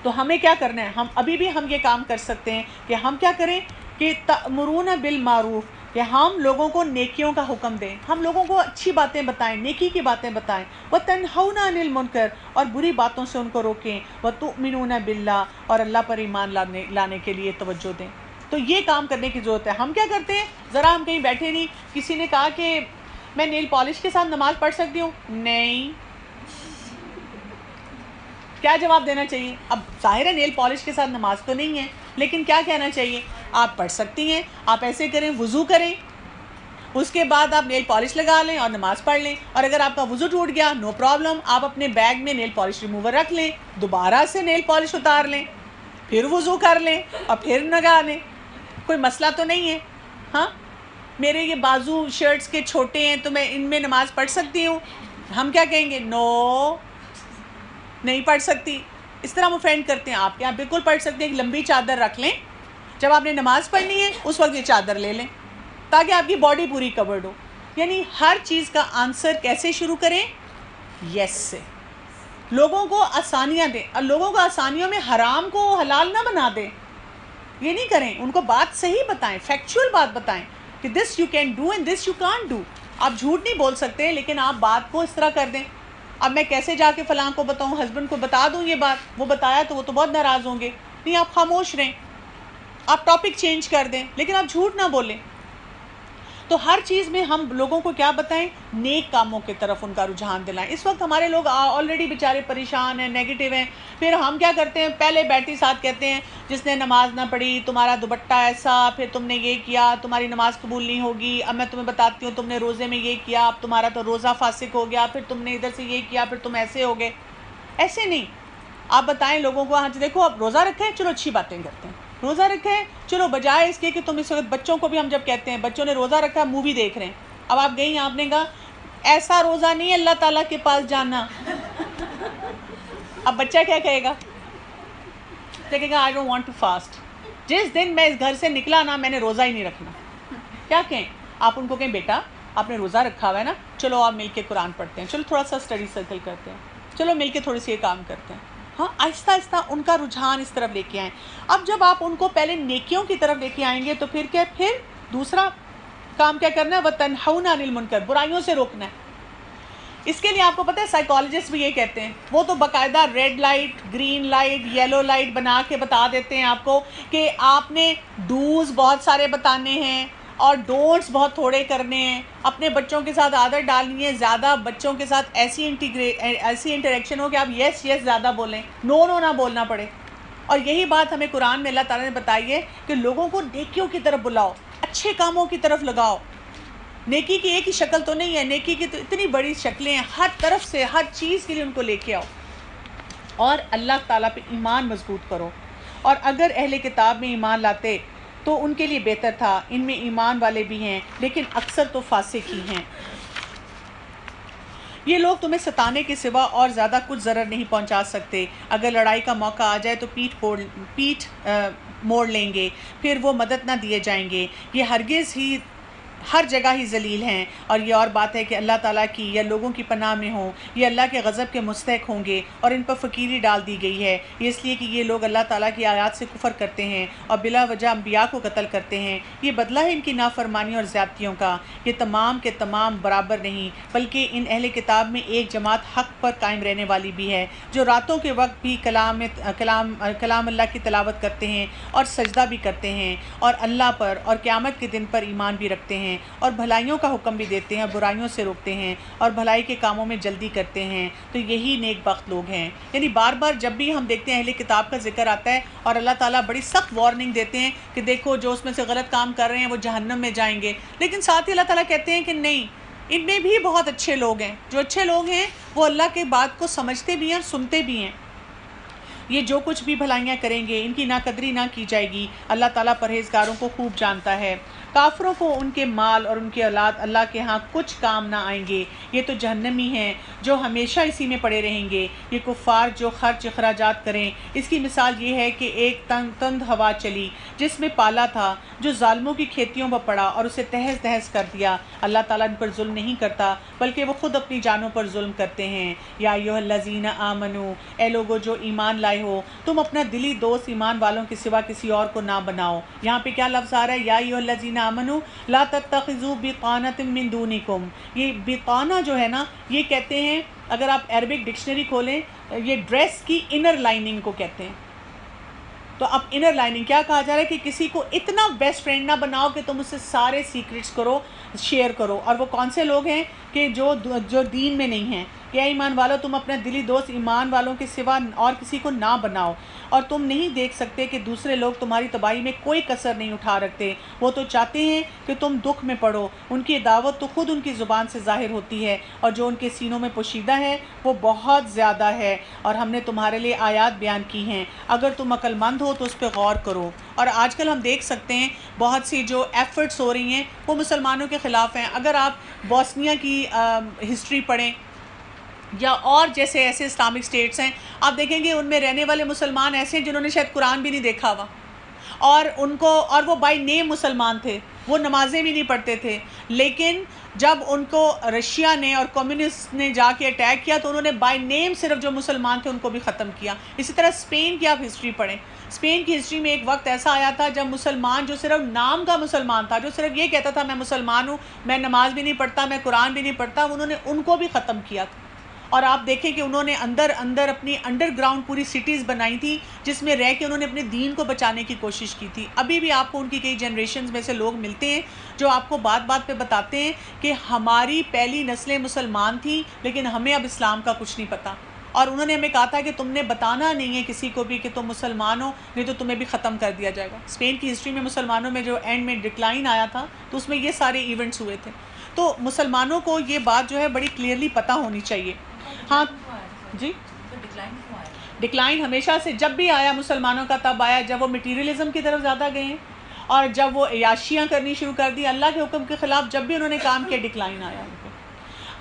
تو ہمیں کیا کرنا ہے، ہم ابھی بھی ہم یہ کام کر سکتے ہیں کہ ہم کیا کریں کہ تأمرون بالمعروف، کہ ہم لوگوں کو نیکیوں کا حکم دیں، ہم لوگوں کو اچھی باتیں بتائیں، نیکی کی باتیں بتائیں، وَتَنْهَوْنَ عَنِ الْمُنْكَرِ، اور بری باتوں سے ان کو روکیں، وَتُؤْمِنُونَ بِاللَّهِ، اور اللہ پر ایمان لانے کے لیے توجہ دیں۔ تو یہ کام کرنے کی ضرورت ہے۔ ہم کیا کرتے ہیں، ذرا ہم کہیں بیٹھے نہیں، کسی نے کہا کہ میں نیل پالش کے ساتھ نماز پڑھ سکتی ہوں، نہیں، کیا جواب دینا چاہیے؟ اب ظاہر ہے نیل پالش کے ساتھ نماز تو نہیں ہے، لیکن کیا کہنا چاہیے، آپ پڑھ سکتی ہیں، آپ ایسے کریں، وضو کریں، اس کے بعد آپ نیل پالش لگا لیں اور نماز پڑھ لیں، اور اگر آپ کا وضو ٹوٹ گیا، نو پرابلم، آپ اپنے بیگ میں نیل پالش ریموور رکھ لیں، دوبارہ سے نیل پالش اتار لیں، پھر وضو کر لیں اور پھر لگا لیں، کوئی مسئلہ تو نہیں ہے۔ ہاں، میرے یہ بازو شرٹس کے چھوٹے ہیں تو میں ان میں نماز پڑھ سکتی ہوں، ہم کیا کہیں گے، نو، نہیں پڑھ سکتی۔ اس طرح ہم اوفینڈ کرتے ہیں۔ آپ کے یہاں بالکل پڑھ سکتے ہیں، ایک لمبی چادر رکھ لیں، جب آپ نے نماز پڑھنی ہے اس وقت یہ چادر لے لیں تاکہ آپ کی باڈی پوری کورڈ ہو۔ یعنی ہر چیز کا آنسر کیسے شروع کریں، یس سے۔ لوگوں کو آسانیاں دیں، اور لوگوں کو آسانیوں میں حرام کو حلال نہ بنا دیں، یہ نہیں کریں، ان کو بات صحیح بتائیں، فیکچول بات بتائیں کہ دس you can do and this you can't do. آپ جھوٹ نہیں بول سکتے، لیکن آپ بات کو اس طرح کر دیں۔ اب میں کیسے جا کے فلاں کو بتاؤں، ہسبینڈ کو بتا دوں یہ بات، وہ بتایا تو وہ تو بہت ناراض ہوں گے، نہیں، آپ خاموش رہیں، آپ ٹاپک چینج کر دیں، لیکن آپ جھوٹ نہ بولیں۔ تو ہر چیز میں ہم لوگوں کو کیا بتائیں، نیک کاموں کی طرف ان کا رجحان دلائیں۔ اس وقت ہمارے لوگ آلریڈی بیچارے پریشان ہیں، نیگیٹو ہیں، پھر ہم کیا کرتے ہیں، پہلے بیٹھی ساتھ کہتے ہیں جس نے نماز نہ پڑھی تمہارا دوپٹہ ایسا، پھر تم نے یہ کیا، تمہاری نماز قبول نہیں ہوگی، اب میں تمہیں بتاتی ہوں تم نے روزے میں یہ کیا، اب تمہارا تو روزہ فاسق ہو گیا، پھر تم نے ادھر سے یہ کیا، پھر تم ایسے ہو گئے۔ ایسے نہیں، آپ بتائیں لوگوں کو، ہاں دیکھو اب روزہ رکھیں، چلو اچھی باتیں کرتے ہیں، روزہ رکھے، چلو بجائے اس کے کہ تم اس وقت بچوں کو بھی ہم جب کہتے ہیں بچوں نے روزہ رکھا، مووی دیکھ رہے ہیں، اب آپ گئی، آپ نے کہا ایسا روزہ نہیں اللہ تعالیٰ کے پاس جانا، اب بچہ کیا کہے گا، کہے گا I don't want to fast, جس دن میں اس گھر سے نکلا نا میں نے روزہ ہی نہیں رکھنا۔ کیا کہیں آپ ان کو، کہیں بیٹا آپ نے روزہ رکھا ہوا ہے نا، چلو آپ مل کے قرآن پڑھتے ہیں، چلو تھوڑا سا اسٹڈی سرکل کرتے ہیں، چلو مل کے تھوڑے سے یہ کام کرتے ہیں۔ ہاں، آہستہ آہستہ ان کا رجحان اس طرف لے کے آئیں۔ اب جب آپ ان کو پہلے نیکیوں کی طرف لے کے آئیں گے تو پھر کیا، پھر دوسرا کام کیا کرنا ہے، وَتَنْهَوْنَ عَنِ الْمُنْكَرِ، برائیوں سے روکنا ہے۔ اس کے لیے آپ کو پتہ ہے سائیکالوجسٹ بھی یہ کہتے ہیں، وہ تو باقاعدہ red light, green light, yellow light بنا کے بتا دیتے ہیں آپ کو کہ آپ نے ڈوز بہت سارے بتانے ہیں اور ڈونٹس بہت تھوڑے کرنے ہیں، اپنے بچوں کے ساتھ عادت ڈالنی ہے، زیادہ بچوں کے ساتھ ایسی انٹریکشن ہو کہ آپ یس یس زیادہ بولیں، نو نو نہ بولنا پڑے۔ اور یہی بات ہمیں قرآن میں اللہ تعالیٰ نے بتائی ہے کہ لوگوں کو نیکیوں کی طرف بلاؤ، اچھے کاموں کی طرف لگاؤ۔ نیکی کی ایک ہی شکل تو نہیں ہے، نیکی کی تو اتنی بڑی شکلیں ہیں، ہر طرف سے ہر چیز کے لیے ان کو لے کے آؤ، اور اللہ تعالیٰ پہ ایمان مضبوط کرو۔ اور اگر اہل کتاب میں ایمان لاتے تو ان کے لیے بہتر تھا، ان میں ایمان والے بھی ہیں لیکن اکثر تو فاسق ہی ہیں۔ یہ لوگ تمہیں ستانے کے سوا اور زیادہ کچھ ضرر نہیں پہنچا سکتے، اگر لڑائی کا موقع آ جائے تو پیٹھ موڑ لیں گے، پھر وہ مدد نہ دیے جائیں گے، یہ ہرگز ہی ہر جگہ ہی ذلیل ہیں۔ اور یہ اور بات ہے کہ اللہ تعالیٰ کی یا لوگوں کی پناہ میں ہوں، یہ اللہ کے غضب کے مستحق ہوں گے، اور ان پر فقیری ڈال دی گئی ہے، یہ اس لیے کہ یہ لوگ اللہ تعالیٰ کی آیات سے کفر کرتے ہیں اور بلا وجہ انبیاء کو قتل کرتے ہیں۔ یہ بدلہ ہے ان کی نافرمانی اور زیادتیوں کا، یہ تمام کے تمام برابر نہیں، بلکہ ان اہل کتاب میں ایک جماعت حق پر قائم رہنے والی بھی ہے، جو راتوں کے وقت بھی کلام اللہ کی تلاوت کرتے ہیں اور سجدہ بھی کرتے ہیں، اور اللہ پر اور قیامت کے دن پر ایمان بھی رکھتے ہیں۔ ہیں اور بھلائیوں کا حکم بھی دیتے ہیں، برائیوں سے روکتے ہیں اور بھلائی کے کاموں میں جلدی کرتے ہیں، تو یہی نیک بخت لوگ ہیں۔ یعنی بار بار جب بھی ہم دیکھتے ہیں اہل کتاب کا ذکر آتا ہے اور اللہ تعالیٰ بڑی سخت وارننگ دیتے ہیں کہ دیکھو جو اس میں سے غلط کام کر رہے ہیں وہ جہنم میں جائیں گے، لیکن ساتھ ہی اللہ تعالیٰ کہتے ہیں کہ نہیں، ان میں بھی بہت اچھے لوگ ہیں۔ جو اچھے لوگ ہیں وہ اللہ کے بات کو سمجھتے بھی ہیں اور سنتے بھی ہیں۔ یہ جو کچھ بھی بھلائیاں کریں گے ان کی ناقدری نہ کی جائے گی، اللہ تعالیٰ پرہیزگاروں کو خوب جانتا ہے۔ کافروں کو ان کے مال اور ان کے اولاد اللہ کے ہاں کچھ کام نہ آئیں گے، یہ تو جہنمی ہیں جو ہمیشہ اسی میں پڑے رہیں گے۔ یہ کفار جو خرچ اخراجات کریں، اس کی مثال یہ ہے کہ ایک تند ہوا چلی جس میں پالا تھا جو ظالموں کی کھیتیوں پر پڑا اور اسے تہز تہز کر دیا۔ اللہ تعالیٰ ان پر ظلم نہیں کرتا بلکہ وہ خود اپنی جانوں پر ظلم کرتے ہیں۔ یا ایھا الذین آمنو، اے لوگو جو ایمان لائے ہو، تم اپنا دلی دوست ایمان والوں کے سوا کسی اور کو نہ بناؤ۔ یہاں پہ کیا لفظ آ رہا ہے؟ یا ایھا الذین آمنو لا تتخذوا بطانۃ من دونکم۔ یہ بطانہ جو ہے نا، یہ کہتے ہیں اگر آپ عربک ڈکشنری کھولیں، یہ ڈریس کی انر لائننگ کو کہتے ہیں۔ تو اب انر لائننگ کیا کہا جا رہا ہے کہ کسی کو اتنا بیسٹ فرینڈ نہ بناؤ کہ تم اس سے سارے سیکرٹس کرو، شیئر کرو۔ اور وہ کون سے لوگ ہیں کہ جو دین میں نہیں ہیں، کہ اے ایمان والو تم اپنا دلی دوست ایمان والوں کے سوا اور کسی کو نہ بناؤ، اور تم نہیں دیکھ سکتے کہ دوسرے لوگ تمہاری تباہی میں کوئی کسر نہیں اٹھا رکھتے، وہ تو چاہتے ہیں کہ تم دکھ میں پڑو، ان کی دعوت تو خود ان کی زبان سے ظاہر ہوتی ہے اور جو ان کے سینوں میں پوشیدہ ہے وہ بہت زیادہ ہے، اور ہم نے تمہارے لیے آیات بیان کی ہیں، اگر تم عقل مند ہو تو اس پہ غور کرو۔ اور آج کل ہم دیکھ سکتے ہیں بہت سی جو ایفرٹس ہو رہی ہیں وہ مسلمانوں کے خلاف ہیں۔ اگر آپ بوسنیا کی ہسٹری پڑھیں یا اور جیسے ایسے اسلامک اسٹیٹس ہیں، آپ دیکھیں گے ان میں رہنے والے مسلمان ایسے ہیں جنہوں نے شاید قرآن بھی نہیں دیکھا ہوا، اور وہ بائی نیم مسلمان تھے، وہ نمازیں بھی نہیں پڑھتے تھے، لیکن جب ان کو رشیا نے اور کمیونسٹ نے جا کے اٹیک کیا تو انہوں نے بائی نیم صرف جو مسلمان تھے ان کو بھی ختم کیا۔ اسی طرح اسپین کی آپ ہسٹری پڑھیں، اسپین کی ہسٹری میں ایک وقت ایسا آیا تھا جب مسلمان جو صرف نام کا مسلمان تھا، جو صرف یہ کہتا تھا میں مسلمان ہوں، میں نماز بھی نہیں پڑھتا، میں قرآن بھی نہیں پڑھتا، انہوں نے ان کو بھی ختم کیا تھا۔ اور آپ دیکھیں کہ انہوں نے اندر اپنی انڈر گراؤنڈ پوری سٹیز بنائی تھی جس میں رہ کے انہوں نے اپنے دین کو بچانے کی کوشش کی تھی۔ ابھی بھی آپ کو ان کی کئی جنریشنز میں سے لوگ ملتے ہیں جو آپ کو بات بات پہ بتاتے ہیں کہ ہماری پہلی نسلیں مسلمان تھیں لیکن ہمیں اب اسلام کا کچھ نہیں پتہ، اور انہوں نے ہمیں کہا تھا کہ تم نے بتانا نہیں ہے کسی کو بھی کہ تم مسلمان ہو، نہیں تو تمہیں بھی ختم کر دیا جائے گا۔ اسپین کی ہسٹری میں مسلمانوں میں جو اینڈ میں ڈکلائن آیا تھا تو اس میں یہ سارے ایونٹس ہوئے تھے۔ تو مسلمانوں کو یہ بات جو ہے بڑی کلیئرلی پتہ ہونی چاہیے۔ ہاں جی، ڈکلائن ہمیشہ سے جب بھی آیا مسلمانوں کا تب آیا جب وہ مٹیریلزم کی طرف زیادہ گئے ہیں اور جب وہ عیاشیاں کرنی شروع کر دی، اللہ کے حکم کے خلاف جب بھی انہوں نے کام کیا ڈکلائن آیا ان کو۔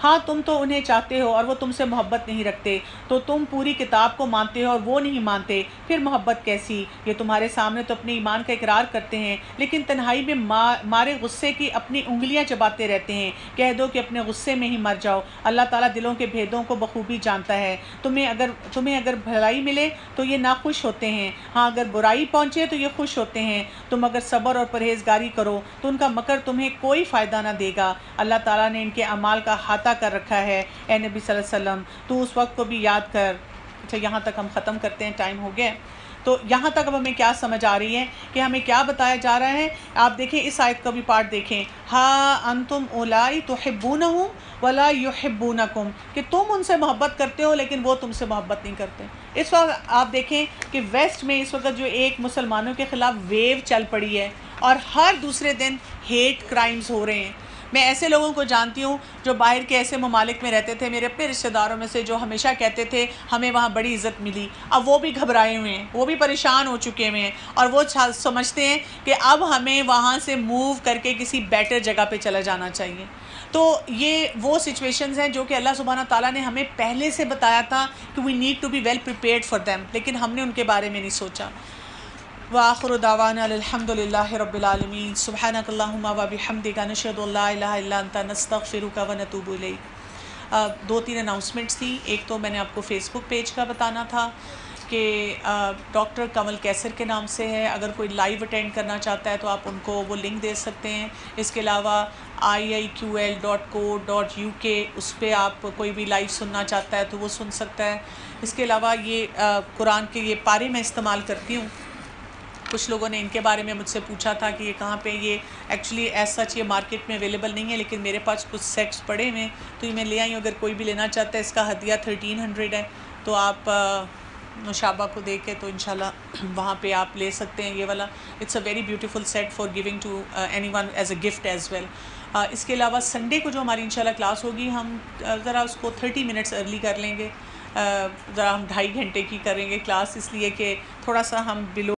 ہاں تم تو انہیں چاہتے ہو اور وہ تم سے محبت نہیں رکھتے، تو تم پوری کتاب کو مانتے ہو اور وہ نہیں مانتے، پھر محبت کیسی؟ یہ تمہارے سامنے تو اپنے ایمان کا اقرار کرتے ہیں لیکن تنہائی میں مارے غصے کی اپنی انگلیاں چباتے رہتے ہیں۔ کہہ دو کہ اپنے غصے میں ہی مر جاؤ، اللہ تعالیٰ دلوں کے بھیدوں کو بخوبی جانتا ہے۔ تمہیں اگر بھلائی ملے تو یہ ناخوش ہوتے ہیں، ہاں اگر برائی پہنچے تو یہ خوش ہوتے ہیں۔ تم اگر صبر اور پرہیزگاری کرو تو ان کا مکر تمہیں کوئی فائدہ نہ دے گا، اللہ تعالیٰ نے ان کے اعمال کا احاطہ کر رکھا ہے۔ اے نبی صلی اللہ علیہ وسلم تو اس وقت کو بھی یاد کر۔ اچھا یہاں تک ہم ختم کرتے ہیں، ٹائم ہو گیا۔ تو یہاں تک اب ہمیں کیا سمجھ آ رہی ہے کہ ہمیں کیا بتایا جا رہا ہے؟ آپ دیکھیں اس آیت کا بھی پارٹ دیکھیں، ہاں انتم اولائی تحبونہم ولا یحبونکم، کہ تم ان سے محبت کرتے ہو لیکن وہ تم سے محبت نہیں کرتے۔ اس وقت آپ دیکھیں کہ ویسٹ میں اس وقت جو ایک مسلمانوں کے خلاف ویو چل پڑی ہے اور ہر دوسرے دن ہیٹ کرائمز ہو رہے ہیں۔ میں ایسے لوگوں کو جانتی ہوں جو باہر کے ایسے ممالک میں رہتے تھے، میرے اپنے رشتہ داروں میں سے، جو ہمیشہ کہتے تھے ہمیں وہاں بڑی عزت ملی، اب وہ بھی گھبرائے ہوئے ہیں، وہ بھی پریشان ہو چکے ہوئے ہیں، اور وہ سمجھتے ہیں کہ اب ہمیں وہاں سے موو کر کے کسی بیٹر جگہ پہ چلا جانا چاہیے۔ تو یہ وہ سچویشنز ہیں جو کہ اللہ سبحانہ تعالیٰ نے ہمیں پہلے سے بتایا تھا کہ we need to be well prepared for them, لیکن ہم نے ان کے بارے میں نہیں سوچا۔ وآخر دعوانا الحمد للہ رب العالمین، سبحانک اللہم وبحمدک، نشہد ان لا الہ الا انت، نستغفرک ونتوب الیک۔ 2-3 اناؤنسمنٹس تھیں۔ ایک تو میں نے آپ کو فیس بک پیج کا بتانا تھا کہ ڈاکٹر کنول کیسر کے نام سے ہے، اگر کوئی لائیو اٹینڈ کرنا چاہتا ہے تو آپ ان کو وہ لنک دے سکتے ہیں۔ اس کے علاوہ iiql.co.uk، اس پہ آپ کوئی بھی لائیو سننا چاہتا ہے تو وہ سن سکتا ہے۔ اس کے علاوہ یہ قرآن کے یہ پارے میں استعمال کرتی ہوں، کچھ لوگوں نے ان کے بارے میں مجھ سے پوچھا تھا کہ یہ کہاں پہ، یہ ایکچولی ایز سچ یہ مارکیٹ میں اویلیبل نہیں ہے، لیکن میرے پاس کچھ سیٹس پڑے ہوئے ہیں تو یہ میں لے آئی ہوں. اگر کوئی بھی لینا چاہتا ہے، اس کا ہدیہ 1300 ہے، تو آپ نوشابہ کو دے کے تو انشاءاللہ وہاں پہ آپ لے سکتے ہیں. یہ والا it's a very beautiful set for giving to anyone as a gift as well. اس کے علاوہ سنڈے کو جو ہماری انشاءاللہ کلاس ہوگی، ہم ذرا اس کو 30 منٹس ارلی کر لیں گے. ذرا ہم 2.5 گھنٹے کی کریں گے کلاس، اس لیے کہ تھوڑا سا ہم بلو